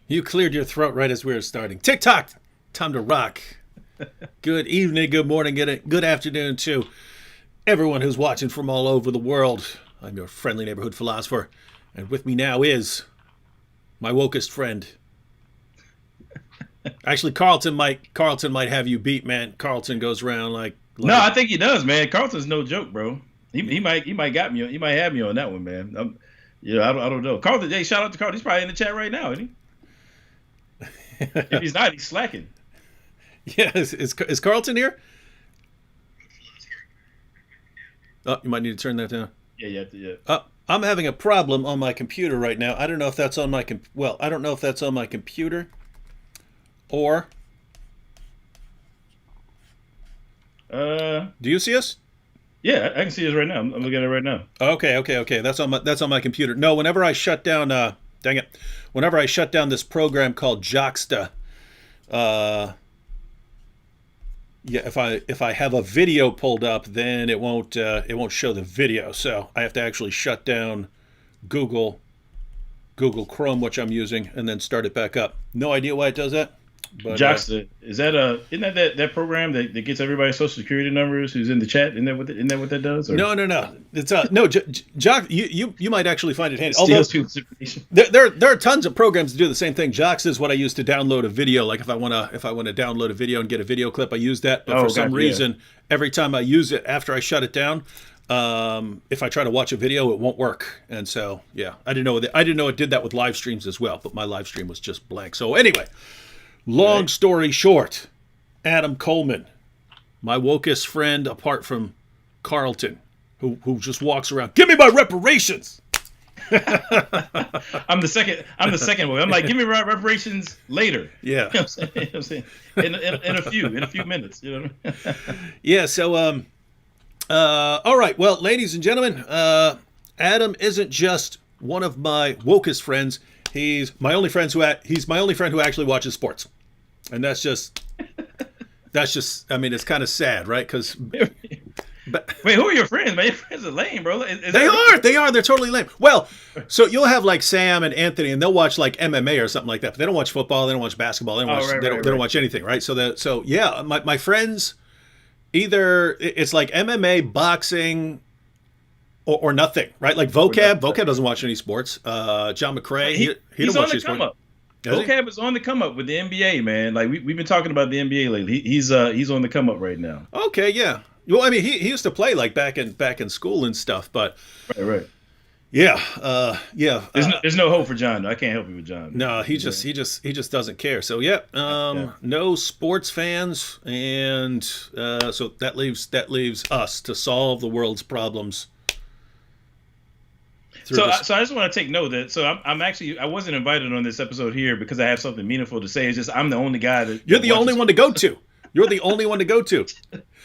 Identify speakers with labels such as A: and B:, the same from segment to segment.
A: You cleared your throat right as we were starting. TikTok, time to rock. Good evening, good morning, good afternoon to everyone who's watching from all over the world. I'm your friendly neighborhood philosopher, and with me now is my wokest friend. Actually, Carlton might have you beat, man. Carlton goes around like
B: No, I think he does, man. Carlton's no joke, bro. He might got me. He might have me on that one, man. I don't know. Carlton, hey, shout out to Carlton. He's probably in the chat right now, isn't he? If he's not, he's slacking.
A: Yeah, is Carlton here? Oh, you might need to turn that down.
B: Yeah.
A: I'm having a problem on my computer right now. I don't know if that's on my I don't know if that's on my computer or do you see us?
B: Yeah, I can see us right now. I'm looking at it right now.
A: Okay. That's on my computer. No, whenever I shut down dang it. Whenever I shut down this program called Joxta, yeah, if I have a video pulled up, then it won't show the video. So I have to actually shut down Google Chrome, which I'm using, and then start it back up. No idea why it does that. But,
B: Joxta, isn't that program that gets everybody's social security numbers who's in the chat? Isn't that what that does? Or?
A: No. It's no Jox. You might actually find it handy.
B: Steals people's information.
A: There are tons of programs to do the same thing. Jox is what I use to download a video. Like if I want to download a video and get a video clip, I use that. But for some reason, every time I use it after I shut it down, if I try to watch a video, it won't work. And so yeah, I didn't know it did that with live streams as well. But my live stream was just blank. So anyway. Long story short, Adam Coleman, my wokest friend apart from Carlton, who just walks around, give me my reparations.
B: I'm the second one. I'm like, give me my reparations later.
A: Yeah.
B: You know what I'm saying? In a few minutes. You know what I mean?
A: Yeah. So all right. Well, ladies and gentlemen, Adam isn't just one of my wokest friends. He's my only friend who actually watches sports, and that's just. I mean, it's kind of sad, right? Because,
B: wait, who are your friends? Man, your friends are lame, bro.
A: They are. They're totally lame. Well, so you'll have like Sam and Anthony, and they'll watch like MMA or something like that. But they don't watch football. They don't watch basketball. They don't watch anything, right? So yeah, my friends, either it's like MMA, boxing. Or nothing, right? Like Vocab doesn't watch any sports. John McCrae, he don't watch any sports.
B: Vocab is on the come up with the NBA, man. Like we've been talking about the NBA lately. He's on the come up right now.
A: Okay, yeah. Well, I mean, he used to play like back in school and stuff, but
B: right.
A: Yeah, yeah.
B: There's no hope for John. I can't help you with John.
A: No, he just doesn't care. So yeah, no sports fans, and so that leaves us to solve the world's problems.
B: So I just want to take note that I wasn't invited on this episode here because I have something meaningful to say. It's just I'm the only guy that
A: you're the only one to go to. You're the only one to go to.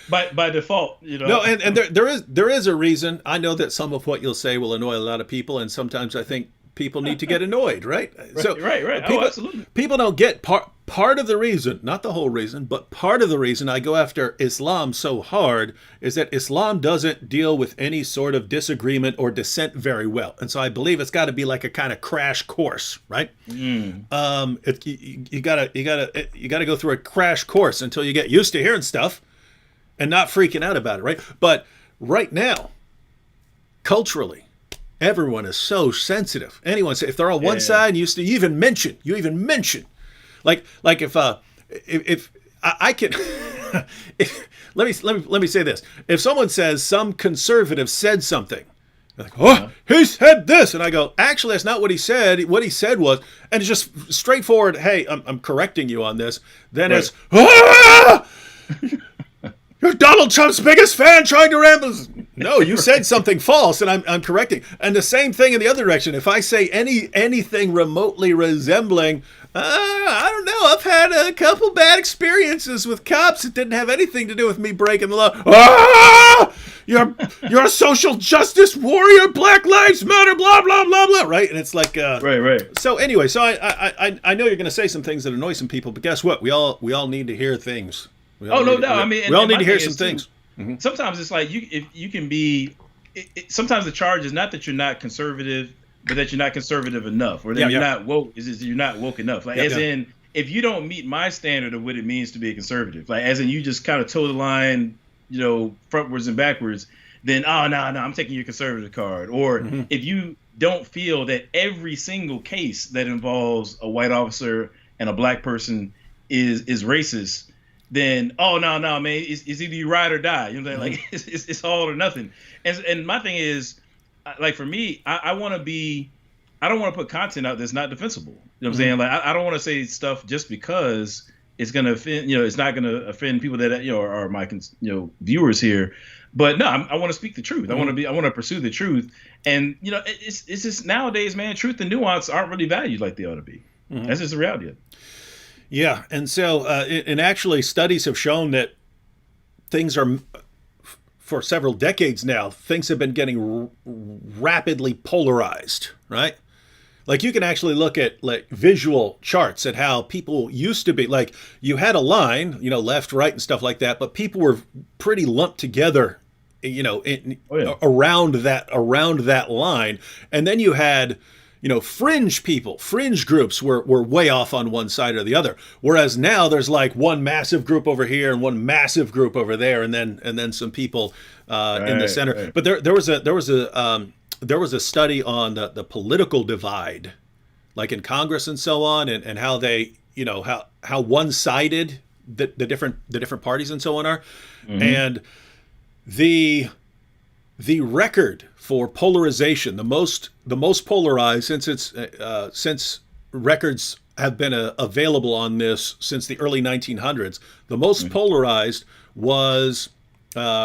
B: By default, you know.
A: No, and there is a reason. I know that some of what you'll say will annoy a lot of people, and sometimes I think people need to get annoyed, right?
B: Right.
A: People,
B: absolutely.
A: People don't get part of the reason, not the whole reason, but part of the reason I go after Islam so hard is that Islam doesn't deal with any sort of disagreement or dissent very well, and so I believe it's got to be like a kind of crash course, right? You gotta go through a crash course until you get used to hearing stuff and not freaking out about it, right? But right now, culturally, everyone is so sensitive. Anyone say if they're on one side, you even mention, like if I can, let me say this: if someone says some conservative said something, they're like, he said this, and I go, actually, that's not what he said. What he said was, and it's just straightforward. Hey, I'm correcting you on this. Then it's you're Donald Trump's biggest fan trying to ramble. No, you said something false, and I'm correcting. And the same thing in the other direction. If I say anything remotely resembling, I don't know, I've had a couple bad experiences with cops. It didn't have anything to do with me breaking the law. You're a social justice warrior. Black Lives Matter. Blah blah blah blah. Right, and it's like
B: right.
A: So anyway, so I know you're going to say some things that annoy some people, but guess what? We all need to hear things.
B: No doubt. I mean,
A: we all need to hear some things.
B: Sometimes it's like you can be. Sometimes the charge is not that you're not conservative, but that you're not conservative enough, or that you're not woke. Is you're not woke enough? Like as in, if you don't meet my standard of what it means to be a conservative, like as in you just kind of toe the line, frontwards and backwards, then no, I'm taking your conservative card. Or if you don't feel that every single case that involves a white officer and a black person is racist, then no, man, it's either you ride or die. You know what I'm saying? Like it's all or nothing. And my thing is, like for me, I don't want to put content out that's not defensible. You know what I'm saying? Like I don't want to say stuff just because it's gonna offend, it's not gonna offend people that are my viewers here. But no, I want to speak the truth. I want to pursue the truth. And it's just nowadays, man, truth and nuance aren't really valued like they ought to be. That's just the reality of it.
A: Yeah, and so and actually studies have shown that things are, for several decades now, things have been getting rapidly polarized, right? Like you can actually look at like visual charts at how people used to be. Like you had a line, left, right, and stuff like that, but people were pretty lumped together, around that line, and then you had fringe people, fringe groups were way off on one side or the other. Whereas now there's like one massive group over here and one massive group over there, and then some people in the center. Right. But there was a study on the political divide, like in Congress and so on, and how they how one-sided the different parties and so on are, and the record for polarization, the most polarized since records have been available on this since the early 1900s. The most polarized was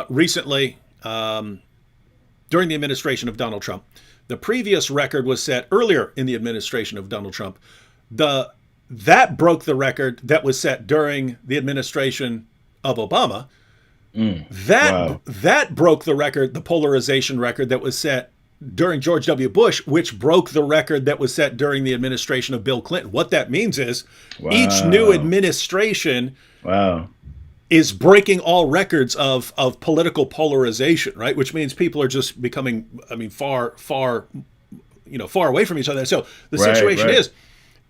A: recently during the administration of Donald Trump. The previous record was set earlier in the administration of Donald Trump. That broke the record that was set during the administration of Obama. That broke the record, the polarization record that was set during George W. Bush, which broke the record that was set during the administration of Bill Clinton. What that means is each new administration is breaking all records of political polarization, right? Which means people are just becoming, far away from each other. So the situation is,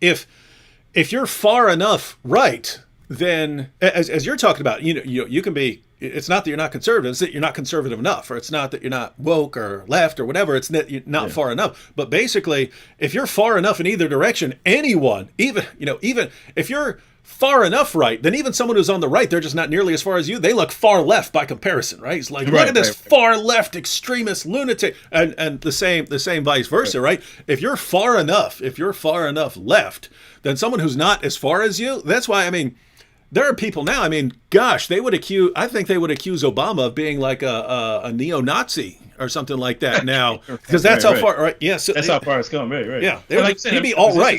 A: if you're far enough right, then as you're talking about, you can be. It's not that you're not conservative, it's that you're not conservative enough, or it's not that you're not woke or left or whatever, it's that you're not far enough. But basically, if you're far enough in either direction, anyone, even if you're far enough right, then even someone who's on the right, they're just not nearly as far as you, they look far left by comparison, right? It's like, look at this far left extremist lunatic, and the same vice versa, right? If you're far enough left, then someone who's not as far as you, that's why, there are people now, gosh, I think they would accuse Obama of being like a neo-Nazi or something like that now. Because that's how far, right? Yeah, so,
B: that's how far it's come, right.
A: Yeah, he'd be all right.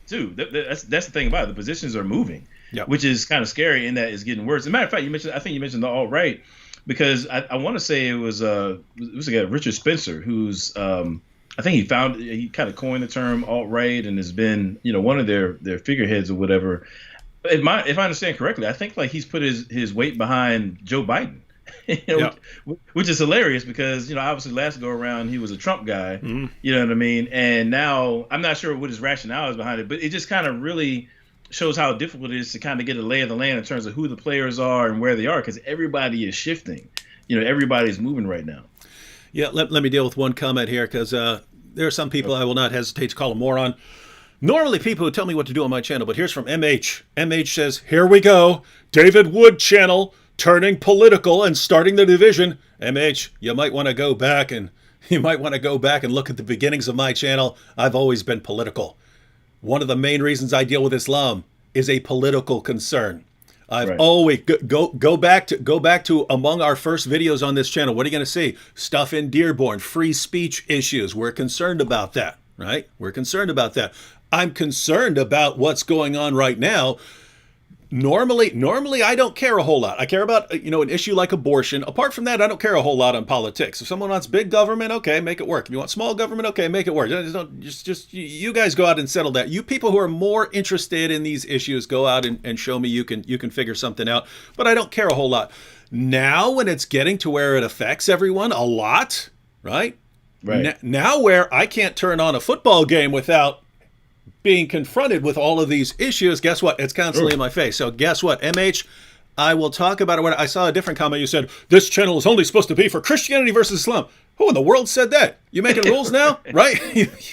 B: Too. That's the thing about it. The positions are moving, which is kind of scary in that it's getting worse. As a matter of fact, I think you mentioned the alt-right, because I want to say it was a guy, Richard Spencer, who's I think he kind of coined the term alt-right and has been one of their figureheads or whatever. If I understand correctly, I think like he's put his weight behind Joe Biden, which is hilarious because obviously last go around he was a Trump guy, you know what I mean, and now I'm not sure what his rationale is behind it, but it just kind of really shows how difficult it is to kind of get a lay of the land in terms of who the players are and where they are, because everybody is shifting, everybody's moving right now.
A: Yeah, let me deal with one comment here, because there are some people I will not hesitate to call a moron. Normally people who tell me what to do on my channel, but here's from MH. MH says, here we go. David Wood channel turning political and starting the division. MH, you might want to go back and look at the beginnings of my channel. I've always been political. One of the main reasons I deal with Islam is a political concern. I've always go back to among our first videos on this channel. What are you going to see? Stuff in Dearborn, free speech issues. We're concerned about that, right? We're concerned about that. I'm concerned about what's going on right now. Normally I don't care a whole lot. I care about an issue like abortion. Apart from that, I don't care a whole lot on politics. If someone wants big government, okay, make it work. If you want small government, okay, make it work. Just you guys go out and settle that. You people who are more interested in these issues, go out and show me you can figure something out. But I don't care a whole lot. Now, when it's getting to where it affects everyone a lot, right?
B: Right.
A: Now where I can't turn on a football game without being confronted with all of these issues, guess what? It's constantly in my face. So guess what, MH? I will talk about it. When I saw a different comment, you said, this channel is only supposed to be for Christianity versus Islam. Who in the world said that? You making rules now, right?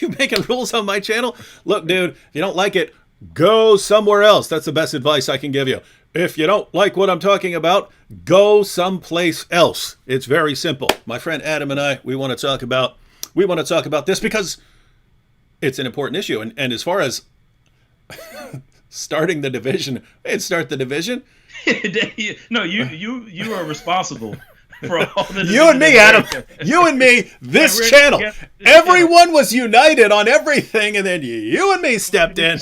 A: You making rules on my channel? Look, dude, if you don't like it, go somewhere else. That's the best advice I can give you. If you don't like what I'm talking about, go someplace else. It's very simple. My friend Adam and I, we want to talk about this because it's an important issue. And as far as starting the division, start the division.
B: No, you are responsible for all the
A: you and me, Adam. You and me, this channel. Everyone was united on everything, and then you and me stepped in.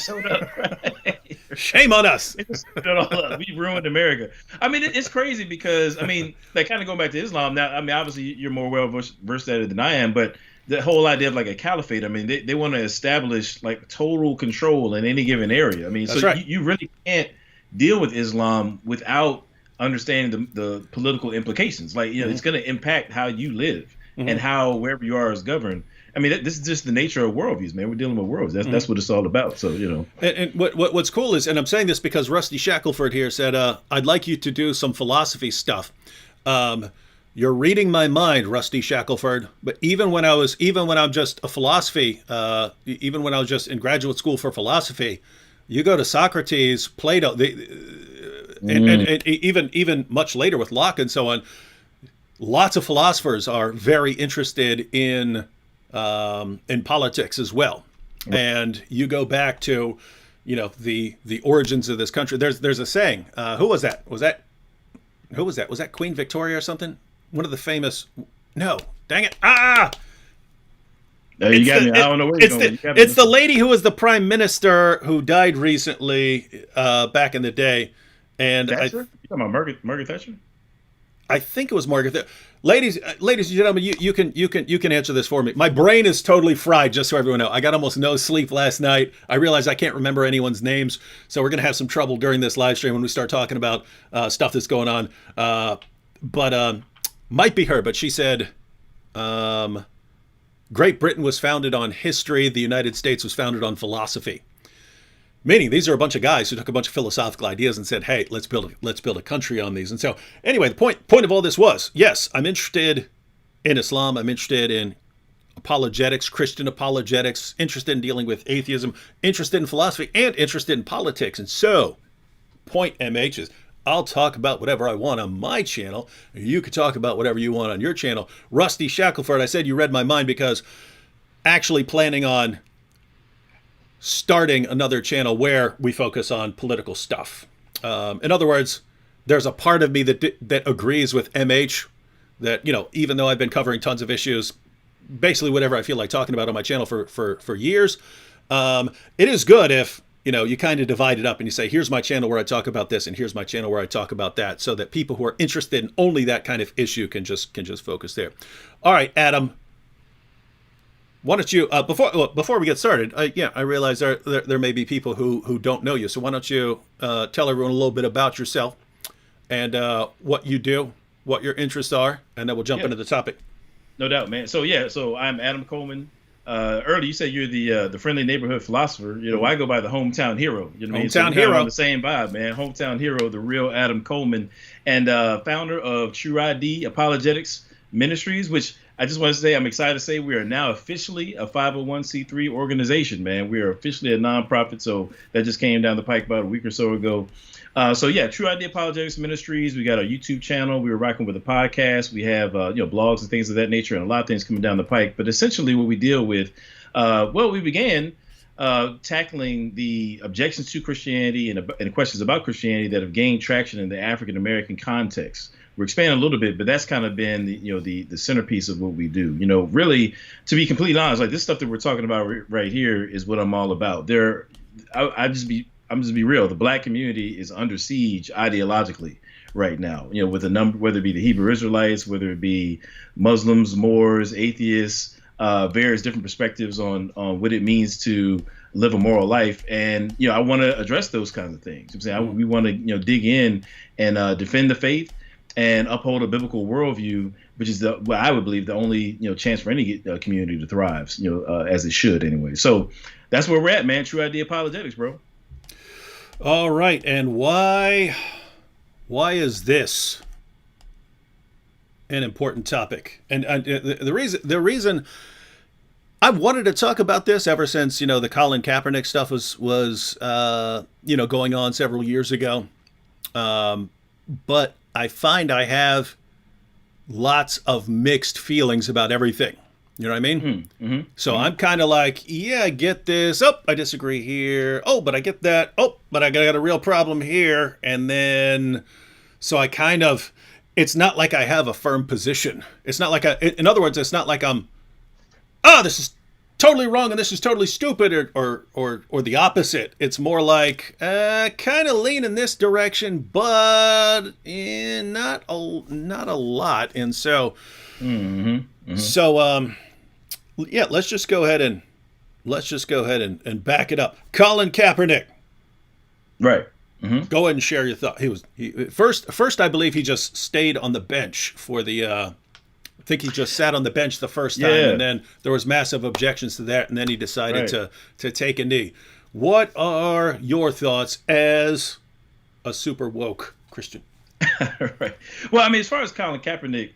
A: Shame on us.
B: We ruined America. I mean, it's crazy because, I mean, like kind of going back to Islam now, I mean, obviously you're more well versed at it than I am, but the whole idea of like a caliphate, I mean, they want to establish like total control in any given area. I mean,
A: That's
B: so
A: right.
B: you really can't deal with Islam without understanding the political implications. Like, it's going to impact how you live and how wherever you are is governed. I mean, this is just the nature of worldviews, man. We're dealing with worlds. That's what it's all about. So,
A: And what's cool is, and I'm saying this because Rusty Shackelford here said, I'd like you to do some philosophy stuff. You're reading my mind, Rusty Shackelford. But even when I'm just a philosophy, even when I was just in graduate school for philosophy, you go to Socrates, Plato, and even much later with Locke and so on. Lots of philosophers are very interested in politics as well. And you go back to, the origins of this country. There's a saying. Who was that? Was that Queen Victoria or something? One of the famous. No, dang it!
B: No, you got me. I don't know where you're going.
A: It's the lady who was the prime minister who died recently, back in the day. And
B: Thatcher? You talking about Margaret Thatcher?
A: I think it was Margaret. Ladies and gentlemen, you can answer this for me. My brain is totally fried, just so everyone knows. I got almost no sleep last night. I realized I can't remember anyone's names, so we're gonna have some trouble during this live stream when we start talking about stuff that's going on. But might be her. But she said, Great Britain was founded on history. The United States was founded on philosophy. Meaning these are a bunch of guys who took a bunch of philosophical ideas and said, hey, let's build a country on these. And so anyway, the point of all this was, yes, I'm interested in Islam. I'm interested in apologetics, Christian apologetics, interested in dealing with atheism, interested in philosophy, and interested in politics. And so point MH is, I'll talk about whatever I want on my channel. You could talk about whatever you want on your channel. Rusty Shackelford, I said you read my mind because actually planning on starting another channel where we focus on political stuff. In other words, there's a part of me that agrees with MH that, even though I've been covering tons of issues, basically whatever I feel like talking about on my channel for years, it is good if, you kind of divide it up and you say, here's my channel where I talk about this and here's my channel where I talk about that, so that people who are interested in only that kind of issue can just focus there. All right, Adam. Why don't you, before we get started, I realize there may be people who don't know you. So why don't you tell everyone a little bit about yourself and what you do, what your interests are, and then we'll jump into the topic.
B: No doubt, man. So I'm Adam Coleman. Earlier you said you're the friendly neighborhood philosopher. I go by the hometown hero. You know what I mean?
A: Hometown hero.
B: On the same vibe, man. Hometown hero, the real Adam Coleman, and founder of True ID Apologetics Ministries, which I just want to say, I'm excited to say we are now officially a 501c3 organization, man. We are officially a nonprofit. So that just came down the pike about a week or so ago. True ID Apologetics Ministries. We got our YouTube channel. We were rocking with a podcast. We have, blogs and things of that nature, and a lot of things coming down the pike. But essentially what we deal with, we began tackling the objections to Christianity and questions about Christianity that have gained traction in the African-American context. We're expanding a little bit, but that's kind of been the centerpiece of what we do. Really, to be completely honest, like this stuff that we're talking about right here is what I'm all about. I'm just be real. The black community is under siege ideologically right now. With a number, whether it be the Hebrew Israelites, whether it be Muslims, Moors, atheists, various different perspectives on what it means to live a moral life. And I want to address those kinds of things. We want to dig in and defend the faith. and uphold a biblical worldview, which is what I would believe the only chance for any community to thrive, as it should anyway. So that's where we're at, man. True ID apologetics, bro.
A: All right, and why is this an important topic? And the reason I've wanted to talk about this ever since the Colin Kaepernick stuff was going on several years ago, but I find I have lots of mixed feelings about everything. You know what I mean?
B: Mm-hmm.
A: So I'm kind of like, yeah, I get this. Oh, I disagree here. Oh, but I get that. Oh, but I got a real problem here. And then, so I kind of, it's not like I have a firm position. It's not like in other words, it's not like this is totally wrong and this is totally stupid or the opposite. It's more like kind of lean in this direction, but not a lot. And so, yeah, let's just go ahead and back it up. Colin Kaepernick,
B: right? Mm-hmm.
A: Go ahead and share your thought. First, I believe he just stayed on the bench for the. I think he just sat on the bench the first time, and then there was massive objections to that, and then he decided to take a knee. What are your thoughts as a super woke Christian?
B: Right. Well, I mean, as far as Colin Kaepernick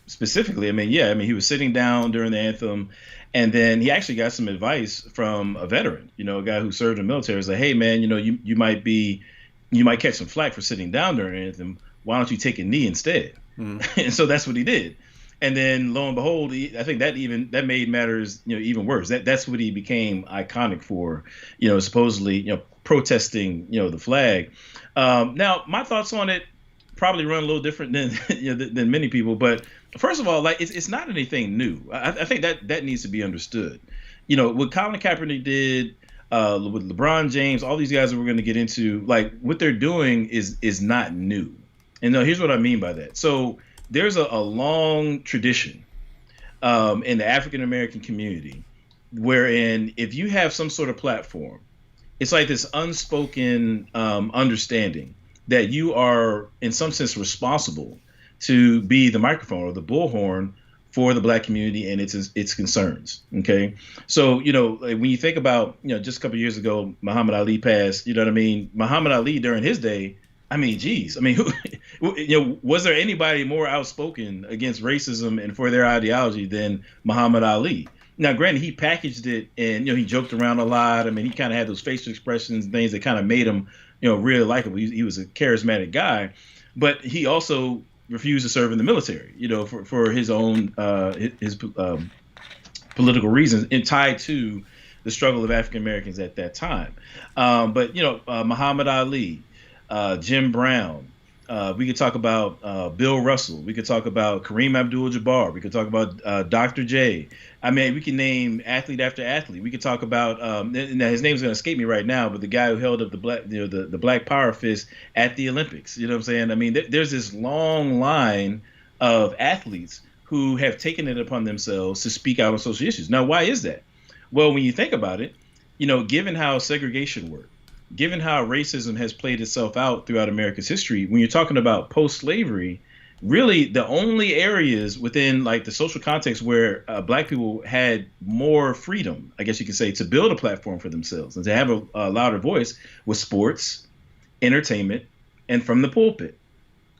B: specifically, I mean, he was sitting down during the anthem, and then he actually got some advice from a veteran, a guy who served in the military. He's like, hey, man, you might catch some flack for sitting down during the anthem. Why don't you take a knee instead? And so that's what he did. And then lo and behold, I think that made matters, even worse. That's what he became iconic for, supposedly, protesting, the flag. Now, my thoughts on it probably run a little different than many people. But first of all, like it's not anything new. I think that needs to be understood. What Colin Kaepernick did, with LeBron James, all these guys that we're going to get into, like what they're doing is not new. And here's what I mean by that. So there's a long tradition in the African American community wherein if you have some sort of platform, it's like this unspoken understanding that you are in some sense responsible to be the microphone or the bullhorn for the black community and its concerns. Okay. So, when you think about, just a couple of years ago, Muhammad Ali passed, Muhammad Ali during his day, who, was there anybody more outspoken against racism and for their ideology than Muhammad Ali? Now, granted, he packaged it and, he joked around a lot. I mean, he kind of had those facial expressions and things that kind of made him, really likable. He was a charismatic guy, but he also refused to serve in the military, for his own, his political reasons and tied to the struggle of African Americans at that time. But Muhammad Ali, Jim Brown, we could talk about Bill Russell. We could talk about Kareem Abdul-Jabbar. We could talk about Dr. J. I mean, we can name athlete after athlete. We could talk about now his name's going to escape me right now, but the guy who held up the black, the black power fist at the Olympics. You know what I'm saying? I mean, there's this long line of athletes who have taken it upon themselves to speak out on social issues. Now, why is that? Well, when you think about it, given how segregation worked, given how racism has played itself out throughout America's history, when you're talking about post-slavery, really the only areas within like the social context where black people had more freedom, I guess you could say, to build a platform for themselves and to have a louder voice was sports, entertainment, and from the pulpit,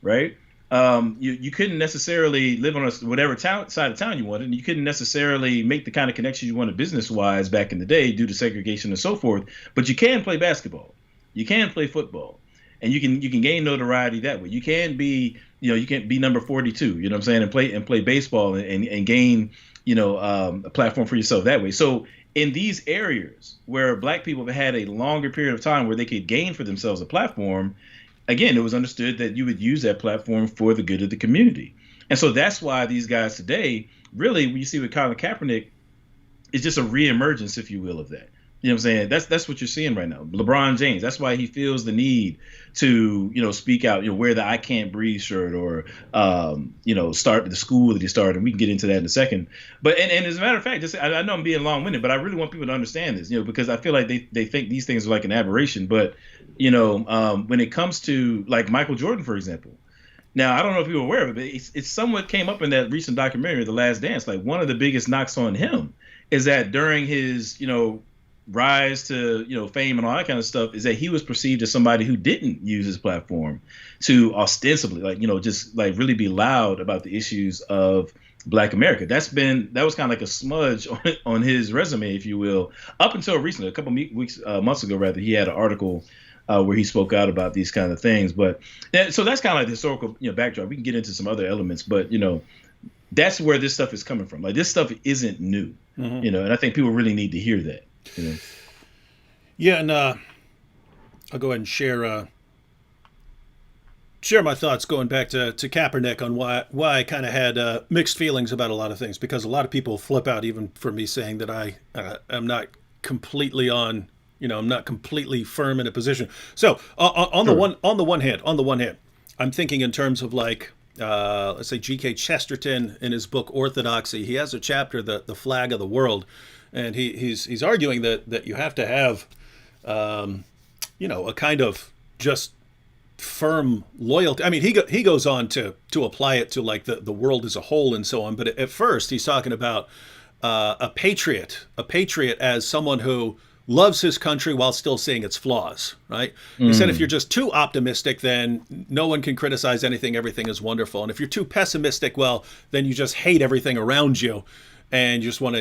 B: right? You couldn't necessarily live on whatever side of town you wanted, and you couldn't necessarily make the kind of connections you wanted business-wise back in the day due to segregation and so forth. But you can play basketball, you can play football, and you can gain notoriety that way. You can be number 42, you know what I'm saying, and play baseball and gain a platform for yourself that way. So in these areas where black people have had a longer period of time where they could gain for themselves a platform, again, it was understood that you would use that platform for the good of the community. And so that's why these guys today, really, when you see with Colin Kaepernick, it's just a reemergence, if you will, of that. You know what I'm saying? That's what you're seeing right now. LeBron James, that's why he feels the need to, speak out, wear the I Can't Breathe shirt or, start the school that he started. And we can get into that in a second. But and as a matter of fact, I know I'm being long-winded, but I really want people to understand this, because I feel like they think these things are like an aberration. But, when it comes to like Michael Jordan, for example, Now, I don't know if you were aware of it, but it's somewhat came up in that recent documentary, The Last Dance. Like, one of the biggest knocks on him is that during his, rise to, fame and all that kind of stuff, is that he was perceived as somebody who didn't use his platform to ostensibly, just like really be loud about the issues of Black America. That was kind of like a smudge on his resume, if you will, up until recently, a couple months ago, rather, he had an article where he spoke out about these kind of things. But so that's kind of like the historical backdrop. We can get into some other elements, but that's where this stuff is coming from. Like, this stuff isn't new, and I think people really need to hear that.
A: Yeah, and I'll go ahead and share my thoughts going back to Kaepernick on why I kind of had mixed feelings about a lot of things, because a lot of people flip out even for me saying that I am not completely on. I'm not completely firm in a position. So on the one hand, I'm thinking in terms of like, let's say G.K. Chesterton in his book Orthodoxy. He has a chapter, the flag of the world, and he's arguing that you have to have, a kind of just firm loyalty. I mean, he goes on to apply it to like the world as a whole and so on. But at first, he's talking about a patriot as someone who loves his country while still seeing its flaws, right? He said if you're just too optimistic, then no one can criticize anything. Everything is wonderful. And if you're too pessimistic, well, then you just hate everything around you, and you just want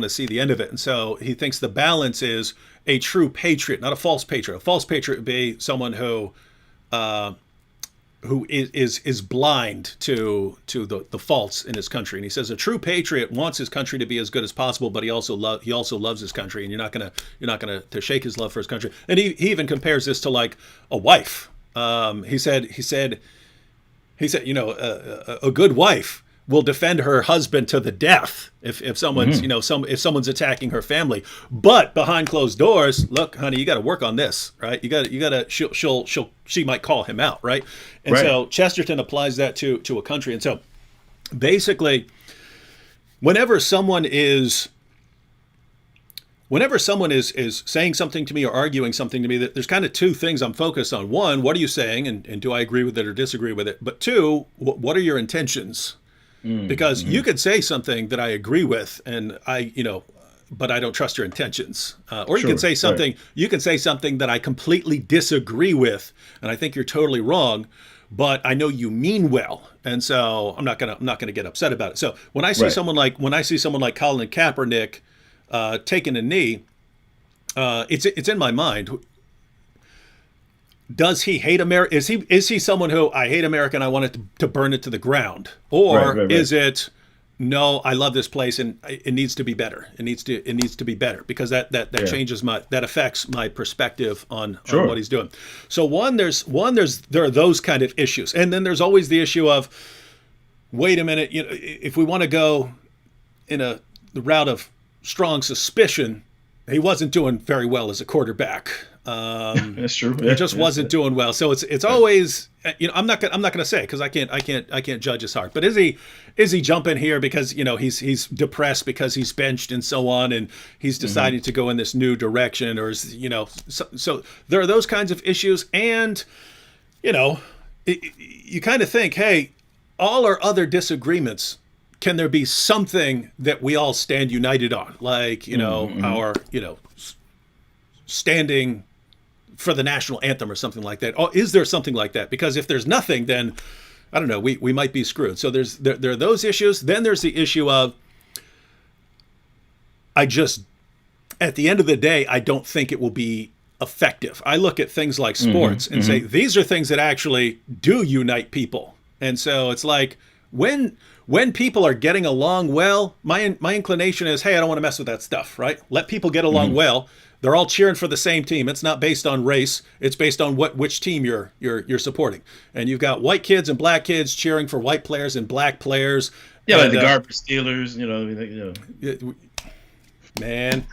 A: to see the end of it. And so he thinks the balance is a true patriot, not a false patriot. A false patriot would be someone who is blind to the faults in his country. And he says a true patriot wants his country to be as good as possible, but he also loves his country, and you're not gonna to shake his love for his country. And he even compares this to like a wife. He said a good wife will defend her husband to the death if someone's if someone's attacking her family, but behind closed doors, look, honey, you got to work on this, right? You got to she might call him out, right? And so Chesterton applies that to a country. And so basically, whenever someone is saying something to me or arguing something to me, that there's kind of two things I'm focused on. One, what are you saying, and do I agree with it or disagree with it? But two, what are your intentions? Because you could say something that I agree with, and but I don't trust your intentions. Or you can say something. Right. You can say something that I completely disagree with, and I think you're totally wrong, but I know you mean well, and so I'm not gonna get upset about it. So when I see someone like Colin Kaepernick taking a knee, it's in my mind. Does he hate America? Is he someone who I hate America and I want it to burn it to the ground, or is it no? I love this place and it needs to be better. It needs to be better, because that changes that affects my perspective on what he's doing. So there are those kind of issues, and then there's always the issue of, wait a minute, if we want to go in the route of strong suspicion, he wasn't doing very well as a quarterback.
B: That's true.
A: He just wasn't doing well. So it's always, I'm not going to say, because I can't judge his heart. But is he jumping here because he's depressed because he's benched and so on, and he's decided to go in this new direction, or is so there are those kinds of issues, and you kind of think, hey, all our other disagreements, can there be something that we all stand united on, like our standing for the national anthem or something like that? Or is there something like that? Because if there's nothing, then I don't know, we might be screwed. So there are those issues. Then there's the issue of, at the end of the day, I don't think it will be effective. I look at things like sports and say, these are things that actually do unite people. And so it's like, when people are getting along well, my inclination is, hey, I don't want to mess with that stuff, right? Let people get along well. They're all cheering for the same team. It's not based on race. It's based on which team you're supporting. And you've got white kids and black kids cheering for white players and black players.
B: Yeah, like the garbage Steelers,
A: Man.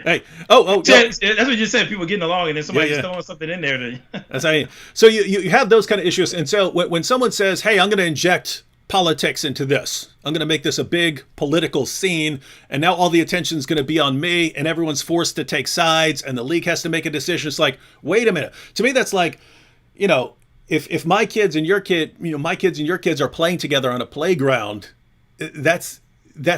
A: Hey,
B: that's what you said. People getting along, and then somebody's throwing something in there.
A: That's how so you have those kind of issues. And so when someone says, hey, I'm going to inject politics into this, I'm going to make this a big political scene, and now all the attention is going to be on me, and everyone's forced to take sides, and the league has to make a decision. It's like, wait a minute. To me, that's like, if my kids and your kid, my kids and your kids are playing together on a playground, that's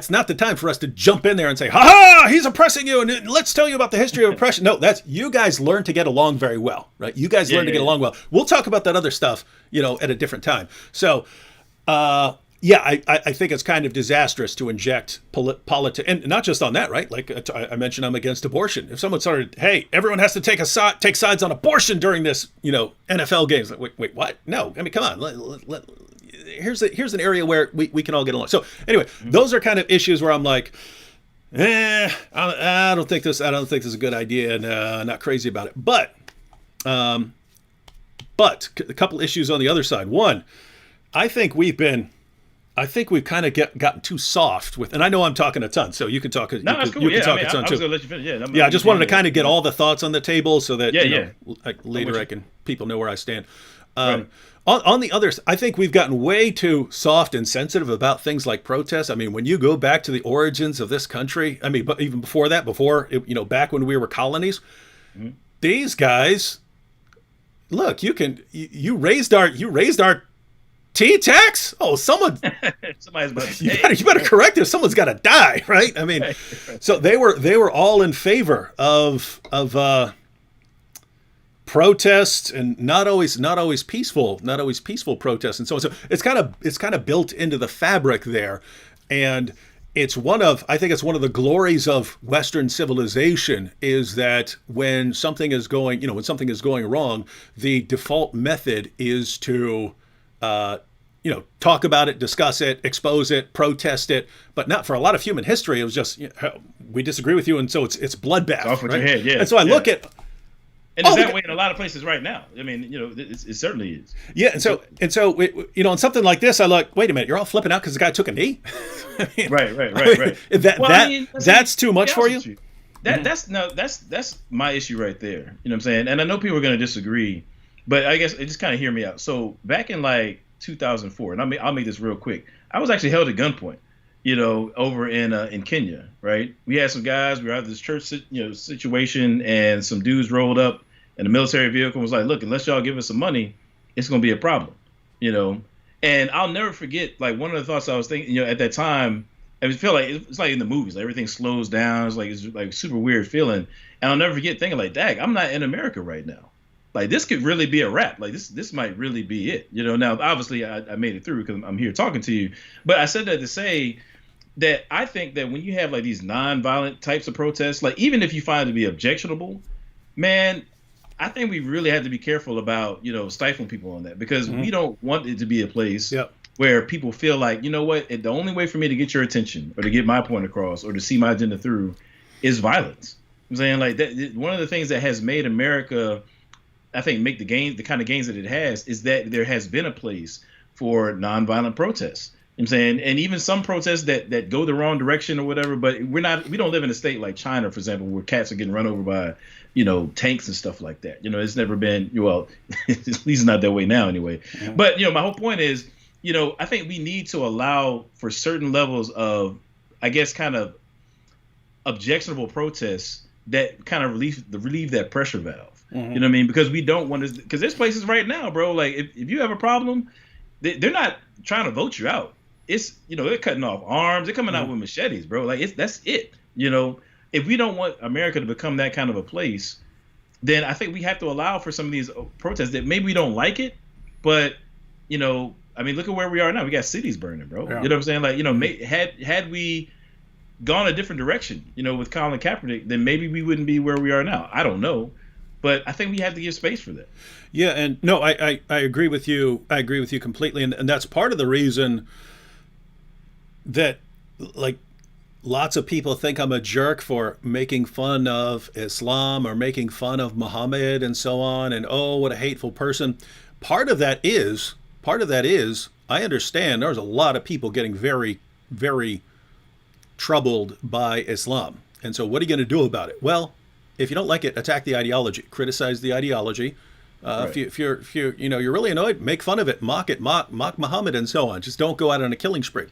A: not the time for us to jump in there and say, ha ha, he's oppressing you, and let's tell you about the history of oppression. No, that's, you guys learn to get along very well, right? You guys learn to get along well. We'll talk about that other stuff, at a different time. So, I think it's kind of disastrous to inject politics, and not just on that, right? Like I mentioned, I'm against abortion. If someone started, hey, everyone has to take sides on abortion during this, NFL games. Like, wait, what? No, I mean, come on. Here's an area where we can all get along. So anyway, those are kind of issues where I'm like, I don't think this is a good idea, and not crazy about it. But a couple issues on the other side. One, I think we've kind of gotten too soft with, and I know I'm talking a ton, so you can talk.
B: No, that's cool.
A: You can talk a ton too. I was gonna let you finish. I just wanted to kind of get all the thoughts on the table so that later people know where I stand. Right. On the others, I think we've gotten way too soft and sensitive about things like protests. I mean, when you go back to the origins of this country, I mean, but even before that, back when we were colonies, these guys, look, you raised our tea tax? Oh, somebody's about to you better correct it. Someone's got to die, right? I mean, so they were all in favor of protests, and not always peaceful protests, and so on. So it's kind of built into the fabric there, and I think it's one of the glories of Western civilization is that when something is going wrong, the default method is to talk about it, discuss it, expose it, protest it. But not for a lot of human history. It was just, we disagree with you, and so it's bloodbath.
B: Off with your head, yeah.
A: And so I look at,
B: and it's that way in a lot of plaplaces right now. I mean, it certainly is.
A: Yeah, and so on something like this, I like, wait a minute, you're all flipping out because the guy took a knee. I mean,
B: right.
A: That's too much for you.
B: That's my issue right there. You know what I'm saying? And I know people are going to disagree, but I guess just kind of hear me out. So back in like 2004, and I'll make this real quick. I was actually held at gunpoint, over in Kenya, right? We had some guys. We were out of this church, situation, and some dudes rolled up in a military vehicle and was like, "Look, unless y'all give us some money, it's gonna be a problem," And I'll never forget, like, one of the thoughts I was thinking, at that time, I feel like it's like in the movies, like everything slows down. It's like super weird feeling, and I'll never forget thinking like, "Dag, I'm not in America right now. Like, this could really be a wrap. Like, this might really be it." Now, obviously, I made it through because I'm here talking to you. But I said that to say that I think that when you have, like, these nonviolent types of protests, like, even if you find it to be objectionable, man, I think we really have to be careful about, stifling people on that, because we don't want it to be a place where people feel like, the only way for me to get your attention or to get my point across or to see my agenda through is violence. I'm saying, like, that one of the things that has made America, I think, make the kind of gains that it has, is that there has been a place for nonviolent protests. You know what I'm saying, and even some protests that go the wrong direction or whatever. But we don't live in a state like China, for example, where cats are getting run over by, tanks and stuff like that. It's never been, well, at least not that way now anyway. Yeah. But my whole point is, I think we need to allow for certain levels of, I guess, kind of objectionable protests that kind of relieve that pressure valve. You know what I mean? Because we don't want to, because there's places right now, bro, like if you have a problem, they're not trying to vote you out. It's, they're cutting off arms. They're coming out with machetes, bro. Like, that's it. If we don't want America to become that kind of a place, then I think we have to allow for some of these protests that maybe we don't like it, but, I mean, look at where we are now. We got cities burning, bro. Yeah. You know what I'm saying? Like, had we gone a different direction, with Colin Kaepernick, then maybe we wouldn't be where we are now. I don't know. But I think we have to give space for that.
A: Yeah, and no, I agree with you. I agree with you completely, and that's part of the reason that, like, lots of people think I'm a jerk for making fun of Islam or making fun of Muhammad and so on, and oh, what a hateful person. Part of that is I understand there's a lot of people getting very, very troubled by Islam, and so what are you going to do about it? Well, if you don't like it, attack the ideology, criticize the ideology. Right. If you're really annoyed, make fun of it, mock it, mock Muhammad and so on. Just don't go out on a killing spree.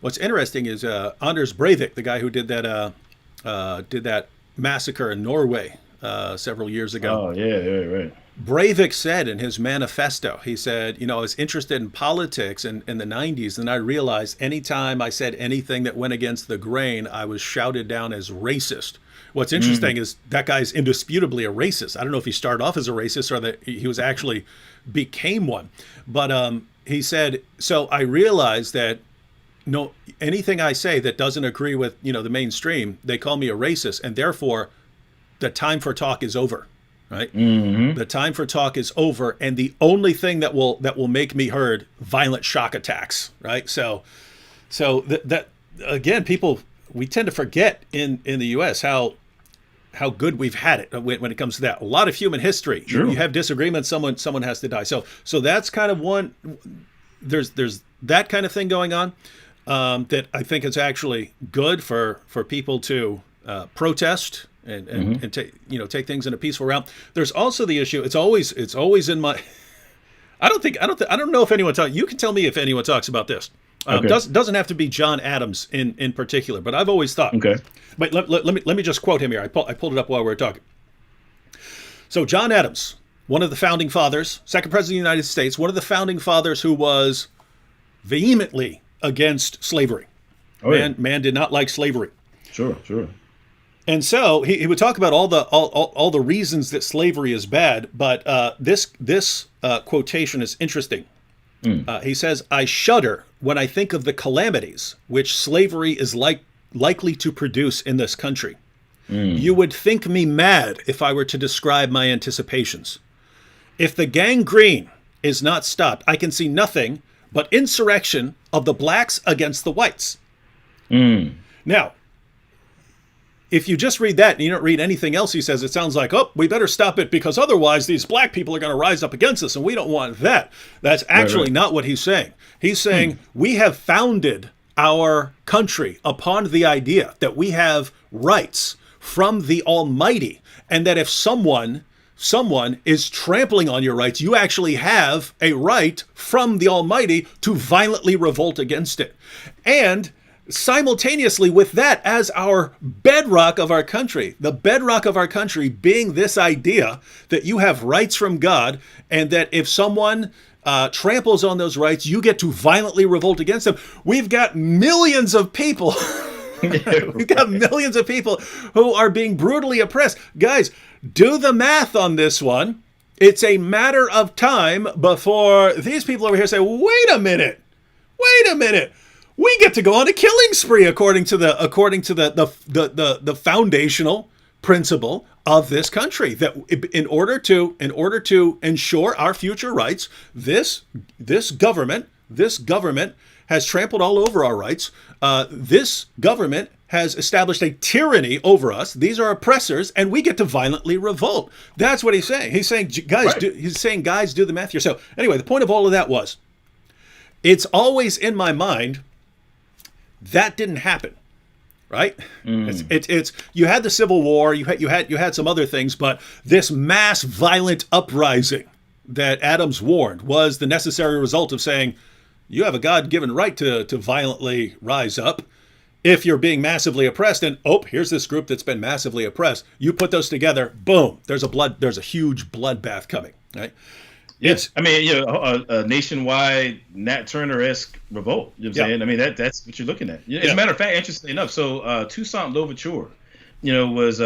A: What's interesting is Anders Breivik, the guy who did that massacre in Norway several years ago.
B: Oh yeah, right.
A: Breivik said in his manifesto, he said, I was interested in politics in the 90s, and I realized anytime I said anything that went against the grain, I was shouted down as racist. What's interesting is that guy's indisputably a racist. I don't know if he started off as a racist or that he was actually became one. But he said, so I realized that anything I say that doesn't agree with, the mainstream, they call me a racist, and therefore the time for talk is over. Right. Mm-hmm. The time for talk is over, and the only thing that will make me heard, violent shock attacks. Right. So that again, we tend to forget in the U.S. how good we've had it when it comes to that. A lot of human history. True. You have disagreements. Someone has to die. So that's kind of one. There's that kind of thing going on that I think is actually good for people to protest. And take things in a peaceful route. There's also the issue. It's always in my. I don't know if anyone talks. You can tell me if anyone talks about this. Okay. Doesn't have to be John Adams in particular, but I've always thought. Okay. But let me just quote him here. I pulled it up while we were talking. So John Adams, one of the founding fathers, second president of the United States, one of the founding fathers who was vehemently against slavery. Man did not like slavery.
B: Sure.
A: And so he would talk about all the reasons that slavery is bad, but this quotation is interesting. He says, "I shudder when I think of the calamities which slavery is likely to produce in this country. You would think me mad if I were to describe my anticipations. If the gangrene is not stopped, I can see nothing but insurrection of the blacks against the whites." Now, if you just read that and you don't read anything else he says, it sounds like, we better stop it because otherwise these black people are going to rise up against us and we don't want that. That's actually not what he's saying. He's saying we have founded our country upon the idea that we have rights from the Almighty, and that if someone is trampling on your rights, you actually have a right from the Almighty to violently revolt against it. And simultaneously with that, as our bedrock of our country, the bedrock of our country being this idea that you have rights from God, and that if someone tramples on those rights, you get to violently revolt against them. We've got millions of people. We've got millions of people who are being brutally oppressed. Guys, do the math on this one. It's a matter of time before these people over here say, wait a minute. We get to go on a killing spree according to the foundational principle of this country, that in order to ensure our future rights, this government has trampled all over our rights. This government has established a tyranny over us. These are oppressors, and we get to violently revolt. That's what he's saying. He's saying, guys, guys, do the math here. So anyway, the point of all of that was, it's always in my mind. That didn't happen, right? It's you had the Civil War, you had some other things, but this mass violent uprising that Adams warned was the necessary result of saying, you have a God-given right to violently rise up if you're being massively oppressed. And here's this group that's been massively oppressed. You put those together, boom, there's a huge bloodbath coming, right?
B: Yes, I mean, a nationwide Nat Turner-esque revolt. You know what I'm saying? I mean, that's what you're looking at. As a matter of fact, interestingly enough, so Toussaint Louverture, was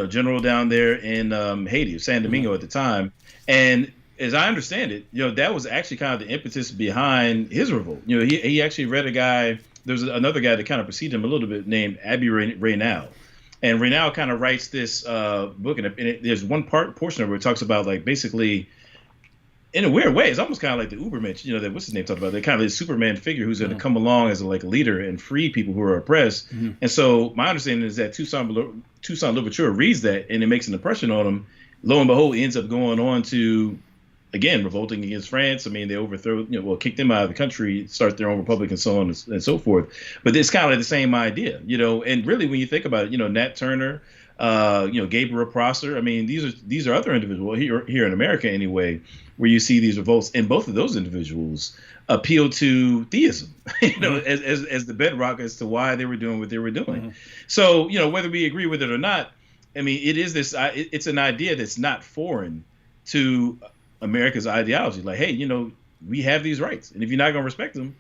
B: general down there in Haiti, San Domingo at the time, and as I understand it, that was actually kind of the impetus behind his revolt. He actually read a guy. There's another guy that kind of preceded him a little bit named Abby Raynal. And Raynal kind of writes this book, and there's one portion of it where it talks about, like, basically, in a weird way, it's almost kind of like the Ubermensch, that what's his name talked about. They're kind of this Superman figure who's going to come along as a leader and free people who are oppressed. And so my understanding is that Toussaint Louverture reads that, and it makes an impression on him. Lo and behold, he ends up going on to, again, revolting against France. I mean, they overthrow, kick them out of the country, start their own republic, and so on and so forth. But it's kind of like the same idea, and really when you think about it, Nat Turner, Gabriel Prosser. I mean, these are other individuals here in America anyway, where you see these revolts, and both of those individuals appeal to theism, as the bedrock as to why they were doing what they were doing. So, whether we agree with it or not, I mean, it is this. It's an idea that's not foreign to America's ideology. Like, hey, we have these rights, and if you're not going to respect them,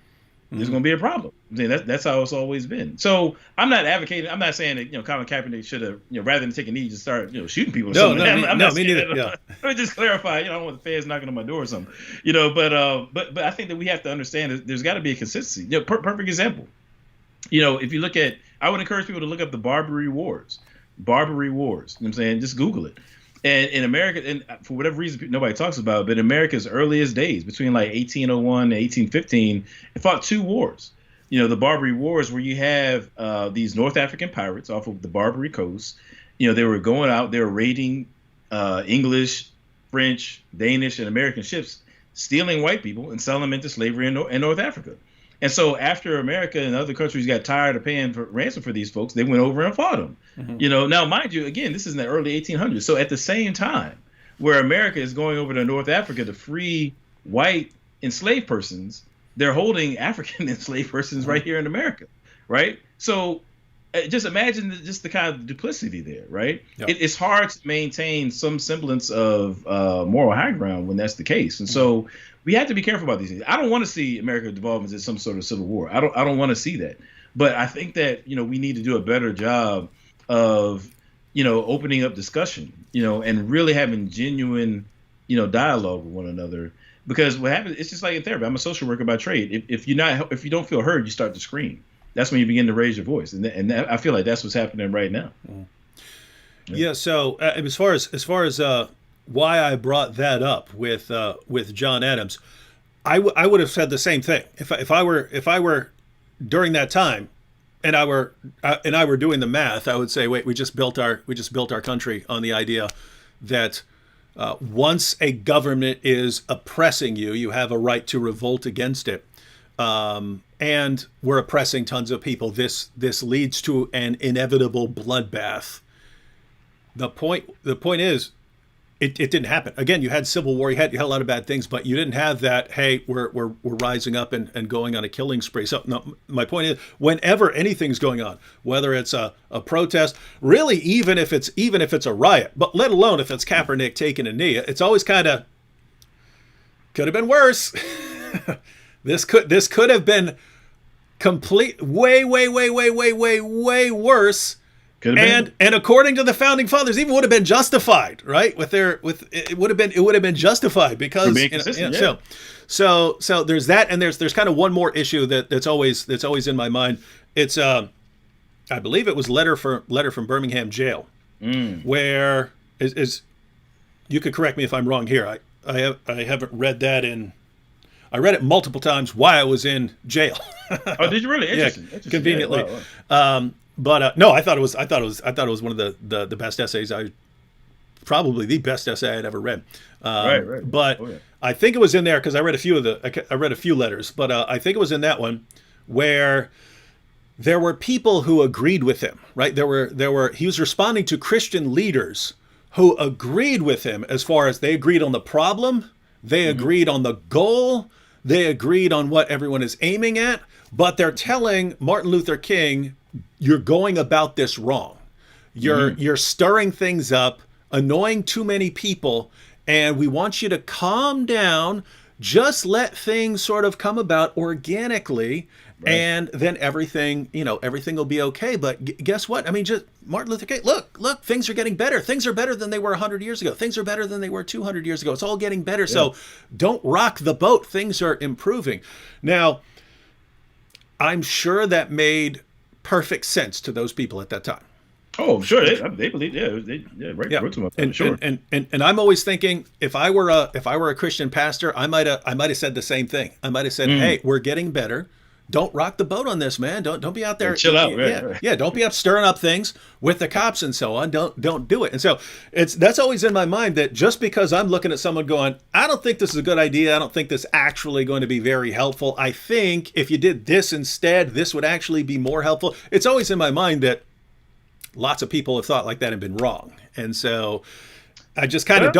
B: there's going to be a problem. I mean, that's how it's always been. So I'm not advocating. I'm not saying that Colin Kaepernick should have, rather than take a knee, just start shooting people. Or something. I'm not
A: me neither. Yeah.
B: Let me just clarify. I don't want the feds knocking on my door or something. But I think that we have to understand that there's got to be a consistency. Perfect example. If you look at, I would encourage people to look up the Barbary Wars. Barbary Wars. You know what I'm saying? Just Google it. And in America, and for whatever reason nobody talks about it, but in America's earliest days, between like 1801 and 1815, it fought two wars. The Barbary Wars, where you have these North African pirates off of the Barbary coast. They were going out, they were raiding English, French, Danish, and American ships, stealing white people and selling them into slavery in North Africa. And so after America and other countries got tired of paying for ransom for these folks, they went over and fought them. Mm-hmm. Now, mind you, again, this is in the early 1800s. So at the same time where America is going over to North Africa to free white enslaved persons, they're holding African enslaved persons right here in America, right? So just imagine just the kind of duplicity there, right? Yep. It's hard to maintain some semblance of moral high ground when that's the case. And so we have to be careful about these things. I don't want to see America devolve into some sort of civil war. I don't want to see that. But I think that, we need to do a better job of, opening up discussion, and really having genuine, dialogue with one another. Because what happens, it's just like in therapy. I'm a social worker by trade. If you don't feel heard, you start to scream. That's when you begin to raise your voice. And I feel like that's what's happening right now.
A: Yeah. So as far as why I brought that up with John Adams, I would have said the same thing if I were during that time, and I were doing the math. I would say, wait, we just built our country on the idea that once a government is oppressing you, you have a right to revolt against it, and we're oppressing tons of people. This leads to an inevitable bloodbath. The point is, it didn't happen. Again, you had civil war, you had a lot of bad things, but you didn't have that, hey, we're rising up and going on a killing spree. So no, my point is, whenever anything's going on, whether it's a protest, really even if it's a riot, but let alone if it's Kaepernick taking a knee, it's always kind of could have been worse. This could have been complete way worse. And according to the founding fathers, even would have been justified, right? It would have been justified because so there's that, and there's kind of one more issue that's always in my mind. It's I believe it was letter from Birmingham jail, where is you could correct me if I'm wrong here. I haven't read that I read it multiple times while I was in jail.
B: Oh, did you really? Interesting.
A: Yeah, conveniently.
B: Yeah, wow.
A: But no, I thought it was one of the best essays. Probably the best essay I'd ever read.
B: Right.
A: But I think it was in there because I read a few letters. But I think it was in that one where there were people who agreed with him. Right? He was responding to Christian leaders who agreed with him as far as they agreed on the problem, they agreed on the goal, they agreed on what everyone is aiming at. But they're telling Martin Luther King, you're going about this wrong. You're stirring things up, annoying too many people, and we want you to calm down. Just let things sort of come about organically, right. And then everything will be okay. But guess what? I mean, just Martin Luther King. Look, things are getting better. Things are better than they were 100 years ago. Things are better than they were 200 years ago. It's all getting better. Yeah. So don't rock the boat. Things are improving. Now, I'm sure that made perfect sense to those people at that time.
B: Oh, sure. They believe, wrote to them, sure.
A: And I'm always thinking, if I were a Christian pastor, I might have said the same thing. I might have said, hey, we're getting better. Don't rock the boat on this, man. Don't be out there.
B: Chill out.
A: Yeah. Don't be up stirring up things with the cops and so on. Don't do it. And so that's always in my mind, that just because I'm looking at someone going, I don't think this is a good idea. I don't think this is actually going to be very helpful. I think if you did this instead, this would actually be more helpful. It's always in my mind that lots of people have thought like that and been wrong. And so I just kind of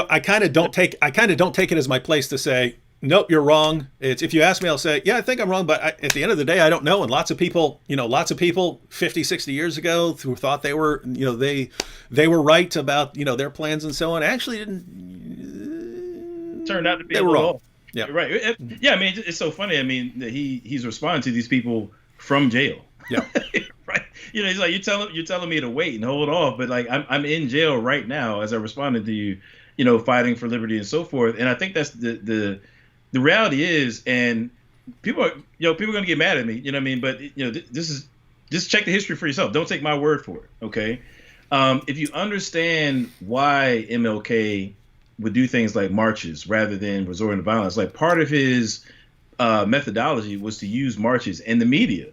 A: don't take it as my place to say, nope, you're wrong. It's, if you ask me, I'll say, yeah, I think I'm wrong. But at the end of the day, I don't know. And lots of people 50, 60 years ago who thought they were, they were right about, their plans and so on, actually
B: turned out to be
A: they
B: a
A: were
B: little
A: wrong.
B: off.
A: Yeah.
B: Right. Yeah. I mean, it's so funny. I mean, that he's responding to these people from jail.
A: Yeah.
B: Right. He's like, you're telling me to wait and hold off, but like I'm in jail right now as I responded to you, fighting for liberty and so forth. And I think that's the reality is, and people are, people are going to get mad at me, you know what I mean? But this is, just check the history for yourself. Don't take my word for it. Okay. If you understand why MLK would do things like marches rather than resorting to violence, like part of his methodology was to use marches and the media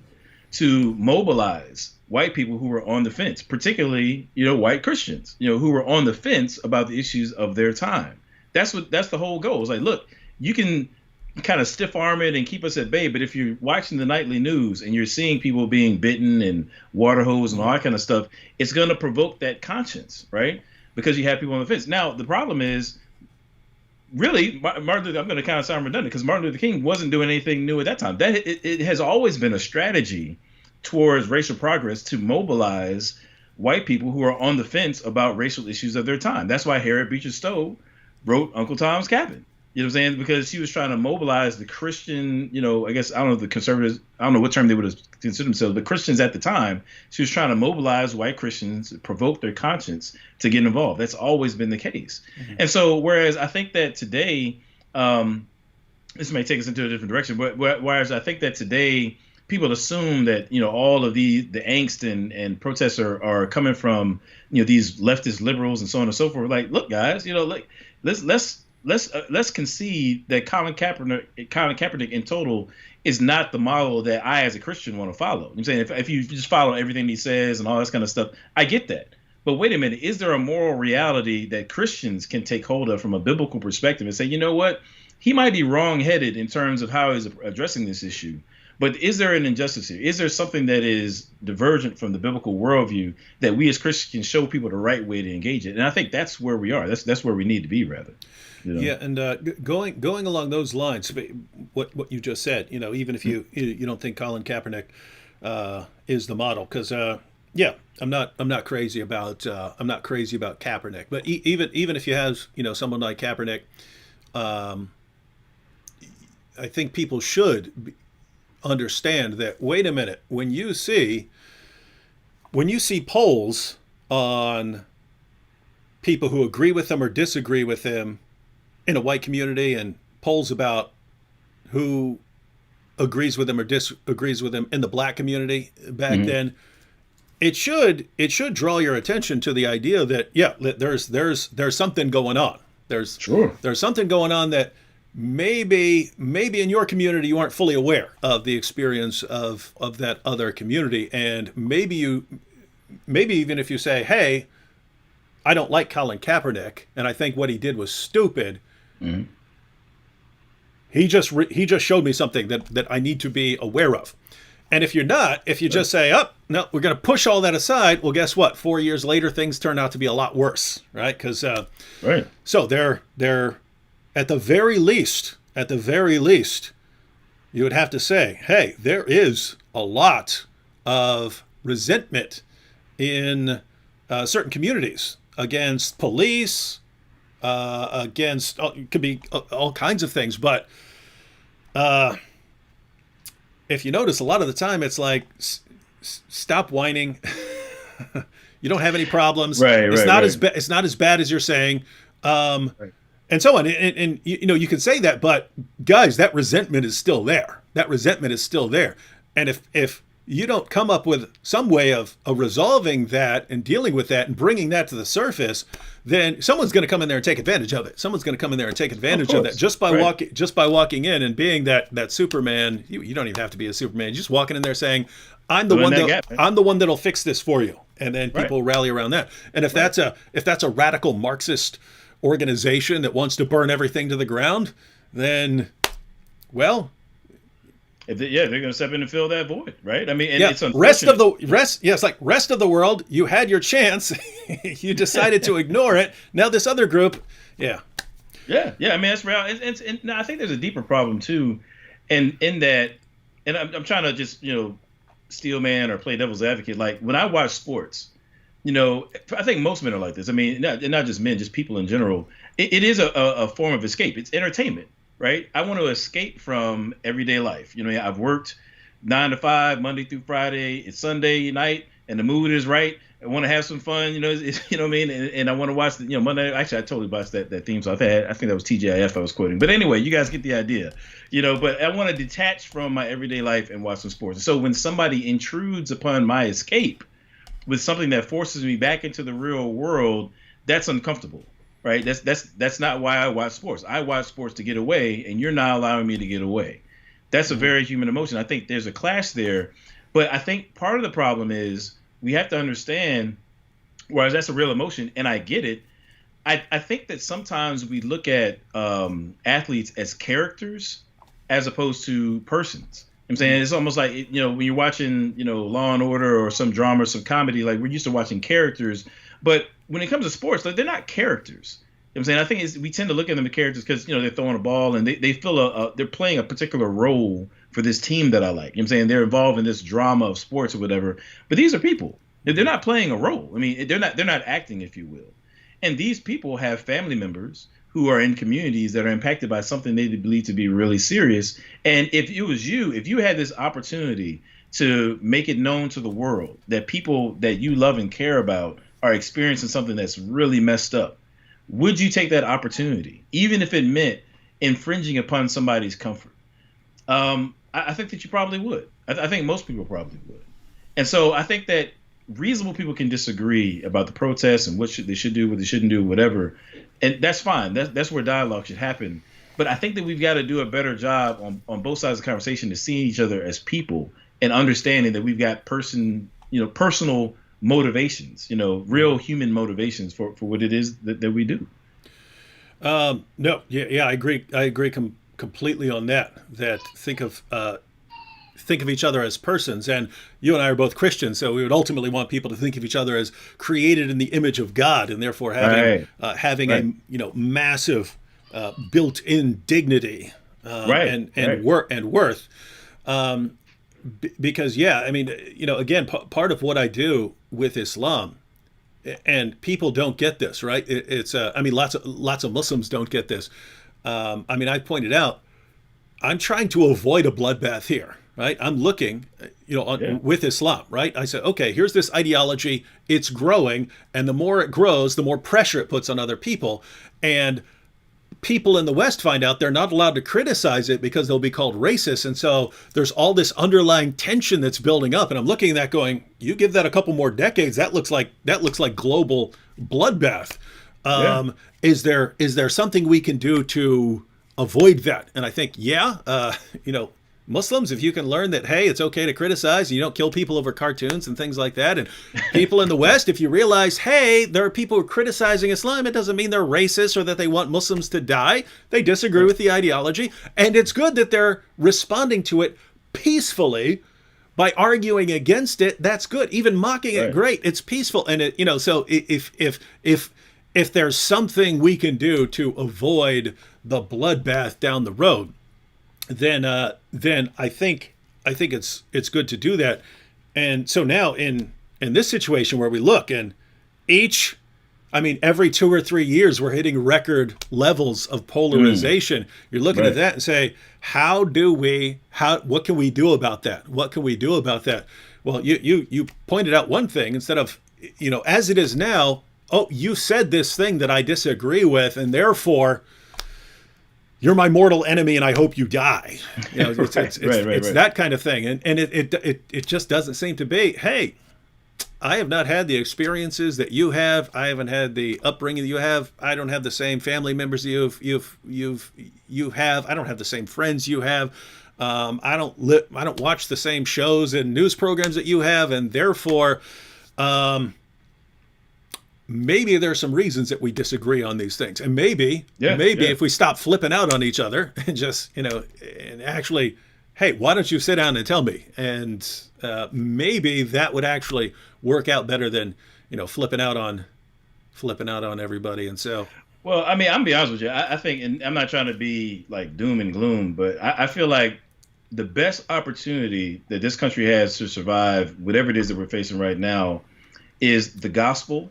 B: to mobilize white people who were on the fence, particularly, white Christians, who were on the fence about the issues of their time. That's the whole goal. It's like, look, you can kind of stiff arm it and keep us at bay, but if you're watching the nightly news and you're seeing people being bitten and water hose and all that kind of stuff, it's going to provoke that conscience, right? Because you have people on the fence. Now, the problem is, really, Martin Luther, I'm going to kind of sound redundant, because Martin Luther King wasn't doing anything new at that time. It has always been a strategy towards racial progress to mobilize white people who are on the fence about racial issues of their time. That's why Harriet Beecher Stowe wrote Uncle Tom's Cabin. You know what I'm saying? Because she was trying to mobilize the Christian, I guess, I don't know, the conservatives, I don't know what term they would have considered themselves, but Christians at the time. She was trying to mobilize white Christians, provoke their conscience to get involved. That's always been the case. Mm-hmm. And so, whereas I think that today, this may take us into a different direction, but whereas I think that today, people assume that, all of the angst and protests are coming from, these leftist liberals and so on and so forth. Like, look, guys, like, let's concede that Colin Kaepernick in total is not the model that I as a Christian want to follow. I'm saying if you just follow everything he says and all this kind of stuff, I get that. But wait a minute, is there a moral reality that Christians can take hold of from a biblical perspective and say, you know what, he might be wrong-headed in terms of how he's addressing this issue, but is there an injustice here? Is there something that is divergent from the biblical worldview that we as Christians show people the right way to engage it? And I think that's where we are. That's where we need to be, rather.
A: Yeah, and going along those lines, what you just said, even if you don't think Colin Kaepernick is the model, because I'm not crazy about Kaepernick, but even if you have someone like Kaepernick, I think people should understand that, wait a minute, when you see polls on people who agree with him or disagree with him in a white community, and polls about who agrees with him or disagrees with him in the black community back then, it should draw your attention to the idea that there's something going on. There's something going on that maybe in your community you aren't fully aware of the experience of that other community, and maybe even if you say, hey, I don't like Colin Kaepernick and I think what he did was stupid. Mm-hmm. He just showed me something that I need to be aware of. And if you just say, oh, no, we're going to push all that aside, well, guess what? 4 years later, things turn out to be a lot worse, right? Because
B: right.
A: So they're at the very least, you would have to say, hey, there is a lot of resentment in certain communities against police, against, it could be all kinds of things. But if you notice, a lot of the time it's like, stop whining. You don't have any problems. It's not as bad as you're saying. And so on. And you can say that, but guys, that resentment is still there. And if you don't come up with some way of resolving that and dealing with that and bringing that to the surface, then someone's going to come in there and take advantage of it. Someone's going to come in there and take advantage of that just by walking in and being that Superman. You don't even have to be a Superman. You're just walking in there saying, I'm the one that'll fix this for you. And then people rally around that. And if that's a radical Marxist organization that wants to burn everything to the ground, then, well,
B: they're going to step in and fill that void, right? I mean, it's
A: rest of the world, you had your chance, you decided to ignore it. Now this other group, yeah.
B: I mean, that's real. And I think there's a deeper problem too, and in that, and I'm trying to just steel man or play devil's advocate. Like when I watch sports, I think most men are like this. I mean, not just men, just people in general. It is a form of escape. It's entertainment, right? I want to escape from everyday life. I've worked 9 to 5, Monday through Friday. It's Sunday night, and the mood is right. I want to have some fun. You know what I mean? And I want to watch Monday. Actually, I totally watched that theme song. I think that was TGIF I was quoting. But anyway, you guys get the idea. But I want to detach from my everyday life and watch some sports. So when somebody intrudes upon my escape with something that forces me back into the real world, that's uncomfortable, right? That's not why I watch sports. I watch sports to get away, and you're not allowing me to get away. That's a very human emotion. I think there's a clash there, but I think part of the problem is we have to understand, whereas that's a real emotion, and I get it. I think that sometimes we look at athletes as characters as opposed to persons. I'm saying it's almost like, when you're watching, Law and Order or some drama or some comedy, like we're used to watching characters. But when it comes to sports, like, they're not characters. I'm saying I think we tend to look at them as characters because, they're throwing a ball and they feel they're playing a particular role for this team that I like. I'm saying they're involved in this drama of sports or whatever. But these are people. They're not playing a role. I mean, they're not acting, if you will. And these people have family members who are in communities that are impacted by something they believe to be really serious. And if you had this opportunity to make it known to the world that people that you love and care about are experiencing something that's really messed up, would you take that opportunity, even if it meant infringing upon somebody's comfort? I think that you probably would. I think most people probably would. And so I think that reasonable people can disagree about the protests and they should do, what they shouldn't do, whatever. And that's fine. That's where dialogue should happen. But I think that we've got to do a better job on both sides of the conversation to seeing each other as people and understanding that we've got personal motivations, real human motivations for what it is that we do.
A: No, yeah, I agree completely on that. That think of each other as persons, and you and I are both Christians, so we would ultimately want people to think of each other as created in the image of God, and therefore having a massive built-in dignity and worth. Because I mean, again, part of what I do with Islam, and people don't get this, right? I mean, lots of Muslims don't get this. I mean, I pointed out, I'm trying to avoid a bloodbath here. Right, I'm looking, with Islam. Right, I said, okay, here's this ideology. It's growing, and the more it grows, the more pressure it puts on other people. And people in the West find out they're not allowed to criticize it because they'll be called racist. And so there's all this underlying tension that's building up. And I'm looking at that, going, you give that a couple more decades, that looks like global bloodbath. Is there something we can do to avoid that? And I think, Muslims, if you can learn that, hey, it's okay to criticize, and you don't kill people over cartoons and things like that. And people in the West, if you realize, hey, there are people who are criticizing Islam, it doesn't mean they're racist or that they want Muslims to die. They disagree with the ideology. And it's good that they're responding to it peacefully by arguing against it. That's good. Even mocking it, great. It's peaceful. And so if there's something we can do to avoid the bloodbath down the road, then I think it's good to do that. And so now in this situation where we look, and every 2 or 3 years we're hitting record levels of polarization. You're looking at that and say, what can we do about that? What can we do about that? Well, you pointed out one thing. Instead of, as it is now, oh, you said this thing that I disagree with, and therefore you're my mortal enemy, and I hope you die. It's that kind of thing, and it just doesn't seem to be. Hey, I have not had the experiences that you have. I haven't had the upbringing that you have. I don't have the same family members that you have. I don't have the same friends you have. I don't watch the same shows and news programs that you have, and therefore, maybe there are some reasons that we disagree on these things. And maybe if we stop flipping out on each other and just, and actually, hey, why don't you sit down and tell me? And maybe that would actually work out better than, flipping out on everybody. And so,
B: well, I mean, I'm gonna be honest with you. I think, and I'm not trying to be like doom and gloom, but I feel like the best opportunity that this country has to survive, whatever it is that we're facing right now, is the gospel,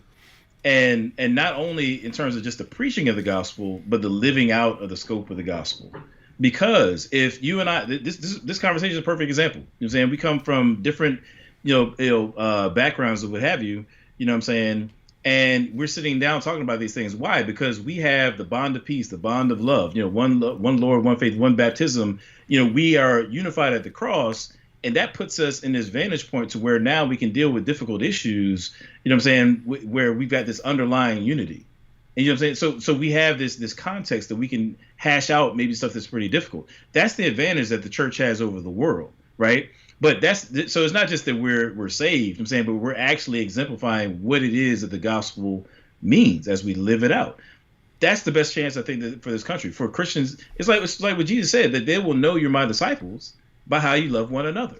B: and not only in terms of just the preaching of the gospel, but the living out of the scope of the gospel. Because if you and I, this conversation is a perfect example. You know what I'm saying? We come from different, backgrounds or what have you. You know what I'm saying? And we're sitting down talking about these things. Why? Because we have the bond of peace, the bond of love. One Lord, one faith, one baptism. We are unified at the cross. And that puts us in this vantage point to where now we can deal with difficult issues, what I'm saying, where we've got this underlying unity. And what I'm saying? So we have this context that we can hash out maybe stuff that's pretty difficult. That's the advantage that the church has over the world, right? But so it's not just that we're saved, I'm saying, but we're actually exemplifying what it is that the gospel means as we live it out. That's the best chance, I think, for this country. For Christians, it's like what Jesus said, that they will know you're my disciples by how you love one another.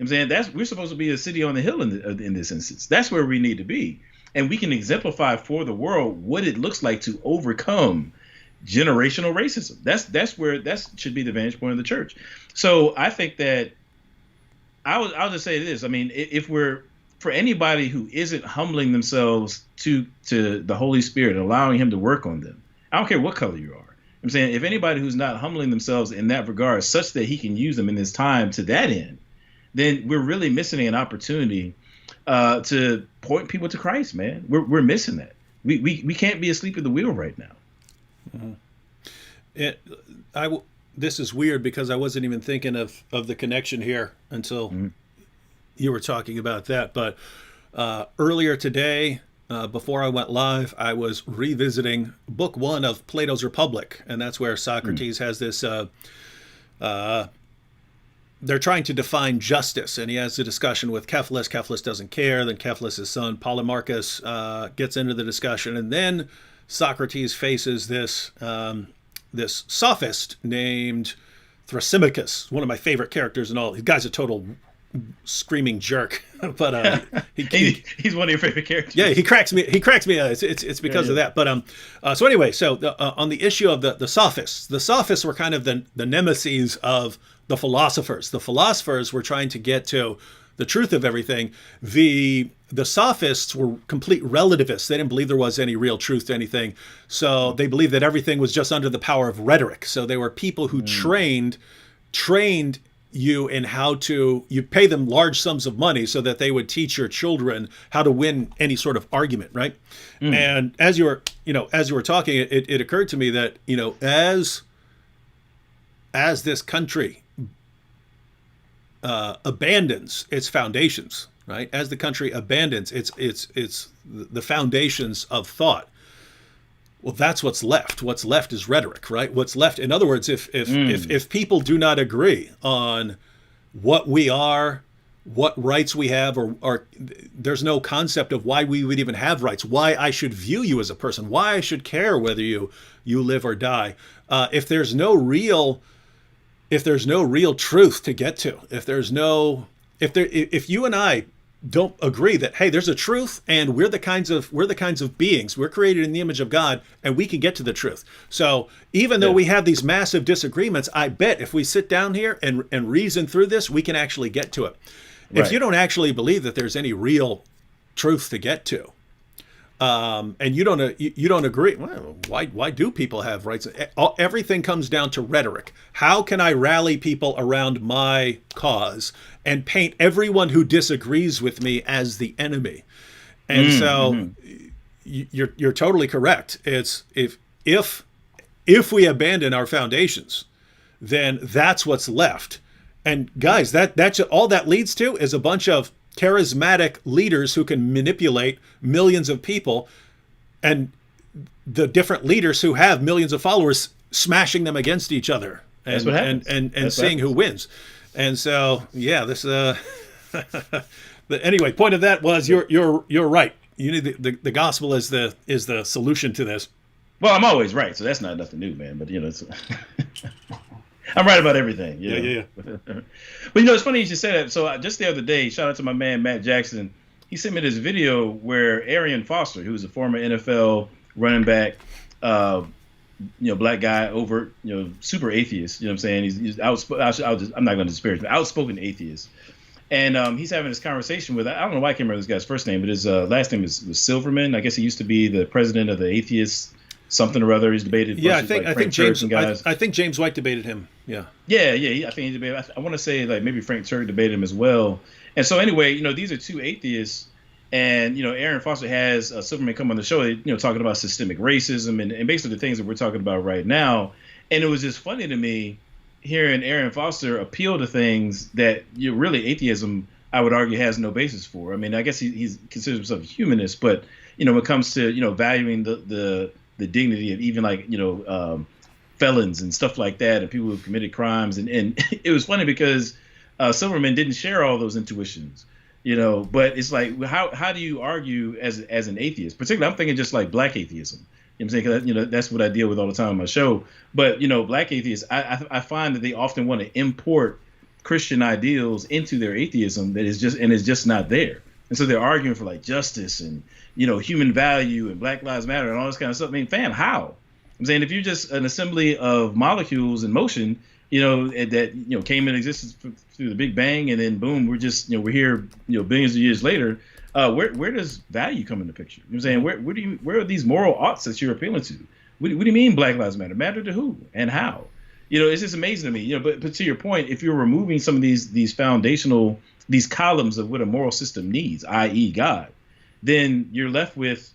B: I'm saying we're supposed to be a city on the hill in this instance. That's where we need to be. And we can exemplify for the world what it looks like to overcome generational racism. That should be the vantage point of the church. So I think that I'll just say this. I mean, if we're, for anybody who isn't humbling themselves to the Holy Spirit and allowing him to work on them, I don't care what color you are. I'm saying if anybody who's not humbling themselves in that regard such that he can use them in this time to that end, then we're really missing an opportunity to point people to Christ, man. We're missing that. We can't be asleep at the wheel right now.
A: This is weird because I wasn't even thinking of the connection here until you were talking about that. But earlier today, before I went live, I was revisiting book 1 of Plato's Republic, and that's where Socrates has this. They're trying to define justice, and he has a discussion with Cephalus. Cephalus doesn't care. Then Cephalus' son Polemarchus gets into the discussion, and then Socrates faces this sophist named Thrasymachus, one of my favorite characters in all. The guy's a total screaming jerk, but
B: he's one of your favorite characters.
A: Yeah, he cracks me. It's because of that. But so anyway, on the issue of the sophists were kind of the nemesis of the philosophers. The philosophers were trying to get to the truth of everything. The sophists were complete relativists. They didn't believe there was any real truth to anything. So they believed that everything was just under the power of rhetoric. So they were people who trained you in how to, you pay them large sums of money so that they would teach your children how to win any sort of argument, right? And as you were talking, it occurred to me that, as this country abandons its foundations, right? As the country abandons its the foundations of thought, well, that's what's left. What's left is rhetoric, right? What's left, in other words, if people do not agree on what we are, what rights we have, or there's no concept of why we would even have rights, why I should view you as a person, why I should care whether you live or die. If there's no real truth to get to, if you and I don't agree that, hey, there's a truth and we're the kinds of beings, we're created in the image of God, and we can get to the truth. So even though we have these massive disagreements, I bet if we sit down here and reason through this, we can actually get to it. Right. If you don't actually believe that there's any real truth to get to, and you don't agree, well, why do people have rights? Everything comes down to rhetoric. How can I rally people around my cause and paint everyone who disagrees with me as the enemy? And you're totally correct. It's if we abandon our foundations, then that's what's left. And guys, that's all that leads to is a bunch of charismatic leaders who can manipulate millions of people, and the different leaders who have millions of followers smashing them against each other and seeing who wins. And so, yeah, this anyway, point of that was you're right. You need the gospel is the solution to this.
B: Well, I'm always right, so that's not nothing new, man. But it's I'm right about everything.
A: Yeah.
B: But it's funny you should say that. So just the other day, shout out to my man Matt Jackson. He sent me this video where Arian Foster, who's a former NFL running back, black guy, overt, super atheist. You know what I'm saying? He's outspoken. I'm not going to disparage him. Outspoken atheist. And he's having this conversation with, I don't know why I can't remember this guy's first name, but his last name was Silverman. I guess he used to be the president of the Atheist something or other. He's debated.
A: Yeah, I think James. I think James White debated him. Yeah.
B: Yeah. I think he debated. I want to say like maybe Frank Turk debated him as well. And so anyway, these are two atheists, and Aaron Foster has Silverman come on the show, talking about systemic racism and basically the things that we're talking about right now. And it was just funny to me hearing Aaron Foster appeal to things that really atheism, I would argue, has no basis for. I mean, I guess he's considers himself a humanist, but when it comes to valuing the dignity of even like felons and stuff like that, and people who've committed crimes, and it was funny because Silverman didn't share all those intuitions, but it's like how do you argue as an atheist? Particularly, I'm thinking just like black atheism. I'm saying, 'cause that's what I deal with all the time on my show. But black atheists, I find that they often want to import Christian ideals into their atheism that is just not there. And so they're arguing for like justice and human value and Black Lives Matter and all this kind of stuff. I mean, fam, how? I'm saying if you're just an assembly of molecules in motion, that came into existence through the Big Bang, and then boom, we're just we're here billions of years later. Where does value come in the picture? I'm saying where are these moral oughts that you're appealing to? What do you mean Black Lives Matter? Matter to who and how? It's just amazing to me. But to your point, if you're removing some of these foundational columns of what a moral system needs, i.e. God, then you're left with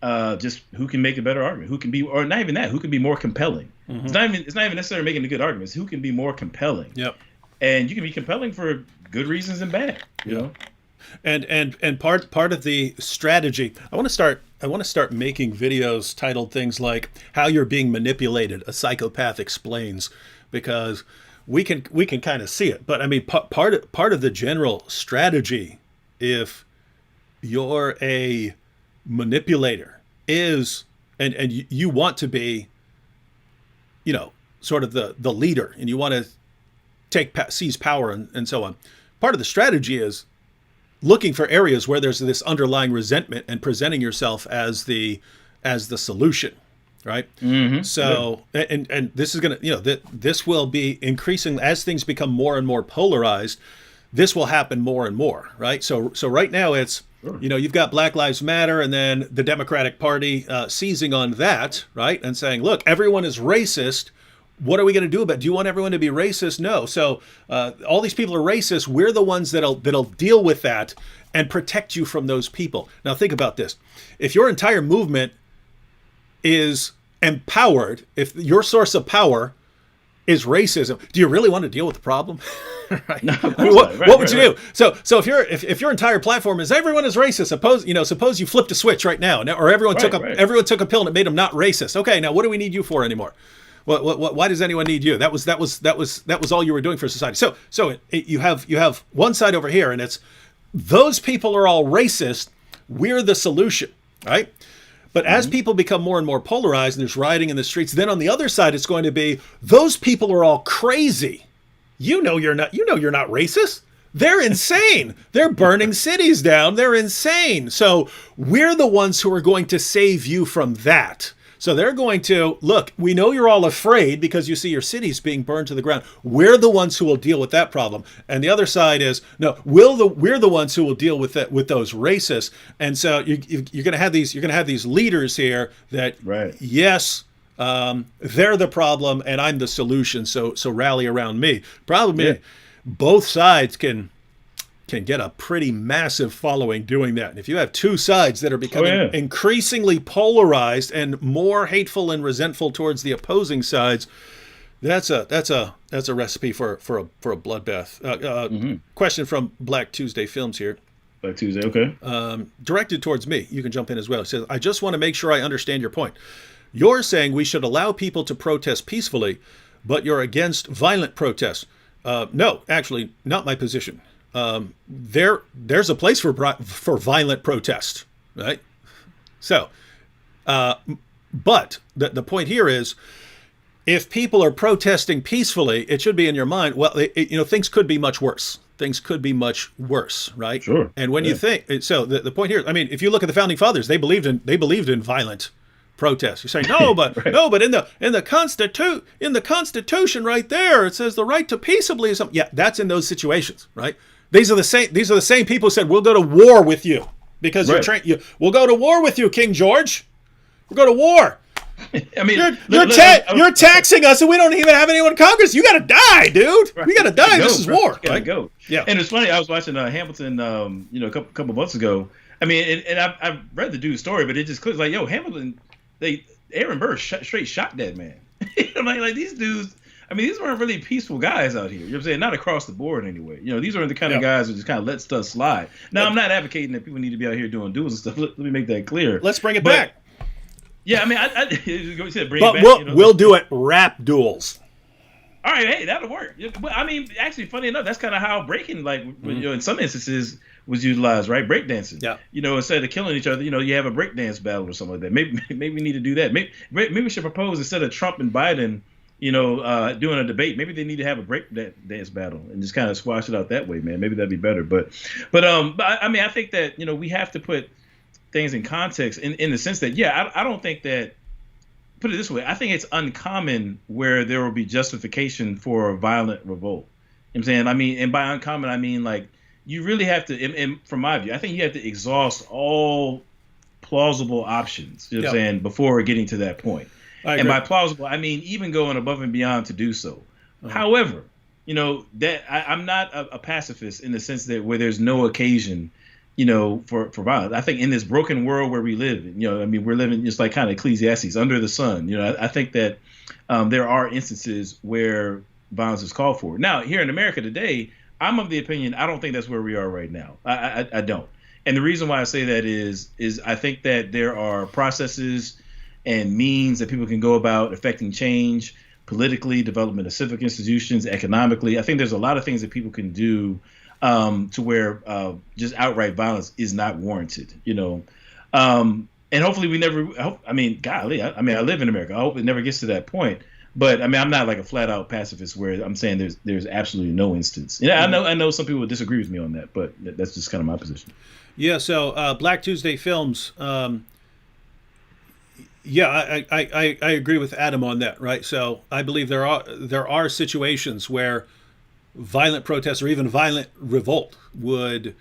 B: just who can make a better argument, who can be, or not even that, who can be more compelling. Mm-hmm. It's not even necessarily making a good argument. It's who can be more compelling.
A: Yep.
B: And you can be compelling for good reasons and bad. You know.
A: And part of the strategy, I want to start making videos titled things like "How You're Being Manipulated: A Psychopath Explains," because we can kind of see it. But I mean, part of the general strategy, if you're a manipulator, is and you want to be, sort of the leader, and you want to seize power and so on. Part of the strategy is looking for areas where there's this underlying resentment and presenting yourself as the solution, right? Mm-hmm. So, and this is going to, this will be increasing as things become more and more polarized. This will happen more and more, right? So right now it's, you've got Black Lives Matter and then the Democratic Party seizing on that, right? And saying, look, everyone is racist. What are we going to do about it? Do you want everyone to be racist? No. So all these people are racist. We're the ones that'll deal with that and protect you from those people. Now think about this. If your entire movement is empowered, if your source of power is racism, do you really want to deal with the problem? Right? No, what would you do? So if your entire platform is everyone is racist, suppose you flipped a switch right now, or everyone took a pill and it made them not racist. Okay, now what do we need you for anymore? Why does anyone need you? That was all you were doing for society. So you have one side over here, and it's those people are all racist. We're the solution, right? But as people become more and more polarized, and there's rioting in the streets, then on the other side, it's going to be those people are all crazy. You're not racist. They're insane. They're burning cities down. They're insane. So we're the ones who are going to save you from that. So they're going to, look, we know you're all afraid because you see your cities being burned to the ground. We're the ones who will deal with that problem. And the other side is, no, we're the ones who will deal with that, with those racists. And so you're going to have these leaders here that, yes, they're the problem and I'm the solution. So rally around me. Problem is, both sides can get a pretty massive following doing that. And if you have two sides that are becoming increasingly polarized and more hateful and resentful towards the opposing sides, that's a recipe for a bloodbath. Question from Black Tuesday Films here.
B: Black Tuesday, okay.
A: Directed towards me. You can jump in as well. It says, I just want to make sure I understand your point. You're saying we should allow people to protest peacefully, but you're against violent protests. No, actually, not my position. There's a place for violent protest, right? So, but the point here is, if people are protesting peacefully, it should be in your mind, well, things could be much worse. Things could be much worse, right? Sure. And when you think, so the point here, I mean, if you look at the founding fathers, they believed in violent protest. You're saying no, but in the Constitution right there, it says the right to peaceably. Yeah, that's in those situations, right? These are the same people who said we'll go to war with you because we'll go to war with you, King George. We'll go to war.
B: I mean,
A: you're taxing us, and we don't even have anyone in Congress. You got to die, dude.
B: Right.
A: We got to die. This is war.
B: Gotta go.
A: Yeah.
B: And it's funny. I was watching Hamilton, a couple months ago. I mean, and I've read the dude's story, but it just clicks like, yo, Hamilton. Aaron Burr straight shot that man. like these dudes. I mean, these weren't really peaceful guys out here. You know what I'm saying? Not across the board anyway. These aren't the kind of guys who just kind of let stuff slide. Now, I'm not advocating that people need to be out here doing duels and stuff. Let me make that clear.
A: Let's bring it back.
B: Yeah, I mean, I said bring
A: it
B: back.
A: We'll do it. Rap duels.
B: All right, hey, that'll work. I mean, actually, funny enough, that's kind of how breaking, in some instances, was utilized, right? Breakdancing.
A: Yeah.
B: Instead of killing each other, you have a breakdance battle or something like that. Maybe we need to do that. Maybe we should propose instead of Trump and Biden, doing a debate. Maybe they need to have a breakdance battle and just kind of squash it out that way, man. Maybe that'd be better. But I mean, I think that we have to put things in context in the sense that I don't think that. Put it this way, I think it's uncommon where there will be justification for a violent revolt. You know what I'm saying? I mean, and by uncommon, I mean, like, you really have to, and from my view, I think you have to exhaust all plausible options, you know what I'm saying, before getting to that point. And by plausible, I mean even going above and beyond to do so. However, that I'm not a pacifist in the sense that where there's no occasion for violence. I think in this broken world where we live, I mean, we're living just like kind of Ecclesiastes under the sun. I think that there are instances where violence is called for. Now, here in America today, I'm of the opinion I don't think that's where we are right now. I don't. And the reason why I say that is I think that there are processes and means that people can go about affecting change politically, development of civic institutions, economically. I think there's a lot of things that people can do to where just outright violence is not warranted, and hopefully we never. I mean, golly, I live in America. I hope it never gets to that point. But I mean, I'm not like a flat out pacifist where I'm saying there's absolutely no instance. I know some people would disagree with me on that, but that's just kind of my position.
A: Yeah. So Black Tuesday Films. I agree with Adam on that. Right. So I believe there are situations where violent protest or even violent revolt would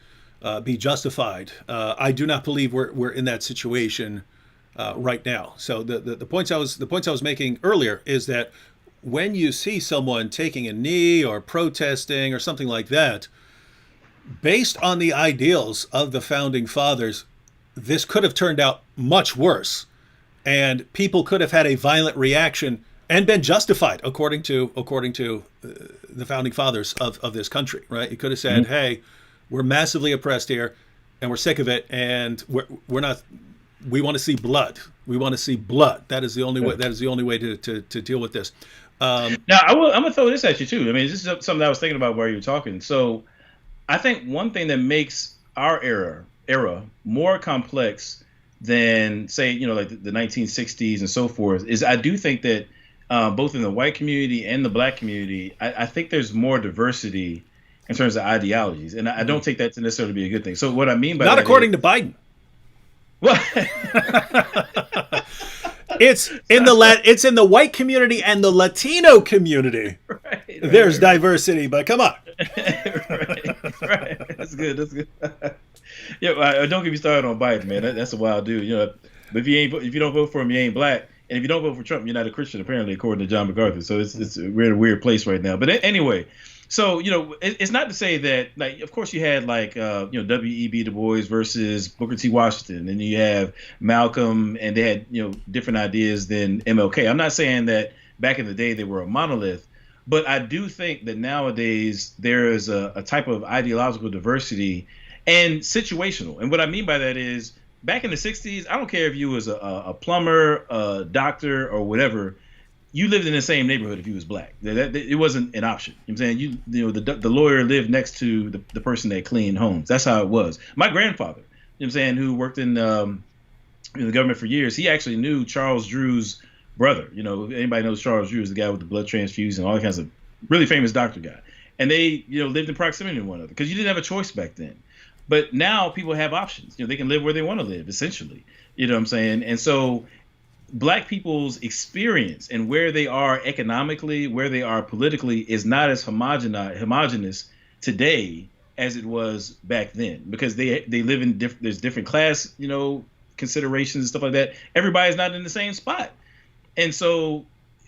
A: be justified. I do not believe we're in that situation right now. So the points I was making earlier is that when you see someone taking a knee or protesting or something like that, based on the ideals of the founding fathers, this could have turned out much worse, and people could have had a violent reaction and been justified according to the founding fathers of this country, right? You could have said, "Hey, we're massively oppressed here, and we're sick of it, and we're not. We want to see blood. We want to see blood. That is the only way. That is the only way to deal with this."
B: Now, I'm gonna throw this at you too. I mean, this is something I was thinking about while you were talking. So, I think one thing that makes our era more complex than, say, like the 1960s and so forth is I do think that. Both in the white community and the black community, I think there's more diversity in terms of ideologies, and I don't take that to necessarily be a good thing. So what I mean by
A: not
B: that
A: according to Biden. What? It's in the white community and the Latino community. Right, there's diversity, but come on.
B: right. That's good. Yeah, don't get me started on Biden, man. That's a wild dude. But if you don't vote for him, you ain't black. And if you don't vote for Trump, you're not a Christian, apparently, according to John MacArthur. So we're in a weird place right now. But anyway, so, it's not to say that, like, of course you had, like, W.E.B. Du Bois versus Booker T. Washington. And you have Malcolm, and they had, different ideas than MLK. I'm not saying that back in the day they were a monolith. But I do think that nowadays there is a type of ideological diversity and situational. And what I mean by that is, back in the 60s, I don't care if you was a plumber, a doctor, or whatever, you lived in the same neighborhood if you was black. It wasn't an option. You know what I'm saying? The lawyer lived next to the person that cleaned homes. That's how it was. My grandfather, you know what I'm saying, who worked in the government for years, he actually knew Charles Drew's brother. Anybody knows Charles Drew is the guy with the blood transfusion, all kinds of really famous doctor guy. And they, lived in proximity to one another because you didn't have a choice back then. But now people have options. They can live where they want to live, essentially. You know what I'm saying? And so black people's experience and where they are economically, where they are politically is not as homogenous today as it was back then, because they live in there's different class, considerations and stuff like that. Everybody's not in the same spot. And so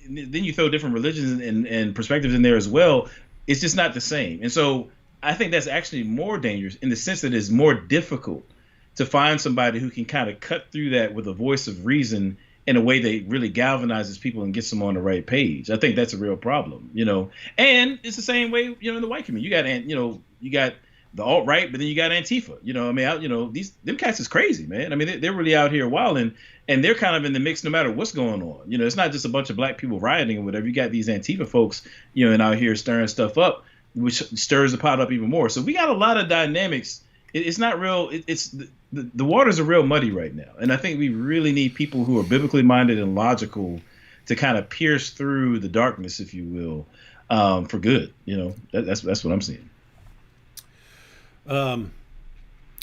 B: then you throw different religions and perspectives in there as well. It's just not the same. And so I think that's actually more dangerous in the sense that it's more difficult to find somebody who can kind of cut through that with a voice of reason in a way that really galvanizes people and gets them on the right page. I think that's a real problem, And it's the same way, in the white community. You got the alt-right, but then you got Antifa. Them cats is crazy, man. I mean, they're really out here wilding, and they're kind of in the mix no matter what's going on. It's not just a bunch of black people rioting or whatever. You got these Antifa folks, and out here stirring stuff up, which stirs the pot up even more. So we got a lot of dynamics. It's not real. The waters are real muddy right now, and I think we really need people who are biblically minded and logical to kind of pierce through the darkness, if you will, for good. That's what I'm seeing.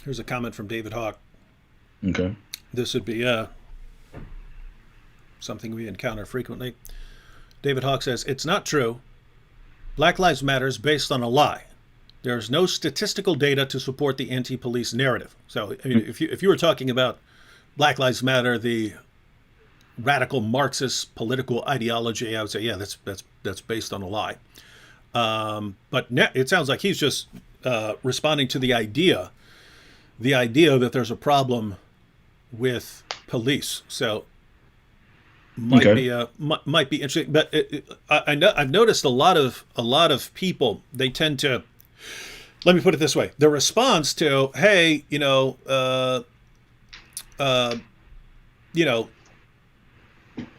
A: Here's a comment from David Hawk.
B: Okay.
A: This would be something we encounter frequently. David Hawk says, "It's not true. Black Lives Matter is based on a lie. There's no statistical data to support the anti-police narrative." So, I mean, if you were talking about Black Lives Matter, the radical Marxist political ideology, I would say, yeah, that's based on a lie. But it sounds like he's just responding to the idea that there's a problem with police. So might be interesting. But I've noticed a lot of people, they tend to. Let me put it this way: the response to, hey,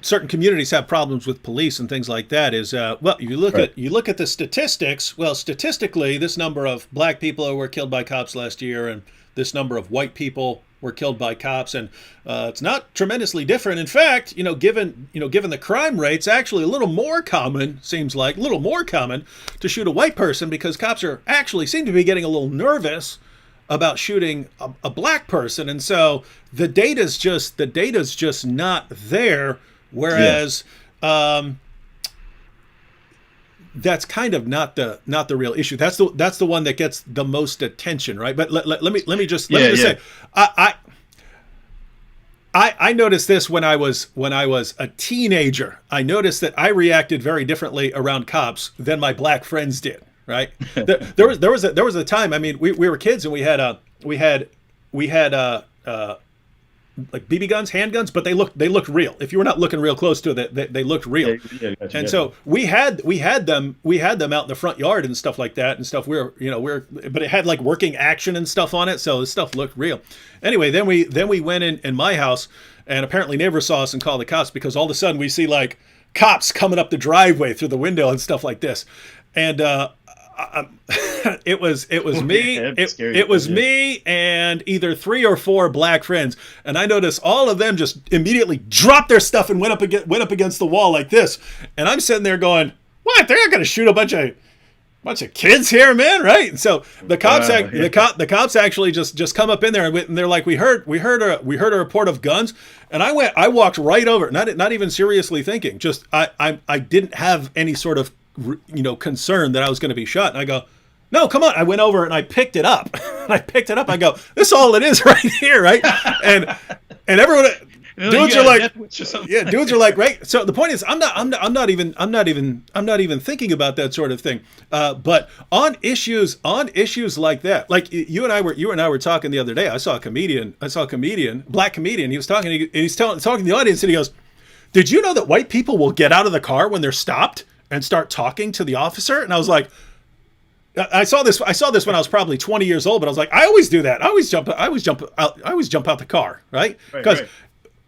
A: certain communities have problems with police and things like that is, well, you look at the statistics. Well, statistically, this number of black people were killed by cops last year, and this number of white people were killed by cops, and it's not tremendously different. In fact, given the crime rates, actually a little more common to shoot a white person, because cops seem to be getting a little nervous about shooting a black person, and so the data's just not there. Whereas that's kind of not the real issue. That's the one that gets the most attention, right? But let me just say, I noticed this when I was a teenager. I noticed that I reacted very differently around cops than my black friends did. Right? There was a time. I mean, we were kids and we had like BB guns, handguns, but they looked real. If you were not looking real close to it, they looked real. And so we had them out in the front yard and stuff like that and stuff. But it had like working action and stuff on it, so the stuff looked real. Anyway, then we went in my house, and apparently neighbors saw us and called the cops, because all of a sudden we see like cops coming up the driveway through the window and stuff like this, and it was me and either 3 or 4 black friends, and I noticed all of them just immediately dropped their stuff and went up against the wall like this, and I'm sitting there going, "What? They're not going to shoot a bunch of kids here, man, right?" And so the cops the cops actually just come up in there, and they're like, we heard a report of guns, and I walked right over, not even seriously thinking, just I didn't have any sort of concern that I was going to be shot. And I go, "No, come on." I went over and I picked it up. I go, "This is all it is right here." Right. And everyone, dudes are like, right. So the point is, I'm not even thinking about that sort of thing. But on issues like that, like you and I were talking the other day, I saw a black comedian. He was talking, he's talking to the audience, and he goes, "Did you know that white people will get out of the car when they're stopped and start talking to the officer?" And I was like, I saw this when I was probably 20 years old, but I was like, I always do that. I always jump out the car, right? Because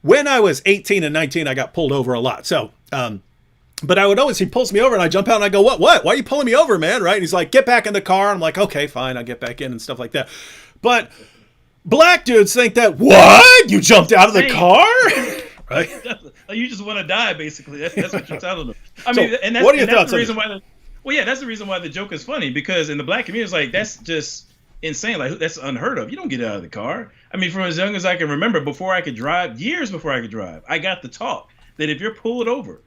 A: when I was 18 and 19, I got pulled over a lot. So, but I would always, he pulls me over and I jump out and I go, what? Why are you pulling me over, man? Right? And he's like, "Get back in the car." I'm like, "Okay, fine. I'll get back in," and stuff like that. But black dudes think that, "What? You jumped out of the car?" Right?
B: You just want to die, basically. That's what you're telling them. I mean,
A: so, what are your thoughts?
B: That's the reason why that's the reason why the joke is funny, because in the black community, it's like, that's just insane. Like, that's unheard of. You don't get out of the car. I mean, from as young as I can remember, years before I could drive, I got the talk that if you're pulled over,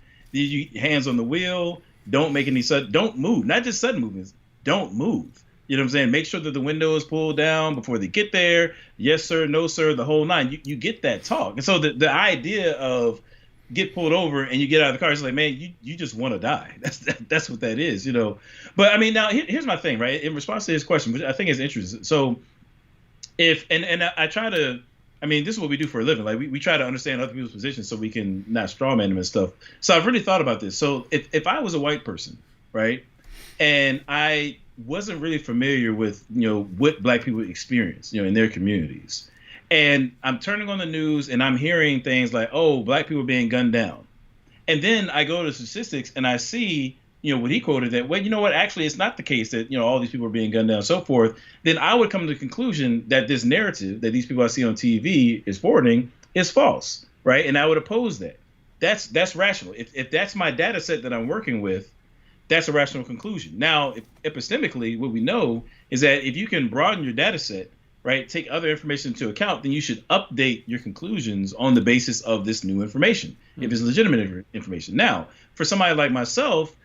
B: hands on the wheel, don't make any don't move. Not just sudden movements. Don't move. You know what I'm saying? Make sure that the window is pulled down before they get there. Yes, sir. No, sir. The whole nine. You get that talk. And so the idea of get pulled over and you get out of the car, it's like, man, you just want to die. That's what that is, you know. But I mean, now here's my thing, right? In response to his question, which I think is interesting. So if and I try to, I mean, this is what we do for a living. Like we try to understand other people's positions so we can not strawman them and stuff. So I've really thought about this. So if I was a white person, right, and I wasn't really familiar with, you know, what black people experience, you know, in their communities, and I'm turning on the news and I'm hearing things like, oh, black people being gunned down. And then I go to statistics and I see, you know, what he quoted that, well, you know what, actually, it's not the case that, you know, all these people are being gunned down and so forth. Then I would come to the conclusion that this narrative that these people I see on TV is forwarding is false, right? And I would oppose that. That's rational. If that's my data set that I'm working with, that's a rational conclusion. Now, epistemically, what we know is that if you can broaden your data set, right, take other information into account, then you should update your conclusions on the basis of this new information, if it's legitimate information. Now, for somebody like myself,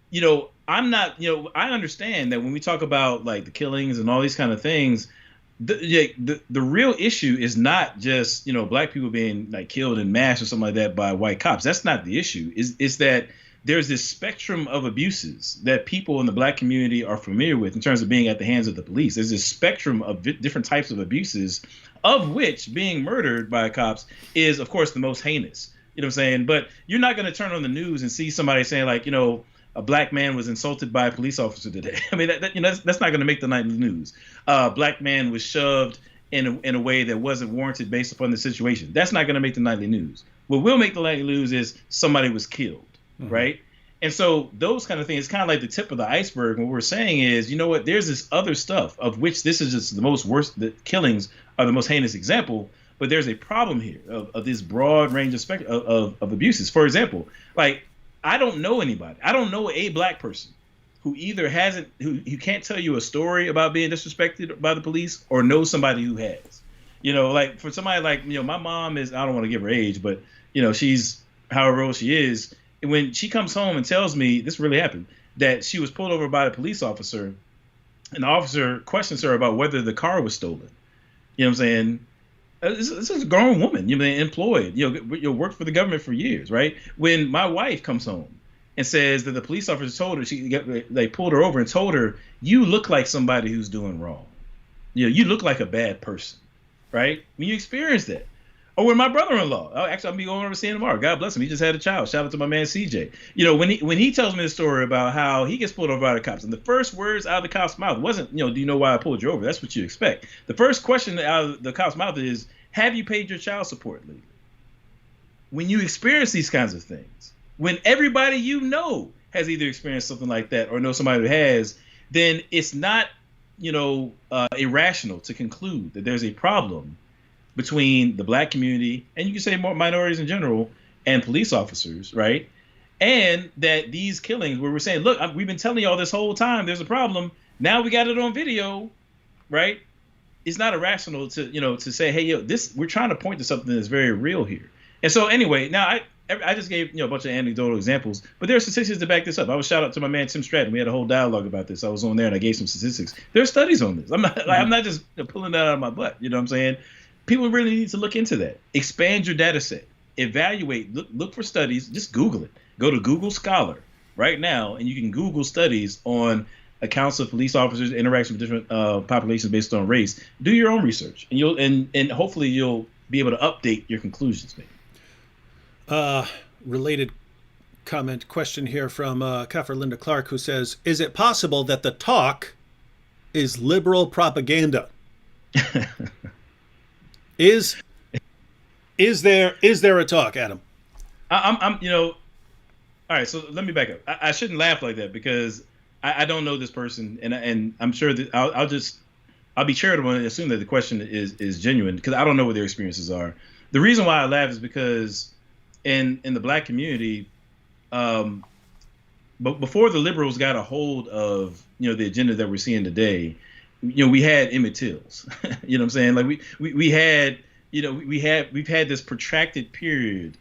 B: you know, I'm not, you know, I understand that when we talk about like the killings and all these kind of things, the real issue is not just, you know, black people being like killed in mass or something like that by white cops. That's not the issue. Is that there's this spectrum of abuses that people in the black community are familiar with in terms of being at the hands of the police. There's this spectrum of different types of abuses, of which being murdered by cops is, of course, the most heinous. You know what I'm saying? But you're not going to turn on the news and see somebody saying like, you know, a black man was insulted by a police officer today. I mean, you know, that's not going to make the nightly news. Black man was shoved in a way that wasn't warranted based upon the situation. That's not going to make the nightly news. What will make the nightly news is somebody was killed. Right. And so those kind of things, kind of like the tip of the iceberg. What we're saying is, you know what, there's this other stuff of which this is just the most worst. The killings are the most heinous example. But there's a problem here of this broad range of abuses. For example, like I don't know anybody. I don't know a black person who either who can't tell you a story about being disrespected by the police or knows somebody who has. You know, like for somebody like, you know, my mom is, I don't want to give her age, but, you know, she's however old she is. When she comes home and tells me, this really happened, that she was pulled over by a police officer and the officer questions her about whether the car was stolen. You know what I'm saying? This is a grown woman, you know, employed, you worked for the government for years, right? When my wife comes home and says that the police officer told her, they pulled her over and told her, you look like somebody who's doing wrong. You know, you look like a bad person, right? When you experience that. Or with my brother-in-law. Actually, I'll be going over to see him tomorrow. God bless him. He just had a child. Shout out to my man CJ. You know, when he tells me the story about how he gets pulled over by the cops, and the first words out of the cop's mouth wasn't, you know, do you know why I pulled you over? That's what you expect. The first question out of the cop's mouth is, have you paid your child support lately? When you experience these kinds of things, when everybody you know has either experienced something like that or know somebody who has, then it's not, you know, irrational to conclude that there's a problem between the black community, and you can say more minorities in general, and police officers, right? And that these killings, where we're saying, look, we've been telling y'all this whole time there's a problem. Now we got it on video, right? It's not irrational to, you know, to say, hey, yo, we're trying to point to something that's very real here. And so anyway, now I just gave, you know, a bunch of anecdotal examples, but there are statistics to back this up. I was shout out to my man Tim Stratton. We had a whole dialogue about this. I was on there and I gave some statistics. There are studies on this. I'm not just pulling that out of my butt. You know what I'm saying? People really need to look into that. Expand your data set. Evaluate. Look for studies. Just Google it. Go to Google Scholar right now, and you can Google studies on accounts of police officers' interaction with different populations based on race. Do your own research, and and hopefully you'll be able to update your conclusions. Maybe.
A: Related question here from Kaffer Linda Clark, who says, "Is it possible that the talk is liberal propaganda?" Is there a talk, Adam?
B: I'm you know, all right. So let me back up. I shouldn't laugh like that because I don't know this person, and I'm sure that I'll be charitable and assume that the question is genuine because I don't know what their experiences are. The reason why I laugh is because in the black community, but before the liberals got a hold of, you know, the agenda that we're seeing today, you know, we had Emmett Tills. You know what I'm saying? Like we had, you know, we've had this protracted period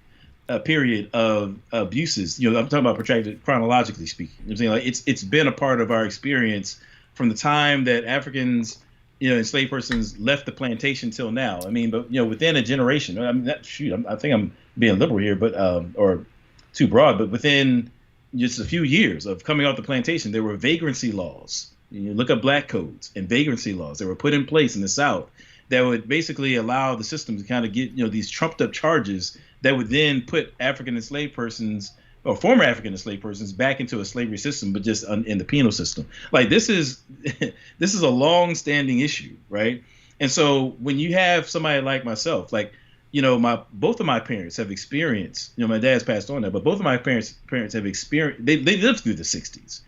B: of abuses. You know, I'm talking about protracted chronologically speaking. You know what I'm saying? Like it's been a part of our experience from the time that Africans, enslaved persons left the plantation till now. I mean, but within a generation. I mean, I think I'm being liberal here, but or too broad. But within just a few years of coming off the plantation, there were vagrancy laws. You look up black codes and vagrancy laws that were put in place in the South that would basically allow the system to kind of get these trumped up charges that would then put African enslaved persons or former African enslaved persons back into a slavery system, but just in the penal system. Like this is a long-standing issue, right? And so when you have somebody like myself, like both of my parents have experienced, my dad's passed on now, but both of my parents have experienced. They lived through the '60s.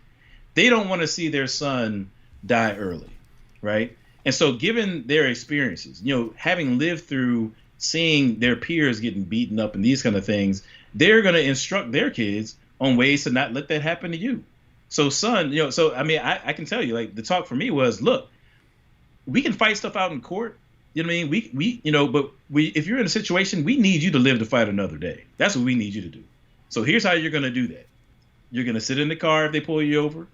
B: They don't want to see their son die early, right? And so given their experiences, having lived through seeing their peers getting beaten up and these kind of things, they're going to instruct their kids on ways to not let that happen to you. So son, I mean, I can tell you, like, the talk for me was, look, we can fight stuff out in court. You know what I mean? But if you're in a situation, we need you to live to fight another day. That's what we need you to do. So here's how you're going to do that. You're going to sit in the car if they pull you over.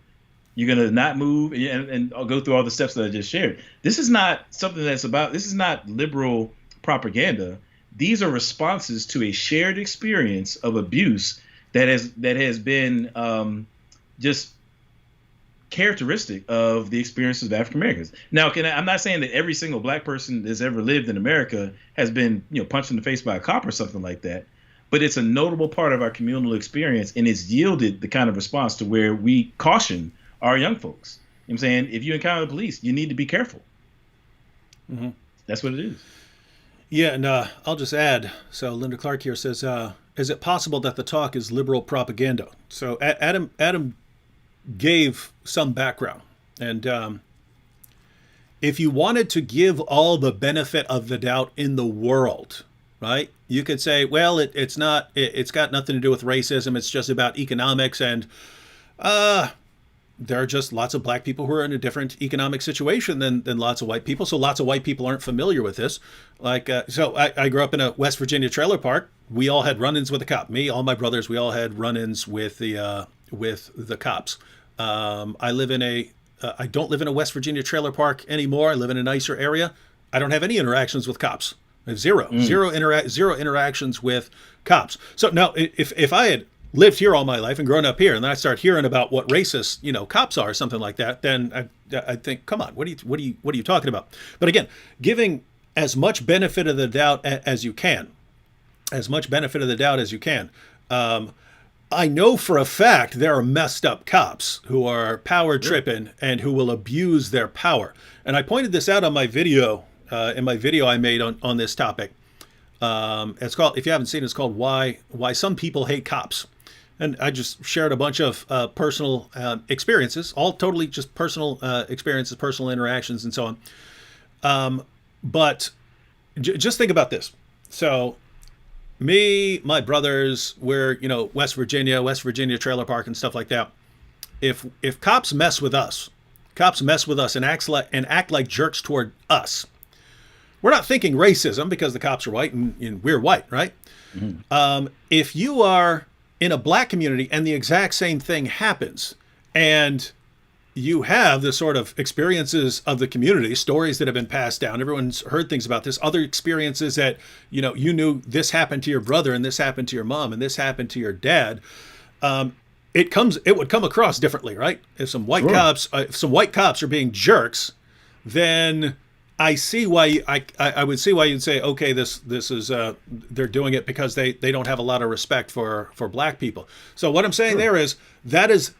B: You're going to not move and I'll go through all the steps that I just shared. This is not something this is not liberal propaganda. These are responses to a shared experience of abuse that has been just characteristic of the experiences of African Americans. Now, I'm not saying that every single black person that's ever lived in America has been punched in the face by a cop or something like that, but it's a notable part of our communal experience, and it's yielded the kind of response to where we caution our young folks. You know what I'm saying? If you encounter the police, you need to be careful. Mm-hmm. That's what it is.
A: Yeah, and I'll just add, so Linda Clark here says, is it possible that the talk is liberal propaganda? So Adam gave some background. And if you wanted to give all the benefit of the doubt in the world, right, you could say, well, it's got nothing to do with racism. It's just about economics. And there are just lots of black people who are in a different economic situation than lots of white people. So lots of white people aren't familiar with this. Like, so I grew up in a West Virginia trailer park. We all had run-ins with the cop. Me, all my brothers, we all had run-ins with the cops. I don't live in a West Virginia trailer park anymore. I live in a nicer area. I don't have any interactions with cops. I have zero interactions with cops. So now, if I had lived here all my life and grown up here, and then I start hearing about what racist, cops are, or something like that, then I think, come on, what are you talking about? But again, giving as much benefit of the doubt as you can, I know for a fact there are messed up cops who are power tripping and who will abuse their power. And I pointed this out on my video, in my video I made on this topic. It's called, if you haven't seen it, it's called Why Some People Hate Cops. And I just shared a bunch of personal experiences, all totally just personal experiences, personal interactions, and so on. But just think about this. So me, my brothers, we're, West Virginia trailer park and stuff like that. If cops mess with us and act like jerks toward us, we're not thinking racism because the cops are white and we're white, right? Mm-hmm. If you are in a black community and the exact same thing happens, and you have the sort of experiences of the community, stories that have been passed down, everyone's heard things about this, other experiences that, you knew this happened to your brother and this happened to your mom and this happened to your dad, it would come across differently, right? If some white cops are being jerks, then I see why I would see why you'd say, okay, this is they're doing it because they don't have a lot of respect for black people. So what I'm saying there is that is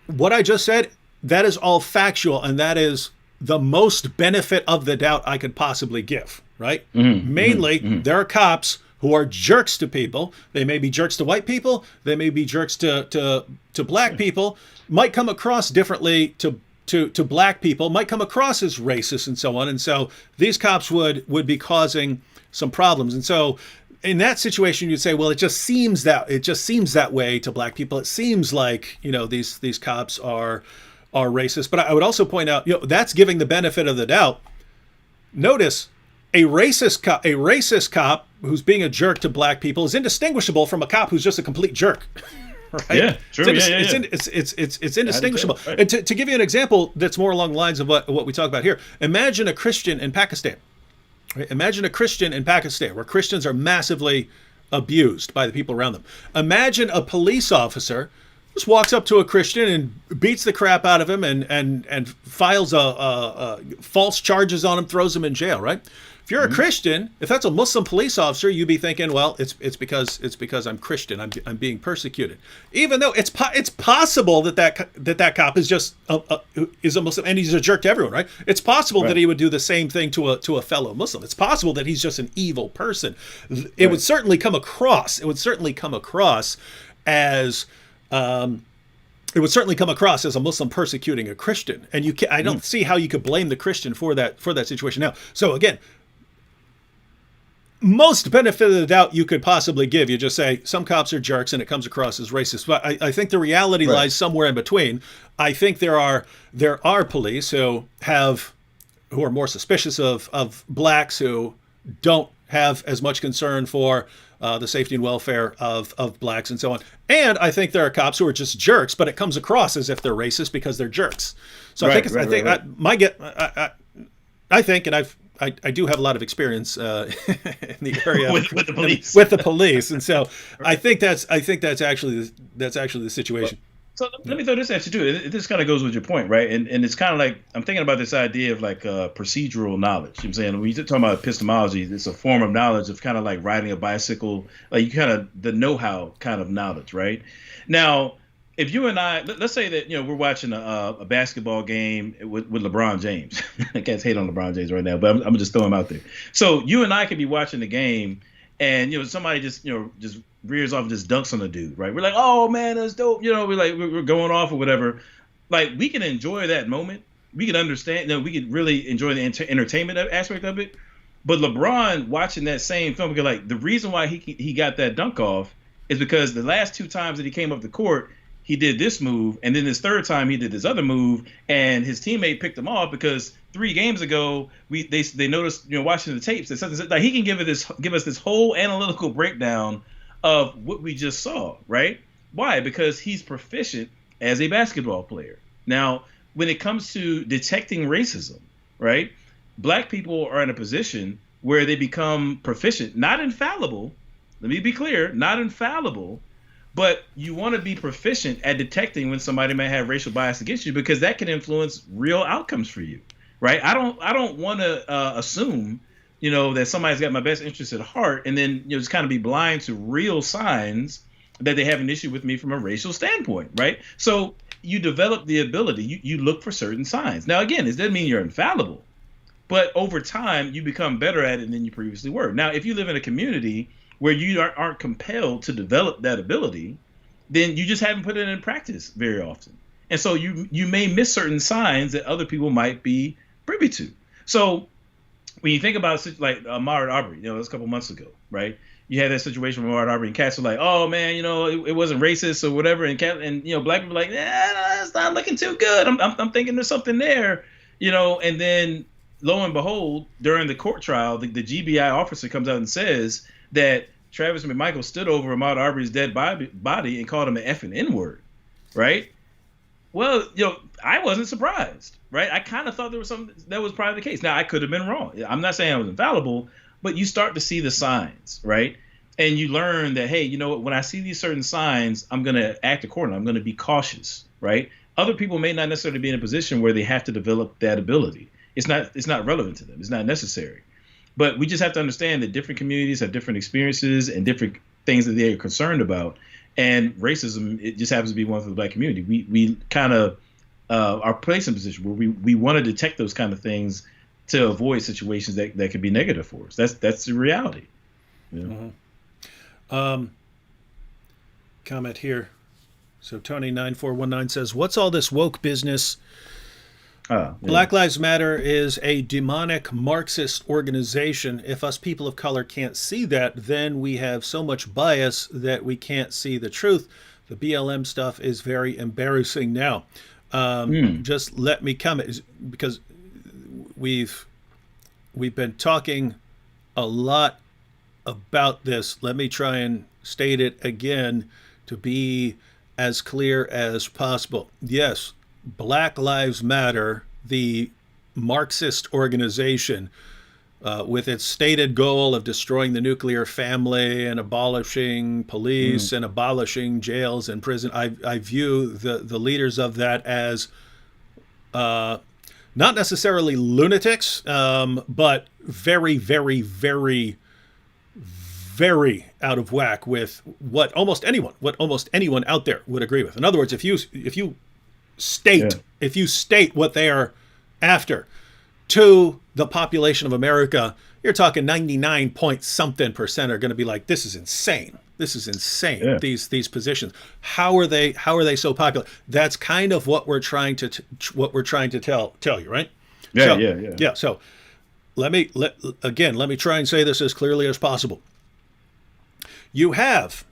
A: what I just said. That is all factual, and that is the most benefit of the doubt I could possibly give. Right? Mm-hmm. Mainly, there are cops who are jerks to people. They may be jerks to white people. They may be jerks to black people. Might come across differently to black people, might come across as racist and so on. And so these cops would be causing some problems. And so in that situation, you'd say, well, it just seems that way to black people. It seems like, these cops are racist. But I would also point out, that's giving the benefit of the doubt. Notice a racist cop who's being a jerk to black people is indistinguishable from a cop who's just a complete jerk. right?
B: Yeah, true.
A: It's indistinguishable.
B: Right.
A: And to give you an example that's more along the lines of what we talk about here, imagine a Christian in Pakistan. Right? Imagine a Christian in Pakistan where Christians are massively abused by the people around them. Imagine a police officer just walks up to a Christian and beats the crap out of him and files false charges on him, throws him in jail, right? If you're a Christian, if that's a Muslim police officer, you'd be thinking, well, it's because I'm Christian, I'm being persecuted. Even though it's possible that cop is just is a Muslim and he's a jerk to everyone, right? It's possible that he would do the same thing to a fellow Muslim. It's possible that he's just an evil person. It would certainly come across. It would certainly come across as. It would certainly come across as a Muslim persecuting a Christian, and I don't see how you could blame the Christian for that situation. Now, so again, most benefit of the doubt you could possibly give, you just say some cops are jerks and it comes across as racist. But I think the reality lies somewhere in between. I think there are police who are more suspicious of blacks, who don't have as much concern for the safety and welfare of blacks and so on. And I think there are cops who are just jerks, but it comes across as if they're racist because they're jerks. So I think, and I do have a lot of experience in the area
B: with the police.
A: With the police, and so I think that's actually the situation.
B: So let me throw this at you too. This kind of goes with your point, right? And it's kind of like I'm thinking about this idea of like procedural knowledge. You know what I'm saying, when you're talking about epistemology, it's a form of knowledge of kind of like riding a bicycle, like you kind of the know-how kind of knowledge, right? Now, if you and I, let's say that we're watching a basketball game with LeBron James. I can't hate on LeBron James right now, but I'm just throwing him out there. So you and I could be watching the game, and somebody just rears off and just dunks on a dude, right? We're like, oh man, that's dope. We're going off or whatever. Like, we can enjoy that moment. We can understand, we could really enjoy the entertainment aspect of it. But LeBron watching that same film, because like the reason why he got that dunk off is because the last two times that he came up the court, he did this move, and then this third time he did this other move, and his teammate picked him off because 3 games ago they noticed watching the tapes that something like he can give us this whole analytical breakdown of what we just saw, right? Why? Because he's proficient as a basketball player. Now, when it comes to detecting racism, right? Black people are in a position where they become proficient, not infallible. Let me be clear, not infallible, but you want to be proficient at detecting when somebody may have racial bias against you, because that can influence real outcomes for you, right? I don't want to assume that somebody's got my best interest at heart, and then just kind of be blind to real signs that they have an issue with me from a racial standpoint, right? So you develop the ability, you look for certain signs. Now, again, this doesn't mean you're infallible, but over time you become better at it than you previously were. Now, if you live in a community where you aren't compelled to develop that ability, then you just haven't put it in practice very often. And so you may miss certain signs that other people might be privy to. So when you think about like Ahmaud Arbery, it was a couple months ago, right? You had that situation with Ahmaud Arbery, and cats were like, "Oh man, it wasn't racist or whatever," and black people were like, it's not looking too good. I'm thinking there's something there, And then lo and behold, during the court trial, the GBI officer comes out and says that Travis McMichael stood over Ahmaud Arbery's dead body and called him an effing N-word, right? Well, I wasn't surprised, right? I kind of thought there was something that was probably the case. Now, I could have been wrong. I'm not saying I was infallible, but you start to see the signs, right? And you learn that, hey, when I see these certain signs, I'm going to act accordingly. I'm going to be cautious, right? Other people may not necessarily be in a position where they have to develop that ability. It's not relevant to them. It's not necessary. But we just have to understand that different communities have different experiences and different things that they are concerned about. And racism, it just happens to be one for the black community. We kind of are placed in a position where we want to detect those kind of things to avoid situations that could be negative for us. That's the reality.
A: Comment here. So Tony9419 says, "What's all this woke business? Black Lives Matter is a demonic Marxist organization. If us people of color can't see that, then we have so much bias that we can't see the truth. The BLM stuff is very embarrassing now." Just let me comment, because we've been talking a lot about this. Let me try and state it again to be as clear as possible. Yes, Black Lives Matter, the Marxist organization, with its stated goal of destroying the nuclear family and abolishing police and abolishing jails and prison, I view the leaders of that as not necessarily lunatics, but very, very, very, very out of whack with what almost anyone out there would agree with. In other words, if you state what they are after to the population of America, you're talking 99 point something percent are going to be like, this is insane. This is insane. Yeah. These positions. How are they so popular? That's kind of what we're trying to tell you, right? Yeah. So let me try and say this as clearly as possible. You have,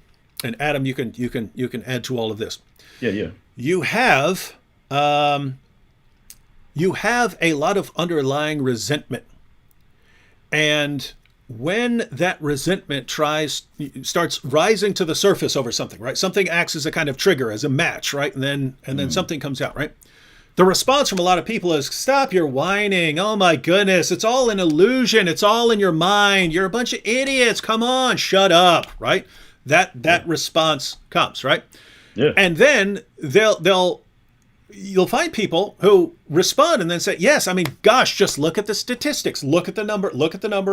A: and Adam, you can add to all of this.
B: Yeah.
A: You have a lot of underlying resentment, and when that resentment starts rising to the surface over something, right? Something acts as a kind of trigger, as a match, right? And then something comes out, right? The response from a lot of people is, stop your whining. Oh my goodness, it's all an illusion. It's all in your mind. You're a bunch of idiots. Come on, shut up, right? That response comes, right?
B: Yeah.
A: And then you'll find people who respond and then say, yes, I mean, gosh, just look at the statistics. Look at the number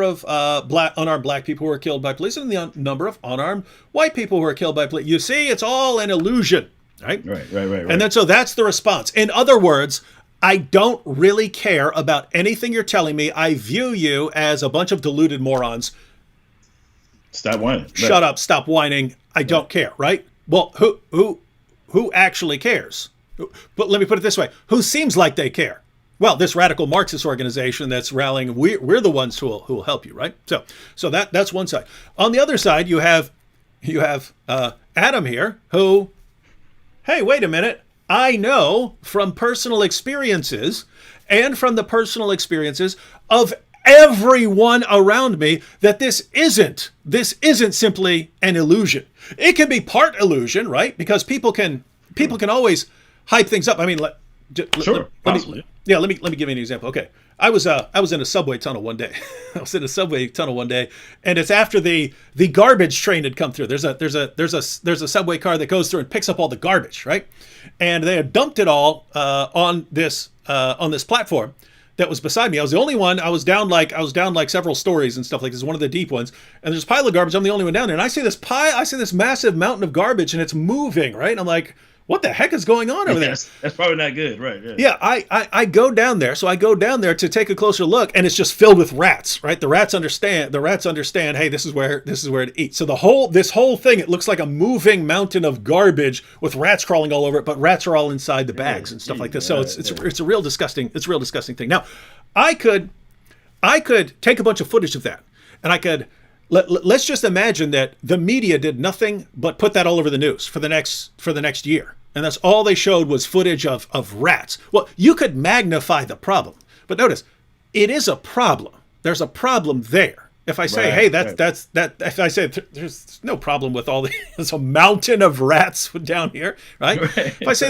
A: of unarmed black people who are killed by police and the number of unarmed white people who are killed by police. You see, it's all an illusion. Right. And then so that's the response. In other words, I don't really care about anything you're telling me. I view you as a bunch of deluded morons.
B: Stop whining.
A: Shut up. Stop whining. I don't care. Right. Well, who actually cares? But let me put it this way. Who seems like they care? Well, this radical Marxist organization that's rallying, we're the ones who will help you. Right. So that's one side. On the other side, you have Adam here who, hey, wait a minute. I know from personal experiences and from the personal experiences of everyone around me that this isn't simply an illusion. It can be part illusion, right? Because people can always hype things up. I mean, let me give you an example. Okay. I was in a subway tunnel one day. And it's after the garbage train had come through. There's a subway car that goes through and picks up all the garbage, right? And they had dumped it all on this platform that was beside me. I was the only one. I was down like several stories and stuff like this, one of the deep ones. And there's a pile of garbage. I'm the only one down there. And I see this massive mountain of garbage, and it's moving, right? And I'm like, what the heck is going on over there?
B: That's probably not good, right?
A: Yeah, I go down there. So I go down there to take a closer look, and it's just filled with rats, right? The rats understand, hey, this is where to eat. So this whole thing, it looks like a moving mountain of garbage with rats crawling all over it, but rats are all inside the bags and stuff like this. So it's a real disgusting thing. Now, I could take a bunch of footage of that, and I could let's just imagine that the media did nothing but put that all over the news for the next year. And that's all they showed was footage of rats. Well, you could magnify the problem, but notice it is a problem. There's a problem there. If I say, hey, if I say there's no problem with all there's a mountain of rats down here, right? If I say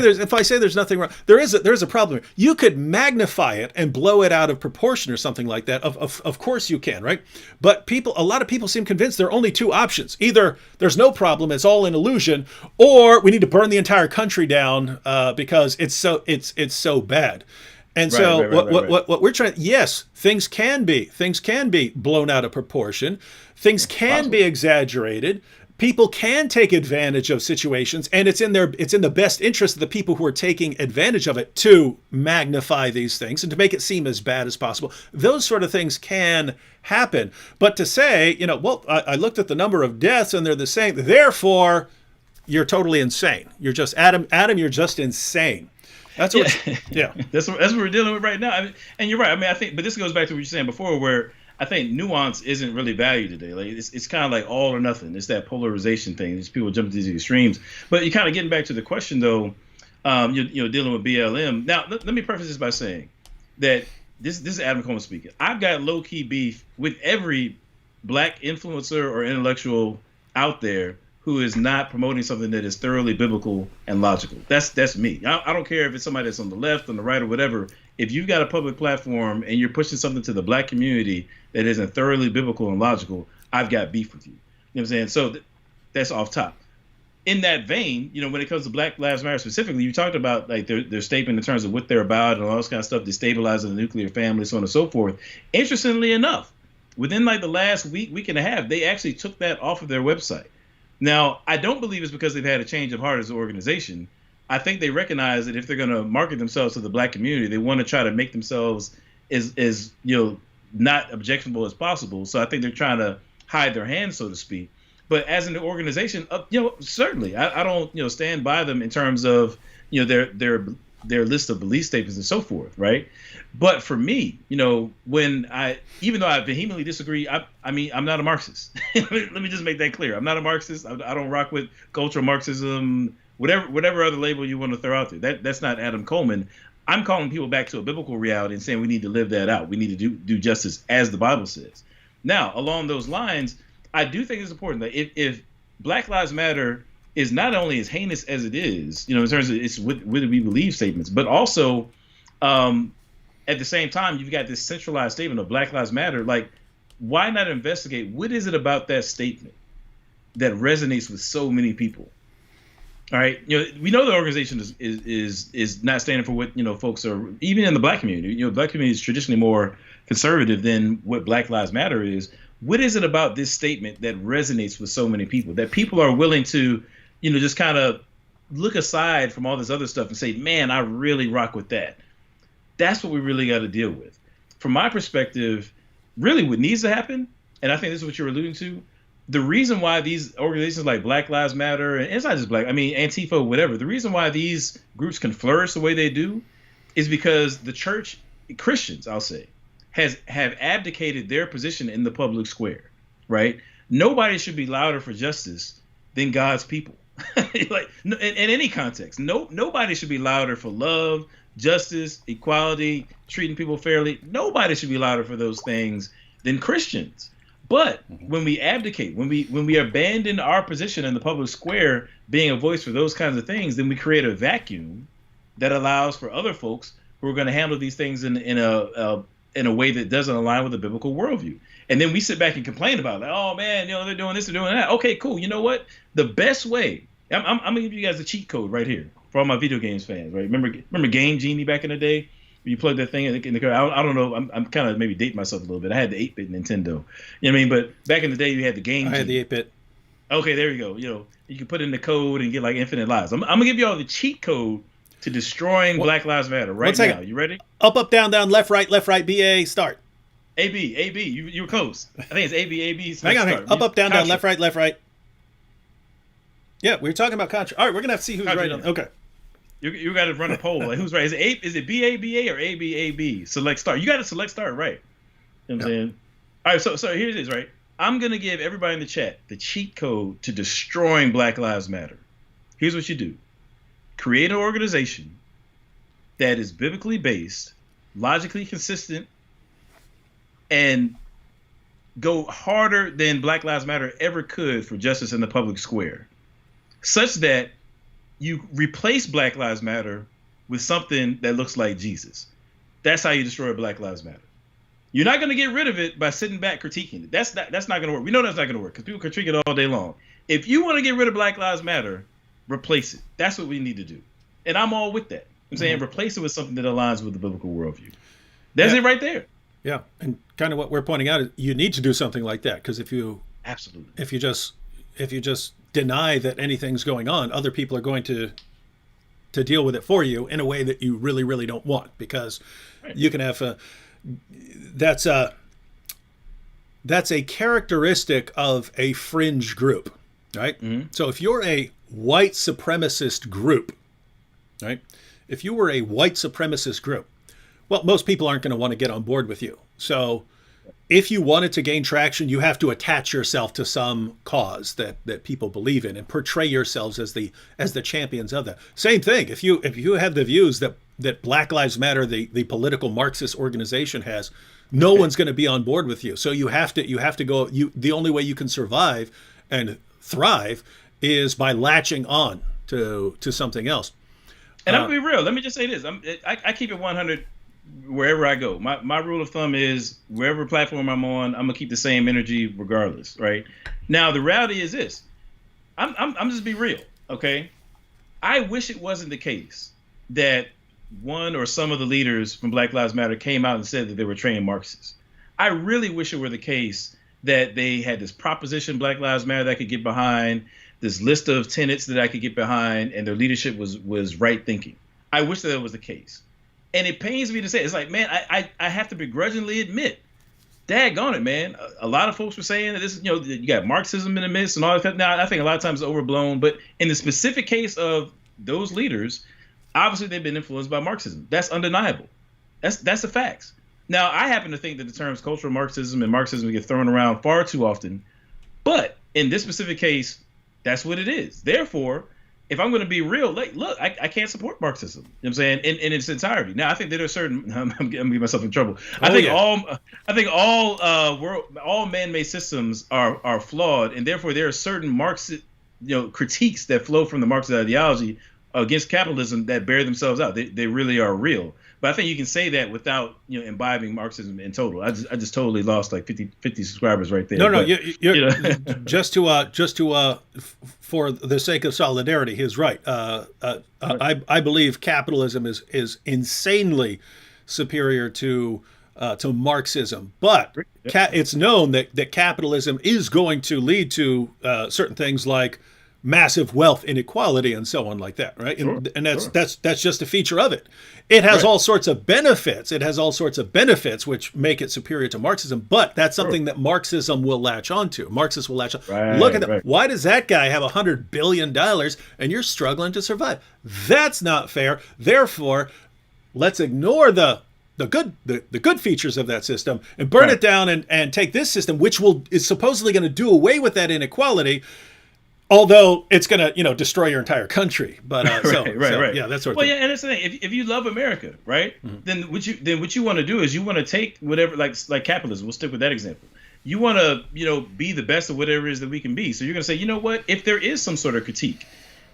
A: there's nothing wrong, there is a problem. You could magnify it and blow it out of proportion or something like that. Of course you can, right? But a lot of people seem convinced there are only two options. Either there's no problem, it's all an illusion, or we need to burn the entire country down because it's so bad. And what we're trying, yes, things can be blown out of proportion. Things can be exaggerated. People can take advantage of situations, and it's in the best interest of the people who are taking advantage of it to magnify these things and to make it seem as bad as possible. Those sort of things can happen. But to say, I looked at the number of deaths and they're the same, therefore you're totally insane. You're just Adam, you're just insane. That's what
B: that's what we're dealing with right now. I mean, and you're right. I mean, I think, but this goes back to what you're saying before, where I think nuance isn't really valued today. Like it's kind of like all or nothing. It's that polarization thing. These people jump to these extremes. But you kind of getting back to the question though, you're dealing with BLM. Now, let me preface this by saying that this is Adam Coleman speaking. I've got low key beef with every black influencer or intellectual out there who is not promoting something that is thoroughly biblical and logical. That's me. I don't care if it's somebody that's on the left, on the right, or whatever. If you've got a public platform and you're pushing something to the black community that isn't thoroughly biblical and logical, I've got beef with you. You know what I'm saying? So that's off top. In that vein, when it comes to Black Lives Matter specifically, you talked about like their statement in terms of what they're about and all this kind of stuff, destabilizing the nuclear family, so on and so forth. Interestingly enough, within like the last week and a half, they actually took that off of their website. Now, I don't believe it's because they've had a change of heart as an organization. I think they recognize that if they're going to market themselves to the black community, they want to try to make themselves as not objectionable as possible. So I think they're trying to hide their hands, so to speak. But as an organization, certainly, I don't stand by them in terms of their list of belief statements and so forth, right? But for me, even though I vehemently disagree, I'm not a Marxist. Let me just make that clear. I'm not a Marxist. I don't rock with cultural Marxism, whatever other label you want to throw out there. That's not Adam Coleman. I'm calling people back to a biblical reality and saying we need to live that out. We need to do justice as the Bible says. Now, along those lines, I do think it's important that if Black Lives Matter is not only as heinous as it is, in terms of its what do we believe statements, but also at the same time, you've got this centralized statement of Black Lives Matter. Like, why not investigate what is it about that statement that resonates with so many people? All right, we know the organization is not standing for what folks are, even in the black community. The black community is traditionally more conservative than what Black Lives Matter is. What is it about this statement that resonates with so many people, that people are willing to, just kind of look aside from all this other stuff and say, man, I really rock with that? That's what we really got to deal with. From my perspective, really what needs to happen, and I think this is what you're alluding to, the reason why these organizations like Black Lives Matter, and it's not just Antifa, whatever, the reason why these groups can flourish the way they do is because the church, Christians, I'll say, have abdicated their position in the public square, right? Nobody should be louder for justice than God's people. In any context, nobody should be louder for love, justice, equality, treating people fairly. Nobody should be louder for those things than Christians. But when we abdicate, when we abandon our position in the public square, being a voice for those kinds of things, then we create a vacuum that allows for other folks who are going to handle these things in a way that doesn't align with the biblical worldview. And then we sit back and complain about it. Oh man, they're doing this, they're doing that. Okay, cool. You know what? The best way, I'm gonna give you guys a cheat code right here for all my video games fans, right? Remember Game Genie back in the day? You plug that thing in the car. I don't know. I'm kind of maybe dating myself a little bit. I had the 8-bit Nintendo. You know what I mean? But back in the day, you had the Game Genie.
A: I had the 8-bit.
B: Okay, there you go. You can put in the code and get like infinite lives. I'm gonna give you all the cheat code to destroying Black Lives Matter right now. You ready?
A: Up, down, left, right, BA, start.
B: AB. You were close. I think it's AB.
A: Hang on. Up, down, left, right. Yeah, we were talking about Contra. All right, we're gonna have to see who's right on. Okay.
B: You got to run a poll. Like, who's right? Is it BABA or ABAB? Select start. You got to select start, right? You know what I'm saying? All right, so here it is, right? I'm going to give everybody in the chat the cheat code to destroying Black Lives Matter. Here's what you do. Create an organization that is biblically based, logically consistent, and go harder than Black Lives Matter ever could for justice in the public square, such that you replace Black Lives Matter with something that looks like Jesus. That's how you destroy Black Lives Matter. You're not going to get rid of it by sitting back critiquing it. That's not going to work. We know that's not going to work because people critique it all day long. If you want to get rid of Black Lives Matter, replace it. That's what we need to do. And I'm all with that. I'm saying replace it with something that aligns with the biblical worldview. That's it right there.
A: Yeah, and kind of what we're pointing out is you need to do something like that because if you just deny that anything's going on, other people are going to deal with it for you in a way that you really, really don't want, because you can have that's a characteristic of a fringe group, right? Mm-hmm. So if you're a white supremacist group, right? If you were a white supremacist group, well, most people aren't going to want to get on board with you. So if you wanted to gain traction, you have to attach yourself to some cause that people believe in and portray yourselves as the champions of that. Same thing. If you have the views that Black Lives Matter, the political Marxist organization has, no one's going to be on board with you. So you have to go. The only way you can survive and thrive is by latching on to something else.
B: And I'm gonna be real. Let me just say this: I keep it 100 wherever I go. My rule of thumb is wherever platform I'm on, I'm gonna keep the same energy regardless, right? Now the reality is this: I'm just be real, okay? I wish it wasn't the case that one or some of the leaders from Black Lives Matter came out and said that they were trained Marxists. I really wish it were the case that they had this proposition, Black Lives Matter, that I could get behind, this list of tenets that I could get behind, and their leadership was right thinking. I wish that was the case. And it pains me to say, it's like, man, I have to begrudgingly admit, daggone it, man. A lot of folks were saying that this, you got Marxism in the midst and all that. Now, I think a lot of times it's overblown, but in the specific case of those leaders, obviously they've been influenced by Marxism. That's undeniable. That's the facts. Now, I happen to think that the terms cultural Marxism and Marxism get thrown around far too often, but in this specific case, that's what it is. Therefore, if I'm going to be real, like, look, I can't support Marxism. You know what I'm saying? In its entirety. Now, I think that there are certain. I'm getting myself in trouble. I think all man-made systems are flawed, and therefore there are certain Marxist, critiques that flow from the Marxist ideology against capitalism that bear themselves out. They really are real. But I think you can say that without imbibing Marxism in total. I just totally lost like 50 subscribers right there.
A: No, you're just to for the sake of solidarity, he's right. I believe capitalism is insanely superior to Marxism, but it's known that capitalism is going to lead to certain things like massive wealth inequality and so on like that, right?
B: Sure,
A: and that's just a feature of it. It has all sorts of benefits. It has all sorts of benefits which make it superior to Marxism, but that's something that Marxism will latch onto. Marxists will latch on. Look at that. Why does that guy have $100 billion and you're struggling to survive? That's not fair. Therefore, let's ignore the good features of that system and burn it down and take this system, which is supposedly going to do away with that inequality. Although it's going to, destroy your entire country, but right. Yeah, that's sort of.
B: Well, yeah, and it's the thing. If you love America, right, then what you want to do is you want to take whatever, like capitalism. We'll stick with that example. You want to, be the best of whatever it is that we can be. So you're going to say, you know what? If there is some sort of critique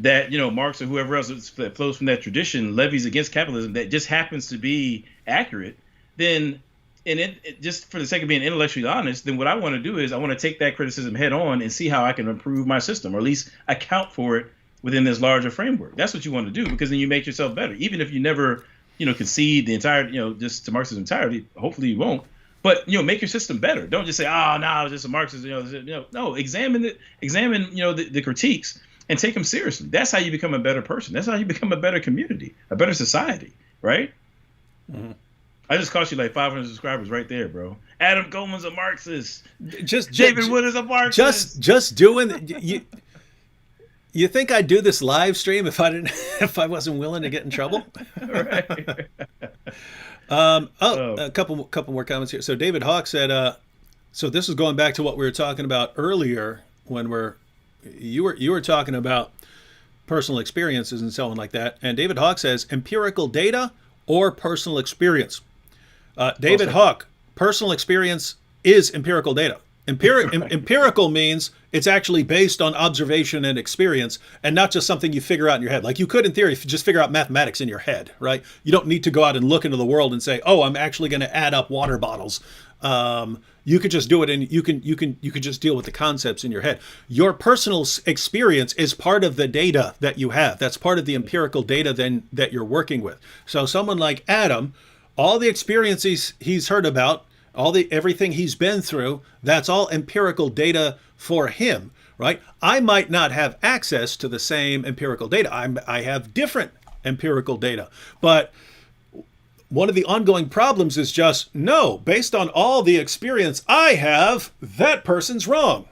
B: that Marx or whoever else that flows from that tradition levies against capitalism that just happens to be accurate, then. And it just for the sake of being intellectually honest, then what I want to do is I want to take that criticism head on and see how I can improve my system, or at least account for it within this larger framework. That's what you want to do, because then you make yourself better. Even if you never, concede the entire, just to Marxism entirety, hopefully you won't. But, make your system better. Don't just say, oh, no, it's just a Marxist, no, examine the critiques and take them seriously. That's how you become a better person. That's how you become a better community, a better society, right? Mm-hmm. I just cost you like 500 subscribers right there, bro. Adam Coleman's a Marxist. David Wood is a Marxist.
A: Just doing you think I'd do this live stream if I wasn't willing to get in trouble?
B: Right.
A: A couple more comments here. So David Hawk said, so this is going back to what we were talking about earlier when you were talking about personal experiences and so on like that. And David Hawk says empirical data or personal experience. David Hawk, personal experience is empirical data. Empirical means it's actually based on observation and experience and not just something you figure out in your head. Like you could, in theory, just figure out mathematics in your head, right? You don't need to go out and look into the world and say, oh, I'm actually going to add up water bottles. You could just do it, and you could just deal with the concepts in your head. Your personal experience is part of the data that you have. That's part of the empirical data then that you're working with. So someone like Adam, all the experiences he's heard about, everything he's been through, that's all empirical data for him, right? I might not have access to the same empirical data. I have different empirical data, but one of the ongoing problems is just, no, based on all the experience I have, that person's wrong.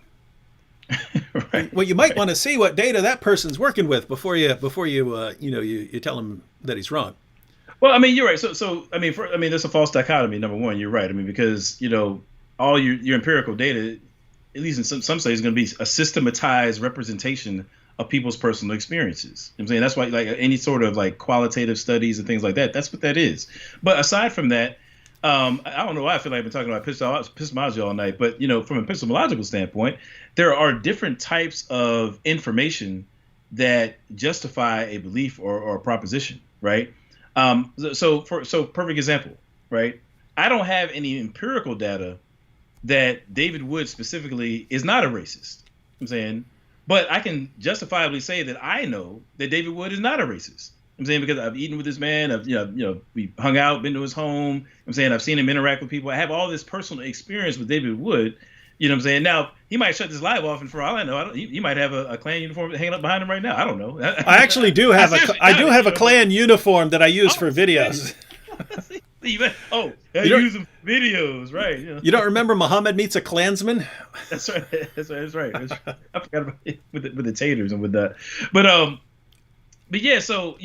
A: Right. Well, you might want to see what data that person's working with before you tell him that he's wrong.
B: Well, I mean, you're right. So there's a false dichotomy. Number one, you're right. I mean, because all your empirical data, at least in some studies, is going to be a systematized representation of people's personal experiences. I'm saying that's why, like any sort of like qualitative studies and things like that, that's what that is. But aside from that, I don't know why I feel like I've been talking about epistemology all night, but from an epistemological standpoint, there are different types of information that justify a belief or a proposition, right? So perfect example, right? I don't have any empirical data that David Wood specifically is not a racist. I'm saying, but I can justifiably say that I know that David Wood is not a racist. I'm saying because I've eaten with this man, I've we hung out, been to his home. I'm saying I've seen him interact with people. I have all this personal experience with David Wood. You know what I'm saying? Now he might shut this live off, and for all I know, he might have a Klan uniform hanging up behind him right now. I don't know.
A: I actually do have a Klan uniform that I use for videos.
B: I use them for videos, right?
A: You don't remember Muhammad Meets a Klansman?
B: That's right. I forgot about it with the taters and with that. But yeah, so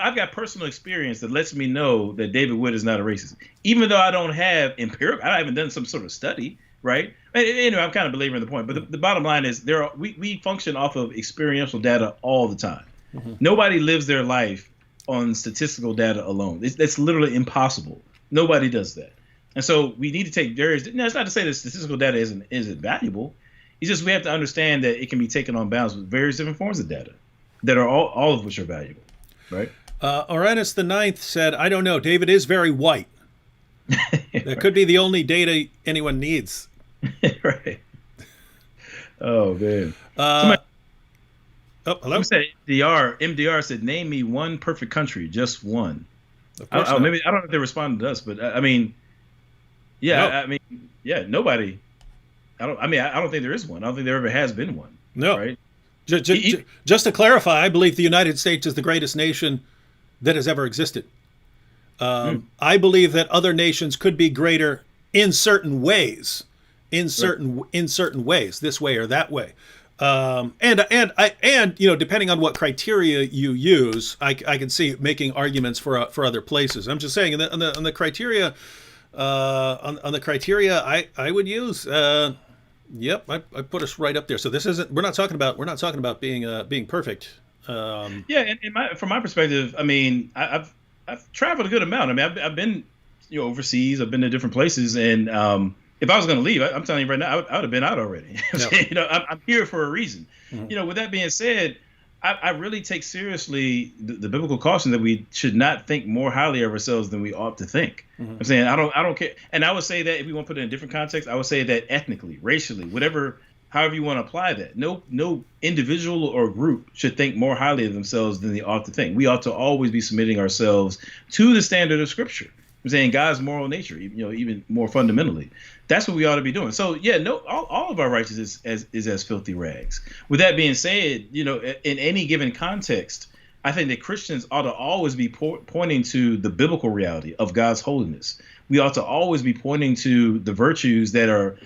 B: I've got personal experience that lets me know that David Wood is not a racist, even though I don't have empirical. I haven't done some sort of study, right? Anyway, I'm kind of belaboring the point, but the bottom line is we function off of experiential data all the time. Mm-hmm. Nobody lives their life on statistical data alone. That's literally impossible. Nobody does that, and so we need to take various. It's not to say that statistical data isn't valuable. It's just we have to understand that it can be taken on balance with various different forms of data that are all of which are valuable, right?
A: Oranus the Ninth said, "I don't know. David is very white. That could be the only data anyone needs."
B: Right. Oh man.
A: Hello.
B: MDR said, "Name me one perfect country, just one." Maybe I don't know if they responded to us, but I mean, yeah, no. Nobody. I don't think there is one. I don't think there ever has been one.
A: No.
B: Right.
A: Just to clarify, I believe the United States is the greatest nation that has ever existed. I believe that other nations could be greater in certain ways, in certain ways, this way or that way. And depending on what criteria you use, I can see making arguments for other places. I'm just saying on the criteria, on the criteria I would use. Yep, I put us right up there. So this isn't. We're not talking about being perfect.
B: Yeah, and from my perspective, I mean, I've traveled a good amount. I mean, I've been overseas. I've been to different places, and if I was going to leave, I'm telling you right now, I would have been out already. Yeah. I'm here for a reason. Mm-hmm. With that being said, I really take seriously the biblical caution that we should not think more highly of ourselves than we ought to think. Mm-hmm. I'm saying I don't care, and I would say that if we want to put it in a different context, I would say that ethnically, racially, however you want to apply that, no individual or group should think more highly of themselves than they ought to think. We ought to always be submitting ourselves to the standard of Scripture. I'm saying God's moral nature, even more fundamentally. That's what we ought to be doing. So yeah, all of our righteousness is as filthy rags. With that being said, in any given context, I think that Christians ought to always be pointing to the biblical reality of God's holiness. We ought to always be pointing to the virtues that are,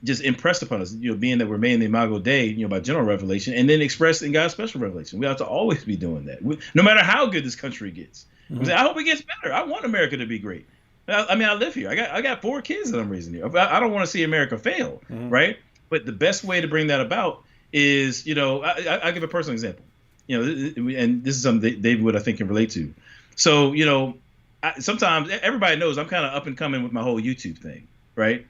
B: just impressed upon us, being that we're made in the imago Dei, by general revelation, and then expressed in God's special revelation. We ought to always be doing that, no matter how good this country gets. Mm-hmm. I hope it gets better. I want America to be great. I mean, I live here. I got 4 kids that I'm raising here. I don't want to see America fail, mm-hmm. right? But the best way to bring that about is, I give a personal example. And this is something that David Wood I think can relate to. So, sometimes everybody knows I'm kind of up and coming with my whole YouTube thing, right?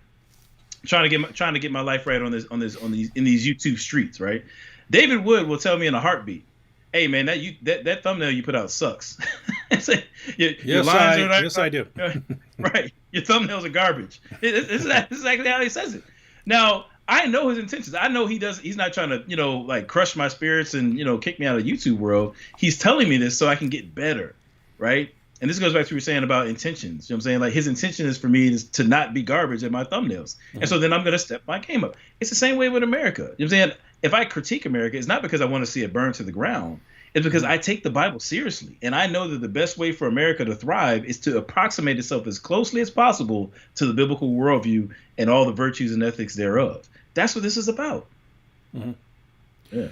B: Trying to get my life right in these YouTube streets, right? David Wood will tell me in a heartbeat, "Hey man, that thumbnail you put out sucks." Your lines are not,
A: yes, I do.
B: Right, your thumbnails are garbage. This is exactly how he says it. Now I know his intentions. I know he's not trying to like crush my spirits and kick me out of the YouTube world. He's telling me this so I can get better, right? And this goes back to what you were saying about intentions. You know what I'm saying? Like his intention is for me to not be garbage at my thumbnails. Mm-hmm. And so then I'm going to step my game up. It's the same way with America. You know what I'm saying? If I critique America, it's not because I want to see it burn to the ground. It's because I take the Bible seriously. And I know that the best way for America to thrive is to approximate itself as closely as possible to the biblical worldview and all the virtues and ethics thereof. That's what this is about.
A: Mm-hmm.
B: Yeah.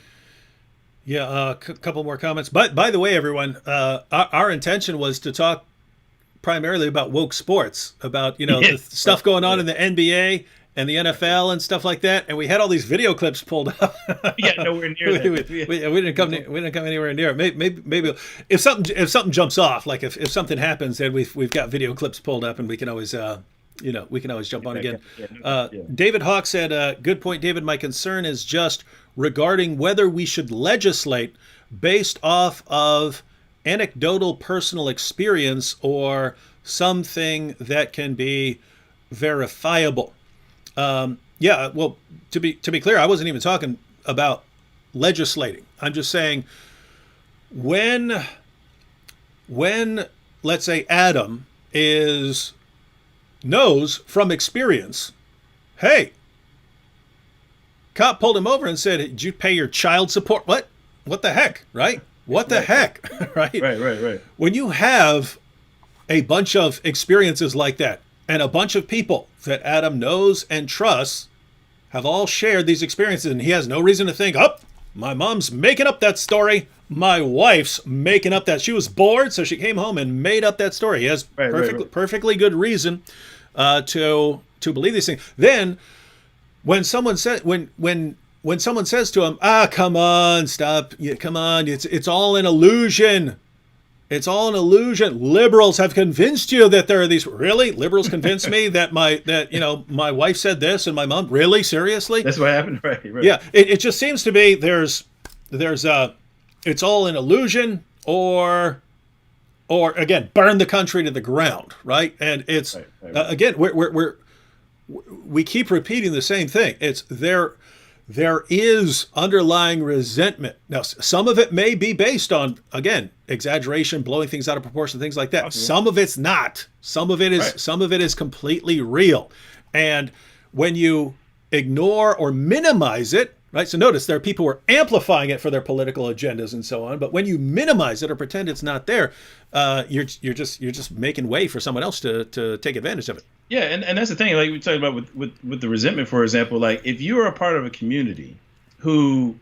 A: Yeah, a couple more comments. But by the way, everyone, our intention was to talk primarily about woke sports, about the stuff going on in the NBA and the NFL and stuff like that, and we had all these video clips pulled up.
B: We got nowhere near that.
A: We didn't come. We didn't come anywhere near it. Maybe if something jumps off, like if something happens, then we've got video clips pulled up, and we can always we can always jump on again. David Hawk said, "Good point, David. My concern is just regarding whether we should legislate based off of anecdotal personal experience or something that can be verifiable." Well, to be clear, I wasn't even talking about legislating. I'm just saying when let's say Adam knows from experience, hey, cop pulled him over and said, "Did you pay your child support?" What the heck, right? What the heck, right?
B: Right.
A: When you have a bunch of experiences like that, and a bunch of people that Adam knows and trusts have all shared these experiences, and he has no reason to think, "Oh, my mom's making up that story. My wife's making up that she was bored, so she came home and made up that story." He has perfectly good reason to believe these things. Then, when someone says when someone says to him, "Come on, stop, come on, it's all an illusion. It's all an illusion. Liberals have convinced you that there are these." Really? Liberals convinced me that my wife said this and my mom. Really? Seriously?
B: That's what happened, right?
A: Yeah. It just seems to be there's it's all an illusion, or again, burn the country to the ground, right? And it's again we keep repeating the same thing. It's there is underlying resentment. Now, some of it may be based on, again, exaggeration, blowing things out of proportion, things like that. Absolutely. Some of it's not. Some of it is completely real. And when you ignore or minimize it, right? So notice there are people who are amplifying it for their political agendas and so on. But when you minimize it or pretend it's not there, you're just making way for someone else to take advantage of it.
B: Yeah, and that's the thing. Like we talked about with the resentment, for example. Like if you are a part of a community it's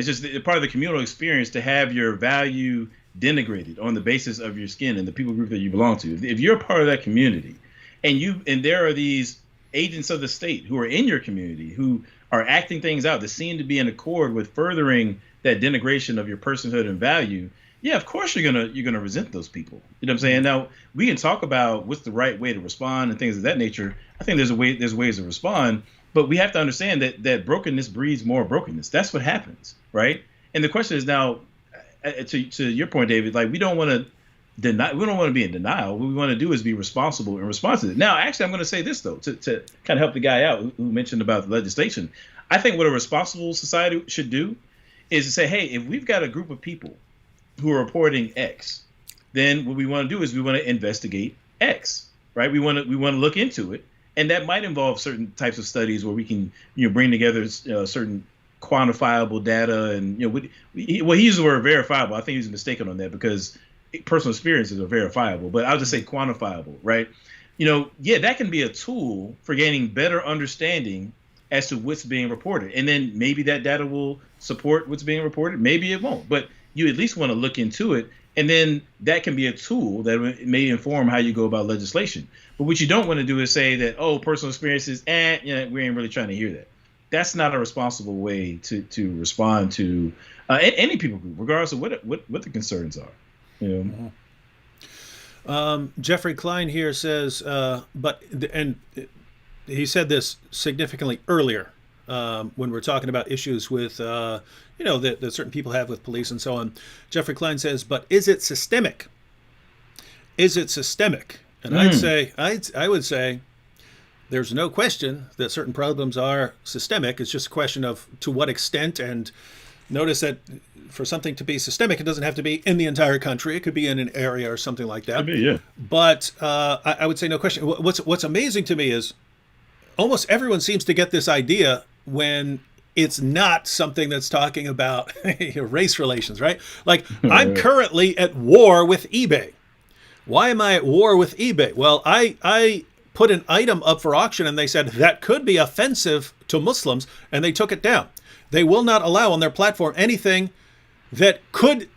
B: just a part of the communal experience to have your value denigrated on the basis of your skin and the people group that you belong to. If you're a part of that community, and there are these agents of the state who are in your community who are acting things out that seem to be in accord with furthering that denigration of your personhood and value, yeah, of course you're gonna resent those people. You know what I'm saying? Now we can talk about what's the right way to respond and things of that nature. I think there's ways to respond, but we have to understand that brokenness breeds more brokenness. That's what happens, right? And the question is now, to your point, David, like we don't want to be in denial. What we want to do is be responsible and responsive. Now, actually, I'm going to say this, though, to kind of help the guy out who mentioned about the legislation. I think what a responsible society should do is to say, hey, if we've got a group of people who are reporting X, then what we want to do is we want to investigate X, right? We want to look into it. And that might involve certain types of studies where we can bring together certain quantifiable data. And he used the word verifiable. I think he's mistaken on that because personal experiences are verifiable, but I'll just say quantifiable, right? That can be a tool for gaining better understanding as to what's being reported. And then maybe that data will support what's being reported. Maybe it won't, but you at least want to look into it. And then that can be a tool that may inform how you go about legislation. But what you don't want to do is say that, oh, personal experiences, we ain't really trying to hear that. That's not a responsible way to respond to any people group, regardless of what the concerns are.
A: Jeffrey Klein here says, and he said this significantly earlier when we're talking about issues with, that certain people have with police and so on. Jeffrey Klein says, but is it systemic? Is it systemic? And I would say there's no question that certain problems are systemic. It's just a question of to what extent. And notice that for something to be systemic, it doesn't have to be in the entire country. It could be in an area or something like that.
B: Could be, yeah.
A: But I would say no question. What's amazing to me is almost everyone seems to get this idea when it's not something that's talking about race relations, right? Like I'm currently at war with eBay. Why am I at war with eBay? Well, I put an item up for auction and they said that could be offensive to Muslims and they took it down. They will not allow on their platform anything that could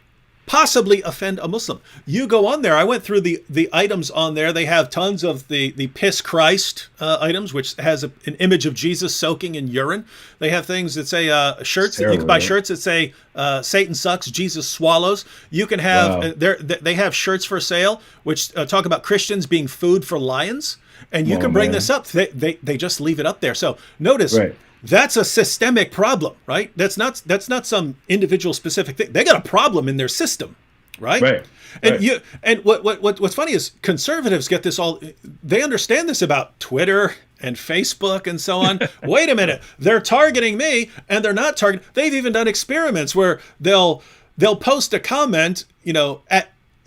A: possibly offend a Muslim. You go on there. I went through the items on there. They have tons of the Piss Christ items, which has an image of Jesus soaking in urine. They have things that say shirts. You can buy shirts that say Satan sucks, Jesus swallows. You can have they have shirts for sale which talk about Christians being food for lions. And you can bring this up. They just leave it up there. So notice. Right. That's a systemic problem, right? That's not some individual specific thing. They got a problem in their system, right? Right. And what's funny is conservatives get this all. They understand this about Twitter and Facebook and so on. Wait a minute, they're targeting me, and they're not targeting. They've even done experiments where they'll post a comment,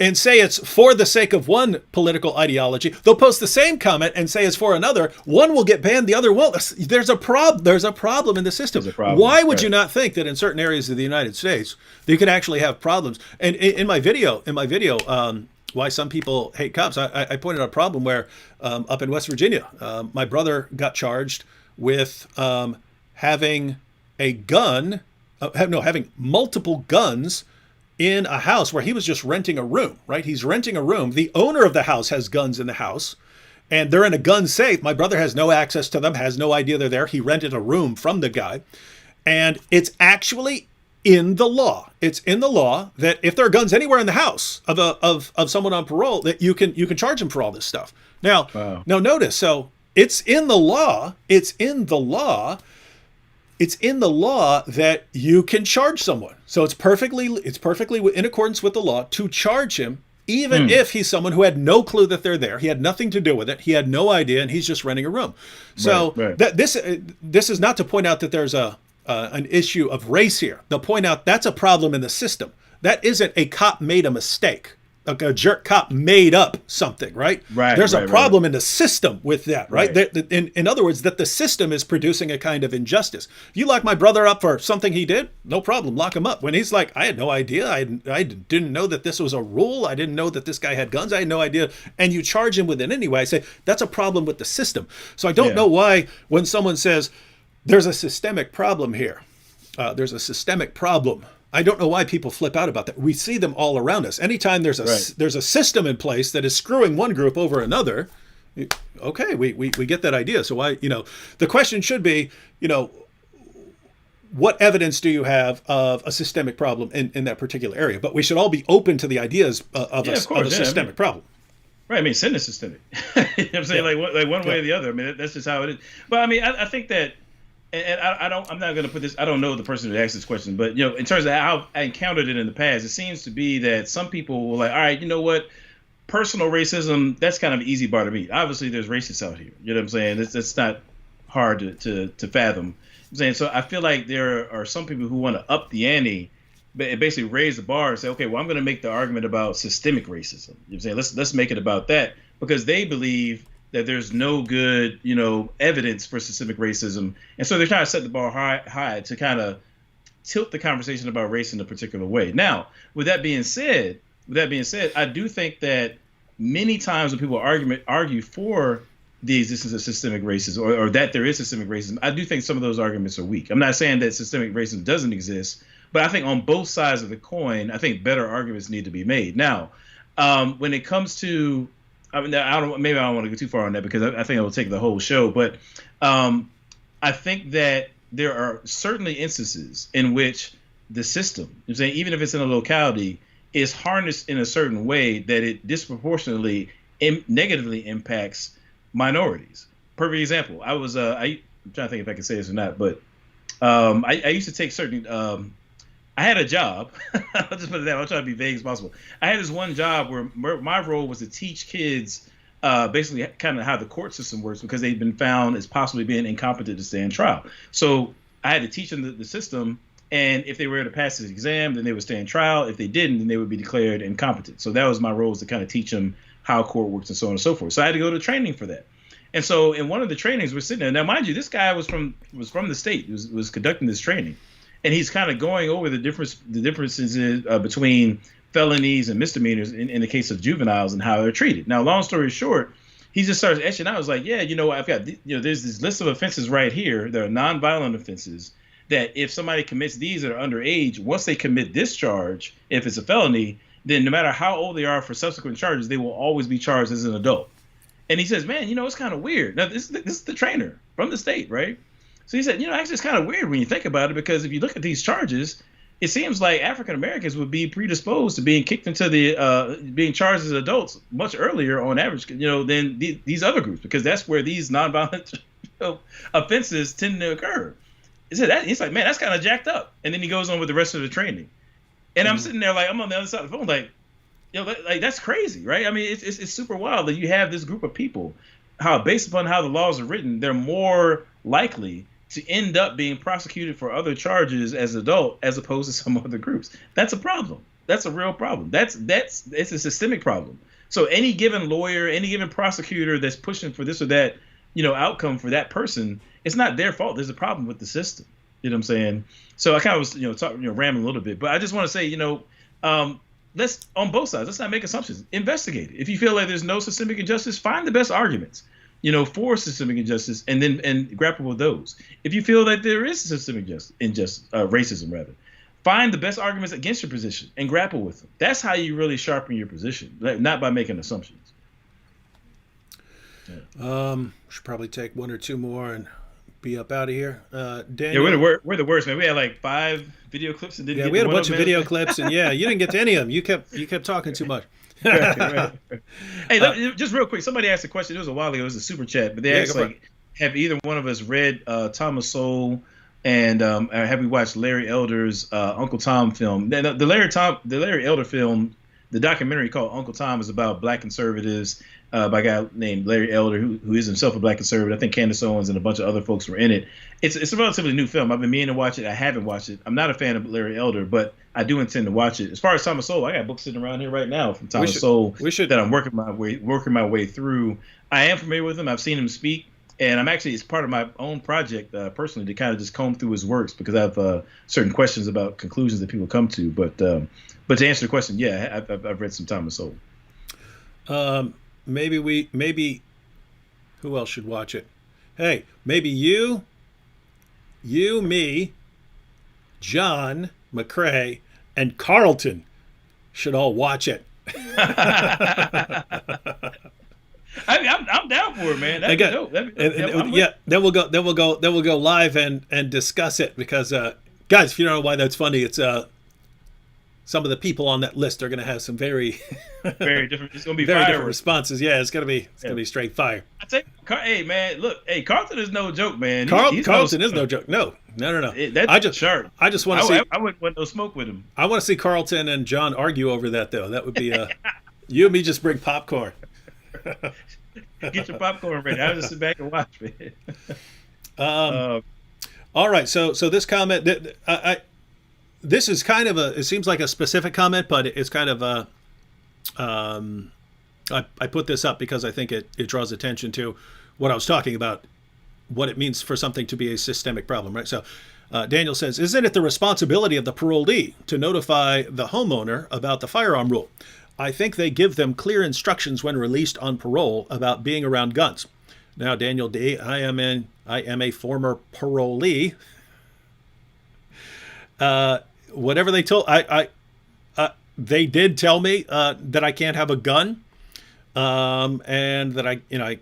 A: and say it's for the sake of one political ideology. They'll post the same comment and say it's for another. One will get banned, the other won't. There's a problem in the system. Why would you not think that in certain areas of the United States you could actually have problems? And in my video, why some people hate cops, I pointed out a problem where up in West Virginia, my brother got charged with having a gun, having multiple guns in a house where he was just renting a room, right? He's renting a room. The owner of the house has guns in the house, and they're in a gun safe. My brother has no access to them, has no idea they're there. He rented a room from the guy, and it's actually in the law. It's in the law that if there are guns anywhere in the house of someone on parole, that you can charge them for all this stuff. Now notice, so it's in the law. It's in the law that you can charge someone. So it's perfectly in accordance with the law to charge him, even if he's someone who had no clue that they're there. He had nothing to do with it. He had no idea, and he's just renting a room. So that this is not to point out that there's an issue of race here. They'll point out that's a problem in the system. That isn't a cop made a mistake. Like a jerk cop made up something, right? There's a problem in the system with that, right? In other words, that the system is producing a kind of injustice. If you lock my brother up for something he did, no problem, lock him up. When he's like, I had no idea, I didn't know that this was a rule, I didn't know that this guy had guns, I had no idea, and you charge him with it anyway, I say, that's a problem with the system. So I don't know why when someone says, there's a systemic problem here, there's a systemic problem, I don't know why people flip out about that. We see them all around us. Anytime there's a system in place that is screwing one group over another, okay, we get that idea. So why, the question should be, what evidence do you have of a systemic problem in that particular area? But we should all be open to the ideas of a systemic problem.
B: Right. I mean, sin is systemic. You know what I'm saying? Like one way or the other. I mean, that's just how it is. But I mean, I think that. And I'm not going to put this, I don't know the person who asked this question, but, in terms of how I encountered it in the past, it seems to be that some people were like, all right, you know what? Personal racism, that's kind of an easy bar to meet. Obviously, there's racists out here. You know what I'm saying? It's not hard to fathom. I'm saying, so I feel like there are some people who want to up the ante and basically raise the bar and say, okay, well, I'm going to make the argument about systemic racism. You know what I'm saying? Let's make it about that, because they believe that there's no good, evidence for systemic racism. And so they're trying to set the bar high to kind of tilt the conversation about race in a particular way. Now, with that being said, I do think that many times when people argue for the existence of systemic racism or that there is systemic racism, I do think some of those arguments are weak. I'm not saying that systemic racism doesn't exist, but I think on both sides of the coin, I think better arguments need to be made. Now, when it comes to, maybe I don't want to go too far on that because I think it will take the whole show. But I think that there are certainly instances in which the system, I'm saying, even if it's in a locality, is harnessed in a certain way that it disproportionately negatively impacts minorities. Perfect example. I'm trying to think if I can say this or not, but I used to take certain. I had a job. I'll just put it that way. I'll try to be vague as possible. I had this one job where my role was to teach kids basically kind of how the court system works, because they'd been found as possibly being incompetent to stand trial. So I had to teach them the system, and if they were to pass this exam, then they would stand trial. If they didn't, then they would be declared incompetent. So that was my role, was to kind of teach them how court works and so on and so forth. So I had to go to training for that. And so in one of the trainings, we're sitting there. Now, mind you, this guy was from the state. He was conducting this training. And he's kind of going over the differences between felonies and misdemeanors in the case of juveniles and how they're treated. Now, long story short, he just starts etching out. I was like, yeah, I've got, there's this list of offenses right here. There are nonviolent offenses. that if somebody commits these that are underage, once they commit this charge, if it's a felony, then no matter how old they are for subsequent charges, they will always be charged as an adult. And he says, man, it's kind of weird. Now, this is the trainer from the state, right? So he said, actually, it's kind of weird when you think about it, because if you look at these charges, it seems like African Americans would be predisposed to being kicked into being charged as adults much earlier on average, than these other groups, because that's where these nonviolent offenses tend to occur. He's like, man, that's kind of jacked up. And then he goes on with the rest of the training. And I'm sitting there like, I'm on the other side of the phone like, like that's crazy, right? I mean, it's super wild that you have this group of people, how based upon how the laws are written, they're more likely to end up being prosecuted for other charges as adult as opposed to some other groups. That's a problem. That's a real problem. It's a systemic problem. So any given lawyer, any given prosecutor that's pushing for this or that, outcome for that person, it's not their fault. There's a problem with the system. You know what I'm saying? So I kind of was, rambling a little bit, but I just want to say, let's, on both sides, let's not make assumptions. Investigate it. If you feel like there's no systemic injustice, find the best arguments, for systemic injustice, and grapple with those. If you feel that there is systemic racism, rather, find the best arguments against your position and grapple with them. That's how you really sharpen your position, not by making assumptions.
A: Yeah. Should probably take one or two more and be up out of here. Daniel,
B: yeah, we're the worst, man. We had like 5 video clips and didn't get
A: we had a bunch
B: of
A: of video clips, and you didn't get to any of them. You kept talking too much.
B: Right. Hey, just real quick, somebody asked a question. It was a while ago. It was a super chat, but they asked have either one of us read Thomas Sowell and have we watched Larry Elder's Uncle Tom film? The Larry Elder film, the documentary called Uncle Tom, is about black conservatives by a guy named Larry Elder, who is himself a black conservative. I think Candace Owens and a bunch of other folks were in it. It's a relatively new film. I've been meaning to watch it. I haven't watched it. I'm not a fan of Larry Elder, but I do intend to watch it. As far as Thomas Sowell, I got books sitting around here right now from Thomas Sowell that I'm working my way through. I am familiar with him. I've seen him speak, and it's part of my own project personally to kind of just comb through his works, because I have certain questions about conclusions that people come to. But to answer the question, yeah, I've read some Thomas Sowell.
A: Maybe who else should watch it? Hey, maybe you, me, John McCrae, and Carlton should all watch it.
B: I'm down for it, man. That'd be dope.
A: Then we'll go live and discuss it, because guys, if you don't know why that's funny, it's some of the people on that list are going to have some very
B: different. It's going to be
A: very different responses. Yeah, it's going to be straight fire.
B: I tell you, hey man, look, Carlton is no joke, man.
A: Carlton is no joke. No.
B: That's sharp.
A: I just want to see.
B: I wouldn't want no smoke with him.
A: I want to see Carlton and John argue over that, though. That would be you and me just bring popcorn.
B: Get your popcorn ready. I'll just sit back and watch, man.
A: All right. So this comment, this is kind of it seems like a specific comment, but it's kind of I put this up because I think it draws attention to what I was talking about, what it means for something to be a systemic problem, right? So Daniel says, isn't it the responsibility of the parolee to notify the homeowner about the firearm rule? I think they give them clear instructions when released on parole about being around guns. Now, Daniel D., I am a former parolee. Whatever they told, they did tell me that I can't have a gun, and that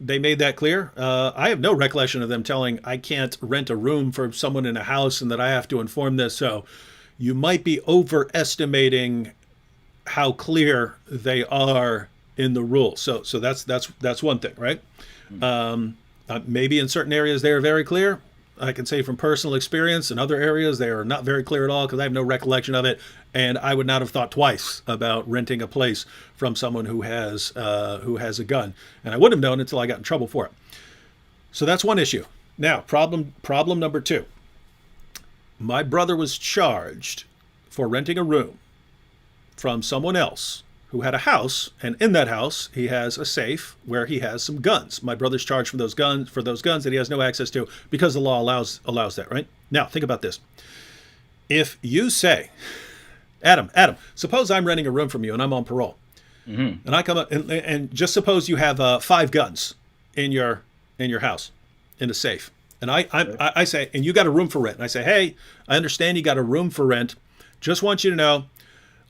A: they made that clear. I have no recollection of them telling I can't rent a room for someone in a house and that I have to inform this. So you might be overestimating how clear they are in the rules. So that's one thing, right? Maybe in certain areas they are very clear. I can say from personal experience, in other areas they are not very clear at all, because I have no recollection of it, and I would not have thought twice about renting a place from someone who has a gun, and I wouldn't have known until I got in trouble for it. So that's one issue. Now, problem number 2. My brother was charged for renting a room from someone else who had a house, and in that house he has a safe where he has some guns. My brother's charged for those guns that he has no access to because the law allows that, right? Now, think about this. If you say, Adam, suppose I'm renting a room from you and I'm on parole, and I come up and just suppose you have 5 guns in your house in a safe, And I say, and you got a room for rent. And I say, hey, I understand you got a room for rent. Just want you to know,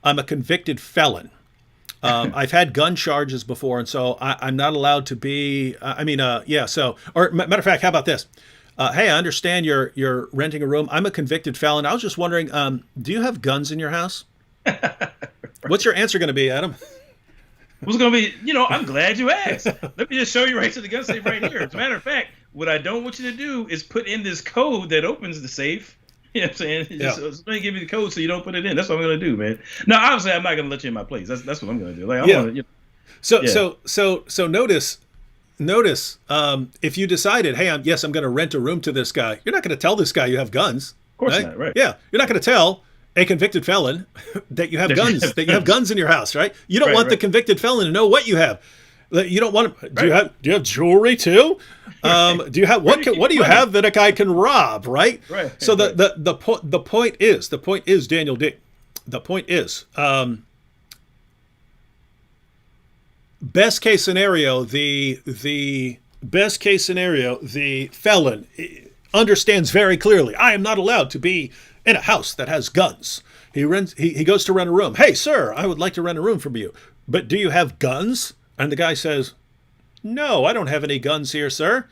A: I'm a convicted felon. I've had gun charges before, and so I'm not allowed to be. So, or matter of fact, how about this? Hey, I understand you're renting a room. I'm a convicted felon. I was just wondering, do you have guns in your house? What's your answer going to be, Adam?
B: What's going to be, I'm glad you asked. Let me just show you right to the gun safe right here. As a matter of fact, what I don't want you to do is put in this code that opens the safe. You know what I'm saying? Just, let me give you the code so you don't put it in. That's what I'm going to do, man. Now, obviously, I'm not going to let you in my place. That's what I'm going to do. Like,
A: So notice, if you decided, hey, I'm going to rent a room to this guy, you're not going to tell this guy you have guns.
B: Of course not, right?
A: Yeah, you're not going to tell a convicted felon that you have guns, that you have guns in your house, right? You don't want the convicted felon to know what you have. You don't want to. Do you have jewelry too? Do you have what do you have that a guy can rob? Right.
B: Right.
A: So the point is Daniel D. The point is, best case scenario, the best case scenario, the felon understands very clearly, I am not allowed to be in a house that has guns. He goes to rent a room. Hey, sir, I would like to rent a room from you. But do you have guns? And the guy says, no, I don't have any guns here, sir.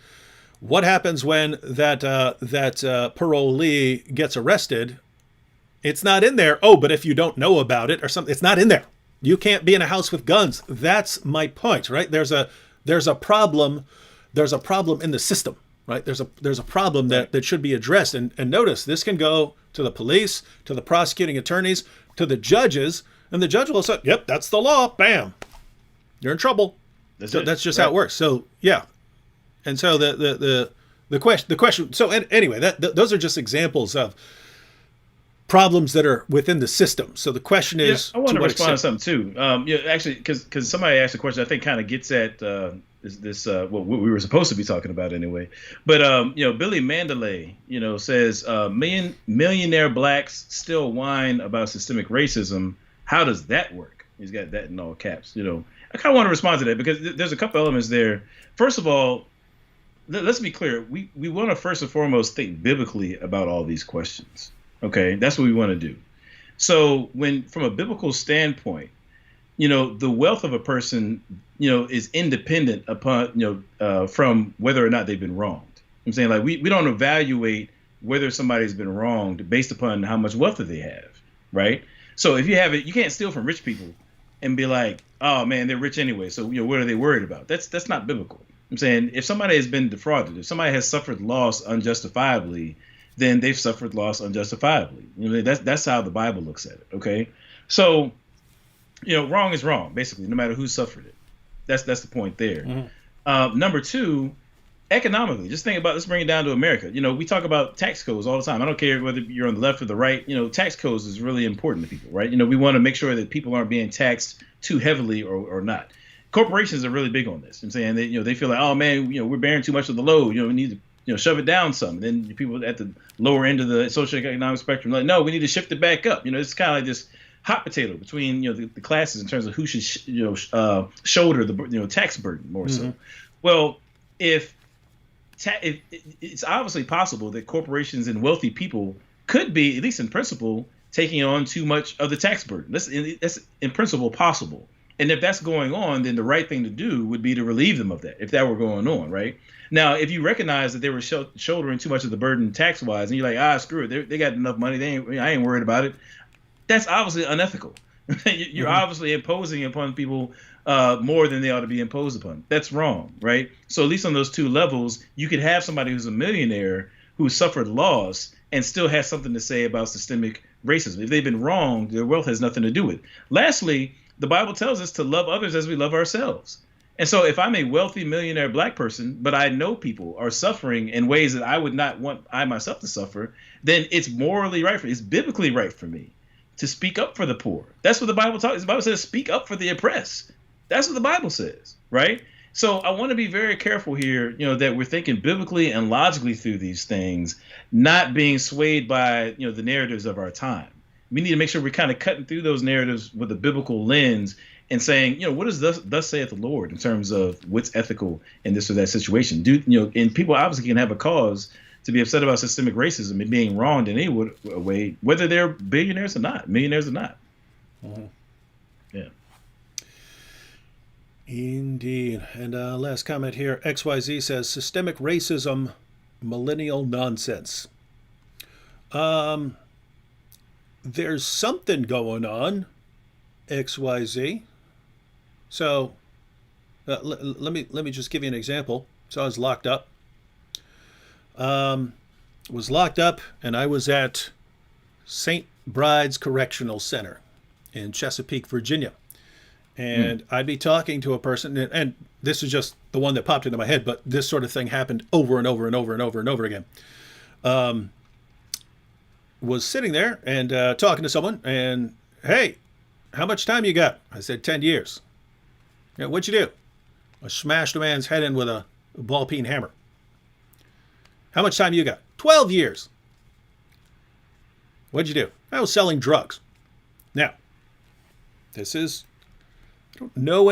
A: What happens when that parolee gets arrested? It's not in there. Oh, but if you don't know about it or something, it's not in there. You can't be in a house with guns. That's my point, right? There's a problem. There's a problem in the system, right? There's a problem that should be addressed. And notice, this can go to the police, to the prosecuting attorneys, to the judges, and the judge will say, yep, that's the law. Bam. You're in trouble. That's just how it works. So yeah, and so the question. So anyway, those are just examples of problems that are within the system. So the question is,
B: I want to respond to something too. Actually, because somebody asked a question, I think kind of gets at this what we were supposed to be talking about anyway. But Billy Mandalay, says millionaire blacks still whine about systemic racism. How does that work? He's got that in all caps. I kind of want to respond to that because there's a couple elements there. First of all, let's be clear. We want to first and foremost think biblically about all these questions. Okay, that's what we want to do. So from a biblical standpoint, the wealth of a person, is independent upon, from whether or not they've been wronged. I'm saying, like, we don't evaluate whether somebody's been wronged based upon how much wealth that they have, right? So if you have it, you can't steal from rich people and be like, oh man, they're rich anyway, so what are they worried about? That's not biblical. I'm saying, if somebody has been defrauded, if somebody has suffered loss unjustifiably, then they've suffered loss unjustifiably. That's how the Bible looks at it. Okay, so wrong is wrong, basically, no matter who suffered it. That's the point there. Mm-hmm. Number two, economically, just think about, let's bring it down to America. We talk about tax codes all the time. I don't care whether you're on the left or the right. Tax codes is really important to people, right? We want to make sure that people aren't being taxed too heavily or not. Corporations are really big on this. I'm saying that, they feel like, oh man, we're bearing too much of the load. We need to, shove it down some. And then people at the lower end of the socioeconomic spectrum are like, no, we need to shift it back up. It's kind of like this hot potato between, the classes in terms of who should, shoulder the, tax burden more mm-hmm. so. Well, if it's obviously possible that corporations and wealthy people could be, at least in principle, taking on too much of the tax burden. That's in principle possible. And if that's going on, then the right thing to do would be to relieve them of that, if that were going on, right? Now, if you recognize that they were shouldering too much of the burden tax-wise, and you're like, screw it, they got enough money, I ain't worried about it, that's obviously unethical. You're mm-hmm. obviously imposing upon people more than they ought to be imposed upon. That's wrong, right? So at least on those two levels, you could have somebody who's a millionaire who suffered loss and still has something to say about systemic racism. If they've been wronged, their wealth has nothing to do with it. Lastly, the Bible tells us to love others as we love ourselves. And so if I'm a wealthy millionaire black person, but I know people are suffering in ways that I would not want I myself to suffer, then it's morally right it's biblically right for me to speak up for the poor. That's what the Bible talks. The Bible says, speak up for the oppressed. That's what the Bible says, right? So I want to be very careful here, that we're thinking biblically and logically through these things, not being swayed by, the narratives of our time. We need to make sure we're kind of cutting through those narratives with a biblical lens and saying, what does thus saith the Lord in terms of what's ethical in this or that situation? And people obviously can have a cause to be upset about systemic racism and being wronged in any way, whether they're billionaires or not, millionaires or not.
A: Mhm.
B: Yeah.
A: Indeed. And last comment here, XYZ says, systemic racism, millennial nonsense. There's something going on, XYZ. So let me just give you an example. So I was locked up. And I was at St. Bride's Correctional Center in Chesapeake, Virginia. And I'd be talking to a person, and this is just the one that popped into my head, but this sort of thing happened over and over and over and over and over again. Was sitting there and talking to someone, and, hey, how much time you got? I said, 10 years. You know, what'd you do? I smashed a man's head in with a ball-peen hammer. How much time you got? 12 years. What'd you do? I was selling drugs. Now, this is, I don't know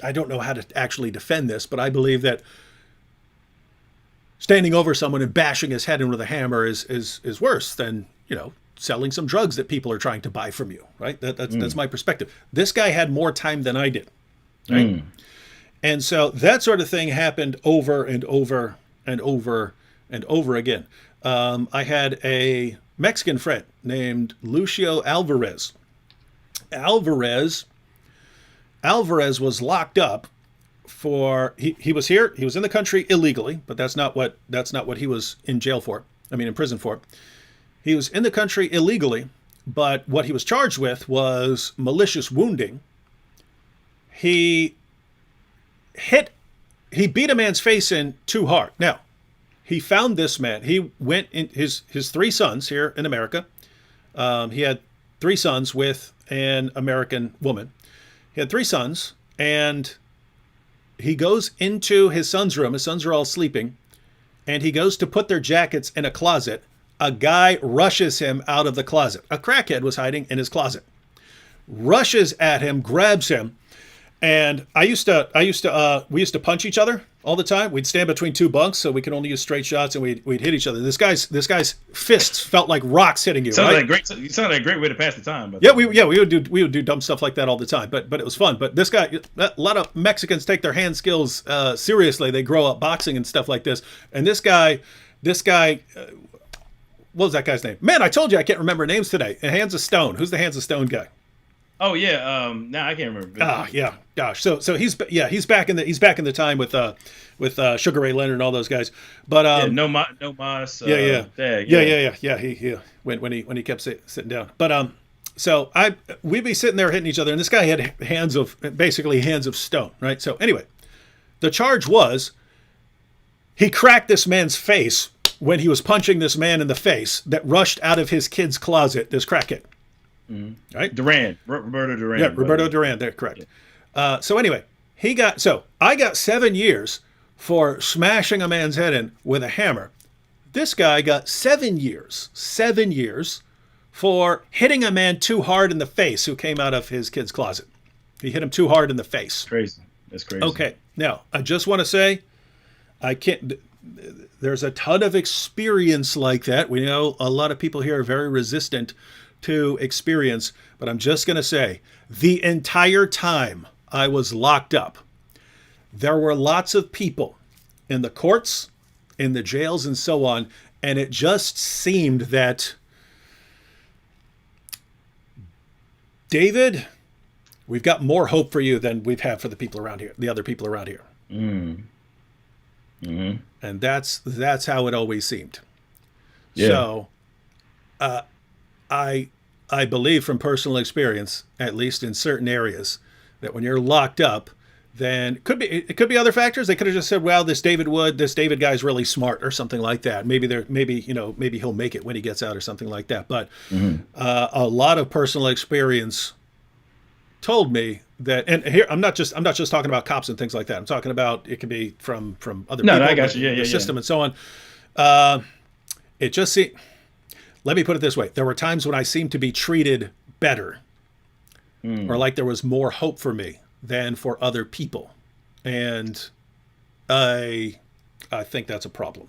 A: I don't know how to actually defend this, but I believe that standing over someone and bashing his head in with a hammer is worse than, selling some drugs that people are trying to buy from you, right? That's my perspective. This guy had more time than I did, right? And so that sort of thing happened over and over and over and over again. I had a Mexican friend named Lucio Alvarez. Alvarez was locked up for he was here. He was in the country illegally, but that's not what he was in jail for. I mean, in prison for. He was in the country illegally, but what he was charged with was malicious wounding. He beat a man's face in too hard. Now, he found this man. He went in his 3 sons here in America. He had 3 sons with an American woman. He had 3 sons, and he goes into his son's room. His sons are all sleeping, and he goes to put their jackets in a closet. A guy rushes him out of the closet. A crackhead was hiding in his closet. Rushes at him, grabs him, and we used to punch each other all the time. We'd stand between 2 bunks so we could only use straight shots, and we'd hit each other. This guy's fists felt like rocks hitting you.
B: Sounded
A: right?
B: like a great way to pass the time.
A: We would do dumb stuff like that all the time, but it was fun. But this guy, a lot of Mexicans take their hand skills seriously. They grow up boxing and stuff like this. And this guy, what was that guy's name? Man, I told you I can't remember names today. Hands of Stone. Who's the Hands of Stone guy?
B: Oh yeah, no, I can't remember.
A: Yeah, gosh. So he's back in the time with Sugar Ray Leonard and all those guys. But
B: no mas.
A: Yeah. He when he kept sitting down. But so we'd be sitting there hitting each other, and this guy had hands of stone, right? So anyway, the charge was he cracked this man's face when he was punching this man in the face that rushed out of his kid's closet. This crackhead. Mm-hmm. Right?
B: Roberto Duran.
A: Yeah, Roberto Duran. They're correct.
B: Yeah.
A: So anyway, I got 7 years for smashing a man's head in with a hammer. This guy got 7 years for hitting a man too hard in the face who came out of his kid's closet. He hit him too hard in the face.
B: Crazy. That's crazy.
A: Okay. Now, I just want to say, there's a ton of experience like that. We know a lot of people here are very resistant to experience, but I'm just going to say the entire time I was locked up, there were lots of people in the courts, in the jails, and so on, and it just seemed that, David, we've got more hope for you than we've had for the people around here, the other people around here.
B: Mm-hmm.
A: And that's how it always seemed.
B: Yeah.
A: So, I believe from personal experience, at least in certain areas, that when you're locked up, then it could be other factors. They could have just said, well, this David guy's really smart or something like that. Maybe he'll make it when he gets out or something like that. But a lot of personal experience told me that, and here I'm not just talking about cops and things like that. I'm talking about it could be from other people,
B: I got you.
A: the system and so on. It just seemed. Let me put it this way. There were times when I seemed to be treated better or like there was more hope for me than for other people. And I think that's a problem.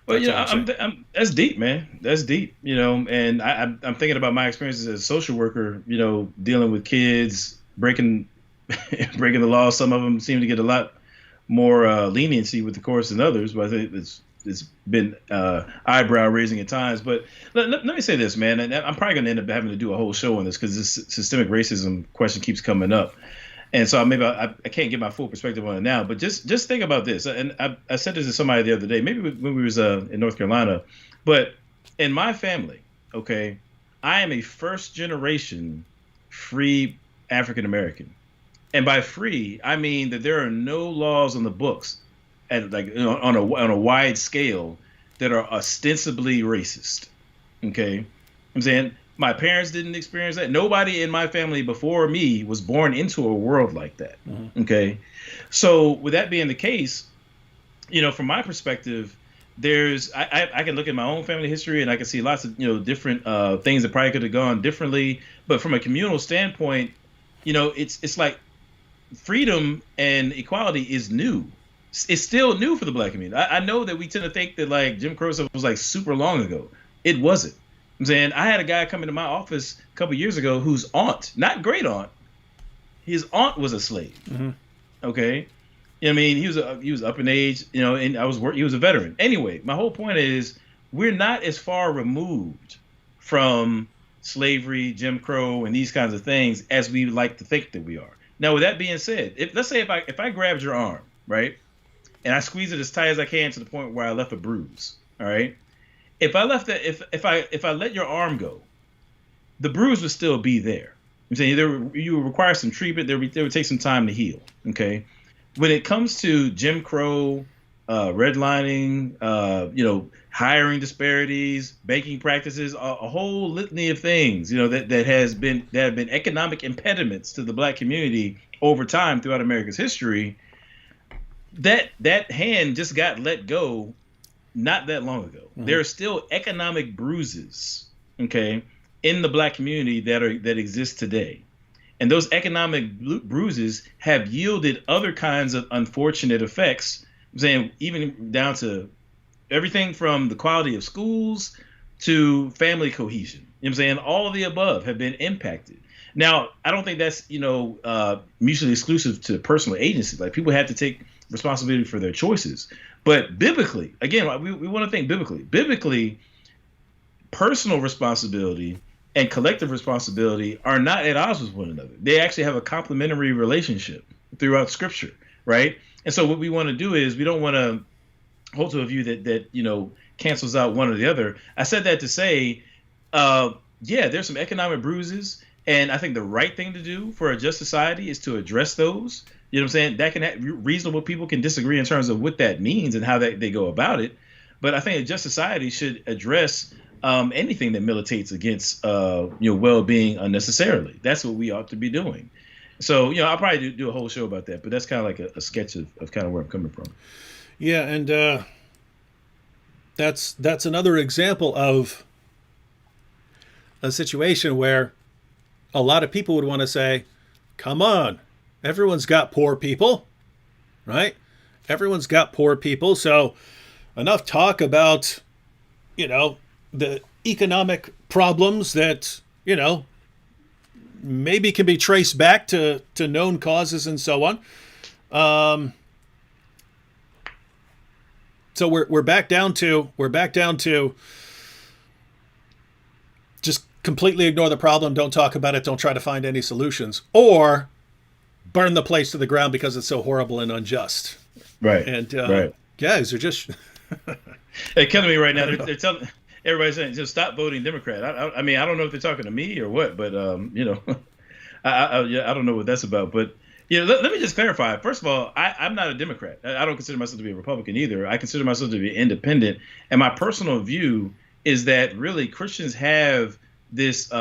B: Well,
A: That's all I'm saying.
B: that's deep, man. That's deep, And I'm thinking about my experiences as a social worker, dealing with kids, breaking breaking the law. Some of them seem to get a lot more leniency with the courts than others, but I think it's been eyebrow raising at times. But let me say this, man, and I'm probably going to end up having to do a whole show on this because this systemic racism question keeps coming up. And so maybe I can't get my full perspective on it now, but just think about this. And I said this to somebody the other day, maybe when we was in North Carolina, but in my family, okay, I am a first generation free African American. And by free, I mean that there are no laws on the books at on a wide scale that are ostensibly racist. Okay. I'm saying my parents didn't experience that. Nobody in my family before me was born into a world like that. Mm-hmm. Okay. So with that being the case, from my perspective, I can look at my own family history and I can see lots of, different things that probably could have gone differently. But from a communal standpoint, it's like freedom and equality is new. It's still new for the Black community. I know that we tend to think that like Jim Crow stuff was like super long ago. It wasn't. I'm saying I had a guy come into my office a couple years ago whose aunt, not great aunt, his aunt was a slave. Mm-hmm. Okay, I mean he was up in age, and he was a veteran. Anyway, my whole point is we're not as far removed from slavery, Jim Crow, and these kinds of things as we like to think that we are. Now, with that being said, let's say if I grabbed your arm, right, and I squeezed it as tight as I can to the point where I left a bruise, all right. If I left that, if I let your arm go, the bruise would still be there. I'm saying you would require some treatment. There would take some time to heal. Okay. When it comes to Jim Crow, redlining, hiring disparities, banking practices, a whole litany of things, that have been economic impediments to the Black community over time throughout America's history. That hand just got let go not that long ago. Mm-hmm. There are still economic bruises, okay, in the Black community that exist today. And those economic bruises have yielded other kinds of unfortunate effects. I'm saying even down to everything from the quality of schools to family cohesion. You know what I'm saying? All of the above have been impacted. Now, I don't think that's, mutually exclusive to personal agency. Like people have to take responsibility for their choices. But biblically, again, we want to think biblically. Biblically, personal responsibility and collective responsibility are not at odds with one another. They actually have a complementary relationship throughout Scripture, right? And so what we want to do is we don't want to hold to a view that cancels out one or the other. I said that to say, there's some economic bruises, and I think the right thing to do for a just society is to address those. You know what I'm saying? That can reasonable people can disagree in terms of what that means and how they go about it. But I think a just society should address anything that militates against well-being unnecessarily. That's what we ought to be doing. So I'll probably do a whole show about that. But that's kind of like a sketch of kind of where I'm coming from.
A: Yeah, and that's another example of a situation where a lot of people would want to say, "Come on. Everyone's got poor people, right? Everyone's got poor people. So enough talk about, the economic problems that, maybe can be traced back to known causes and so on." So we're back down to just completely ignore the problem. Don't talk about it. Don't try to find any solutions, or burn the place to the ground because it's so horrible and unjust.
B: Right.
A: And
B: right.
A: Guys are just
B: they're killing me right now. They're telling everybody's saying just stop voting Democrat. I mean, I don't know if they're talking to me or what, but I don't know what that's about. But let me just clarify. First of all, I'm not a Democrat. I don't consider myself to be a Republican either. I consider myself to be independent. And my personal view is that really Christians have this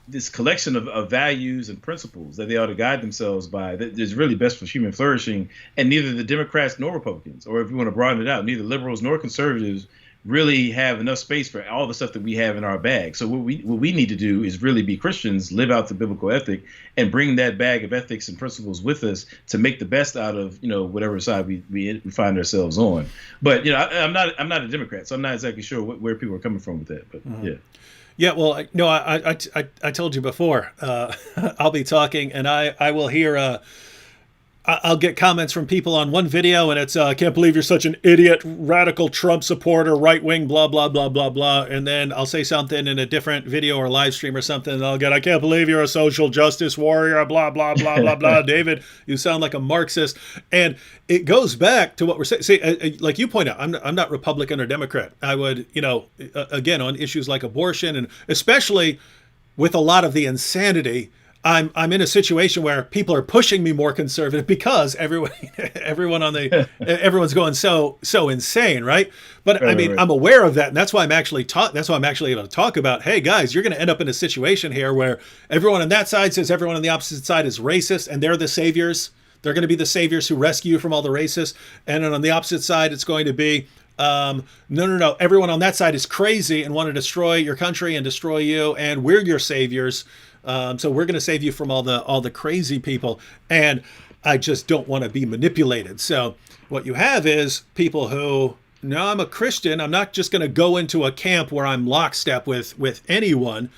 B: this collection of values and principles that they ought to guide themselves by that is really best for human flourishing. And neither the Democrats nor Republicans, or if you want to broaden it out, neither liberals nor conservatives really have enough space for all the stuff that we have in our bag. So what we need to do is really be Christians, live out the biblical ethic, and bring that bag of ethics and principles with us to make the best out of whatever side we find ourselves on. But I'm not a Democrat, so I'm not exactly sure where people are coming from with that. But yeah.
A: Yeah, well, I told you before. I'll be talking, and I will hear. I'll get comments from people on one video, and it's, I can't believe you're such an idiot, radical Trump supporter, right wing, blah, blah, blah, blah, blah. And then I'll say something in a different video or live stream or something, and I'll get, I can't believe you're a social justice warrior, blah, blah, blah, blah, blah. David, you sound like a Marxist. And it goes back to what we're saying. See, like you point out, I'm not Republican or Democrat. I would, again, on issues like abortion, and especially with a lot of the insanity, I'm in a situation where people are pushing me more conservative because everyone's going so insane, right? But right, I mean, right. I'm aware of that, and that's why I'm actually able to talk about, hey guys, you're going to end up in a situation here where everyone on that side says everyone on the opposite side is racist, and they're the saviors. They're going to be the saviors who rescue you from all the racists, and then on the opposite side, it's going to be no. Everyone on that side is crazy and want to destroy your country and destroy you, and we're your saviors. So we're going to save you from all the crazy people, and I just don't want to be manipulated. So what you have is people who, no, I'm a Christian. I'm not just going to go into a camp where I'm lockstep with anyone.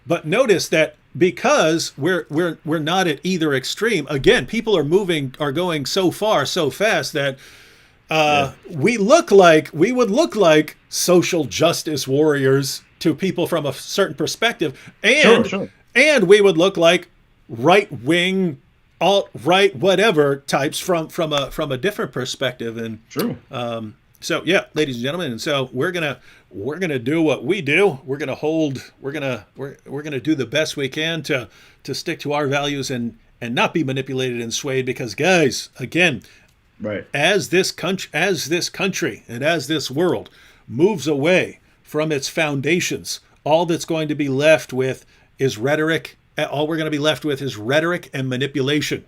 A: But notice that because we're not at either extreme. Again, people are going so far so fast that we would look like social justice warriors to people from a certain perspective, and. Sure. And we would look like right-wing, alt-right, whatever types from a different perspective. And
B: true.
A: So yeah, ladies and gentlemen, and so we're gonna do what we do. We're gonna do the best we can to stick to our values and not be manipulated and swayed. Because guys, again,
B: right,
A: as this country and as this world moves away from its foundations, all that's going to be left with is rhetoric. All we're going to be left with is rhetoric and manipulation,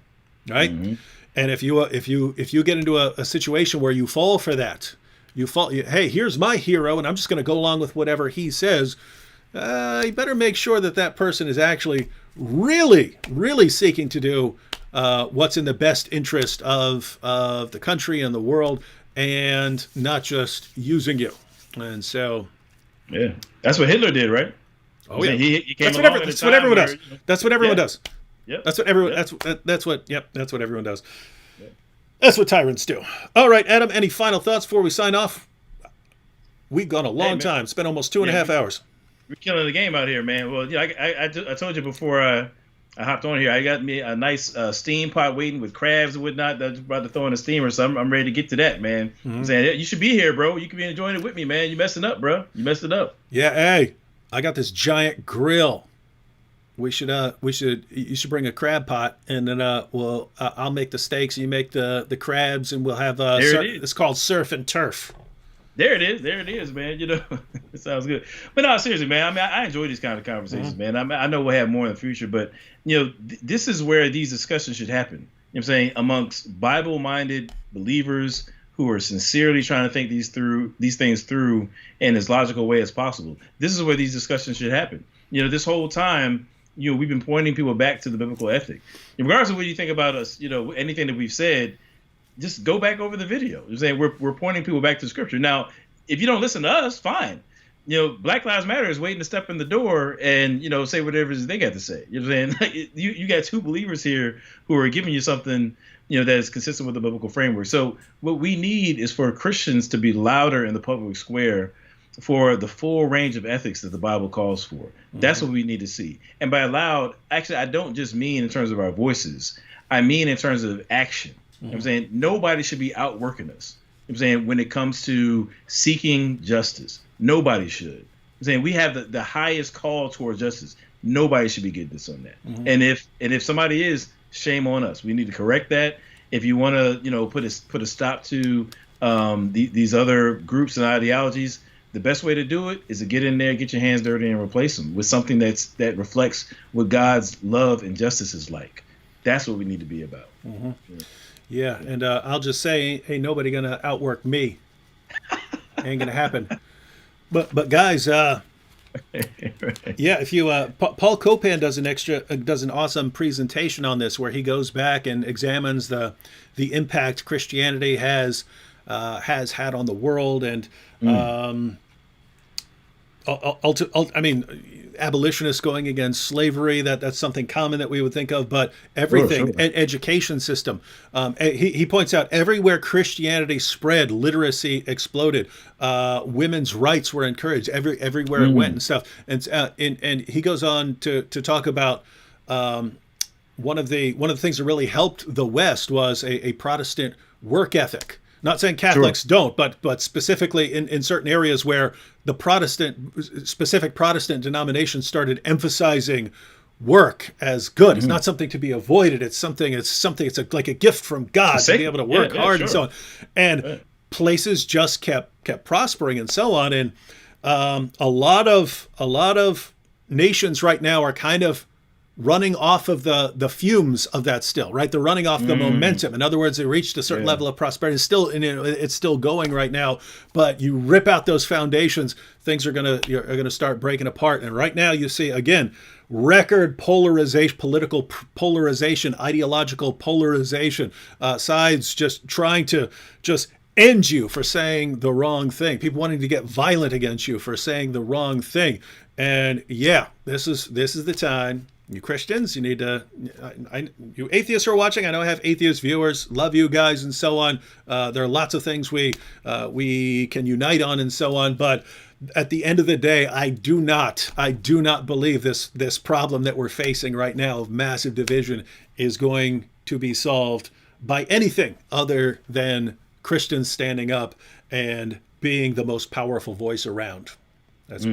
A: right? Mm-hmm. And if you get into a situation where you fall for that, hey, here's my hero, and I'm just going to go along with whatever he says. You better make sure that person is actually really, really seeking to do what's in the best interest of the country and the world, and not just using you. And so,
B: yeah, that's what Hitler did, right?
A: Oh yeah,
B: he came
A: that's what everyone does. That's what everyone does.
B: Yep.
A: That's what everyone. Yep. That's what everyone does. Yep. That's what tyrants do. All right, Adam. Any final thoughts before we sign off? We've gone a long time. Spent almost 2.5 hours.
B: We're killing the game out here, man. Well, yeah, I told you before I hopped on here. I got me a nice steam pot waiting with crabs and whatnot. That's about to throw in a steamer, so I'm ready to get to that, man. Mm-hmm. I'm saying, you should be here, bro. You could be enjoying it with me, man. You messing up, bro. You messed it up.
A: Yeah, hey. I got this giant grill. You should bring a crab pot, and then I'll make the steaks, you make the crabs, and we'll have it's called surf and turf.
B: There it is, man. It sounds good. But no, seriously, man. I mean, I enjoy these kind of conversations, mm-hmm. man. I know we'll have more in the future, but this is where these discussions should happen. You know what I'm saying? Amongst Bible-minded believers who are sincerely trying to think these things through in as logical way as possible. This is where these discussions should happen. This whole time, we've been pointing people back to the biblical ethic. Regardless of what you think about us, anything that we've said, just go back over the video. You're saying we're pointing people back to Scripture. Now, if you don't listen to us, fine. Black Lives Matter is waiting to step in the door and say whatever they got to say. You know what I'm saying? You got two believers here who are giving you something that is consistent with the biblical framework. So what we need is for Christians to be louder in the public square for the full range of ethics that the Bible calls for. Mm-hmm. That's what we need to see. And by loud, actually, I don't just mean in terms of our voices. I mean in terms of action. Mm-hmm. You know what I'm saying? Nobody should be outworking us. You know what I'm saying? When it comes to seeking justice, nobody should. You know what I'm saying? We have the highest call towards justice. Nobody should be getting this on that. Mm-hmm. And if somebody is, shame on us. We need to correct that. If you want to, put a stop to these other groups and ideologies, the best way to do it is to get in there, get your hands dirty, and replace them with something that reflects what God's love and justice is like. That's what we need to be about.
A: Mm-hmm. Yeah, and I'll just say, ain't nobody gonna outwork me. Ain't gonna happen. But guys, yeah, if you Paul Copan does an awesome presentation on this, where he goes back and examines the impact Christianity has had on the world, and I mean, abolitionists going against slavery, that's something common that we would think of, but everything,
B: Sure.
A: Education system. He points out everywhere Christianity spread, literacy exploded, women's rights were encouraged everywhere it went and stuff. And he goes on to talk about one of the things that really helped the West was a Protestant work ethic. Not saying Catholics don't, but specifically in certain areas where the specific Protestant denominations started emphasizing work as good. It's not something to be avoided. It's like a gift from God to be able to work hard and so on. And places just kept prospering and so on. And a lot of nations right now are kind of running off of the fumes of that still, right? They're running off the momentum. In other words, they reached a certain level of prosperity. It's still going right now, but you rip out those foundations, things are gonna start breaking apart. And right now you see, again, record polarization, political polarization, ideological polarization, sides just trying to just end you for saying the wrong thing, people wanting to get violent against you for saying the wrong thing. And yeah, this is the time. You Christians, you need to, you atheists who are watching, I know I have atheist viewers, love you guys and so on. There are lots of things we can unite on and so on. But at the end of the day, I do not believe this problem that we're facing right now of massive division is going to be solved by anything other than Christians standing up and being the most powerful voice around. That's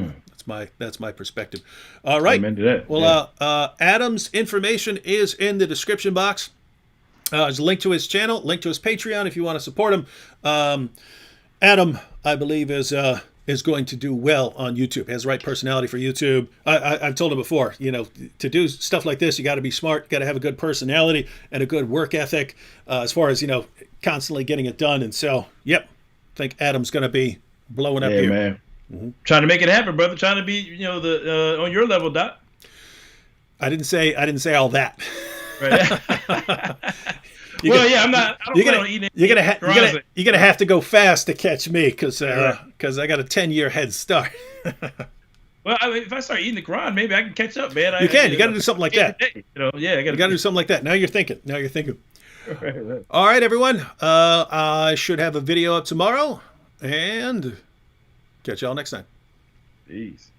A: my perspective. All right.
B: Amen to that.
A: Well, Adam's information is in the description box. There's a link to his channel, link to his Patreon if you want to support him. Adam, I believe, is going to do well on YouTube. He has the right personality for YouTube. I've told him before, to do stuff like this, you got to be smart, got to have a good personality and a good work ethic as far as, constantly getting it done. And so, yep, I think Adam's going to be blowing up here.
B: Man. Trying to make it happen, brother. Trying to be, on your level, Doc.
C: I didn't say all that.
B: Right. I'm not.
C: You're gonna have to go fast to catch me, because I got a 10-year head start.
B: Well, if I start eating the Quran, maybe I can catch up, man.
C: You got to do something like that.
B: I got to
C: do something like that. Now you're thinking. Right. All right, everyone. I should have a video up tomorrow, and catch y'all next time.
B: Peace.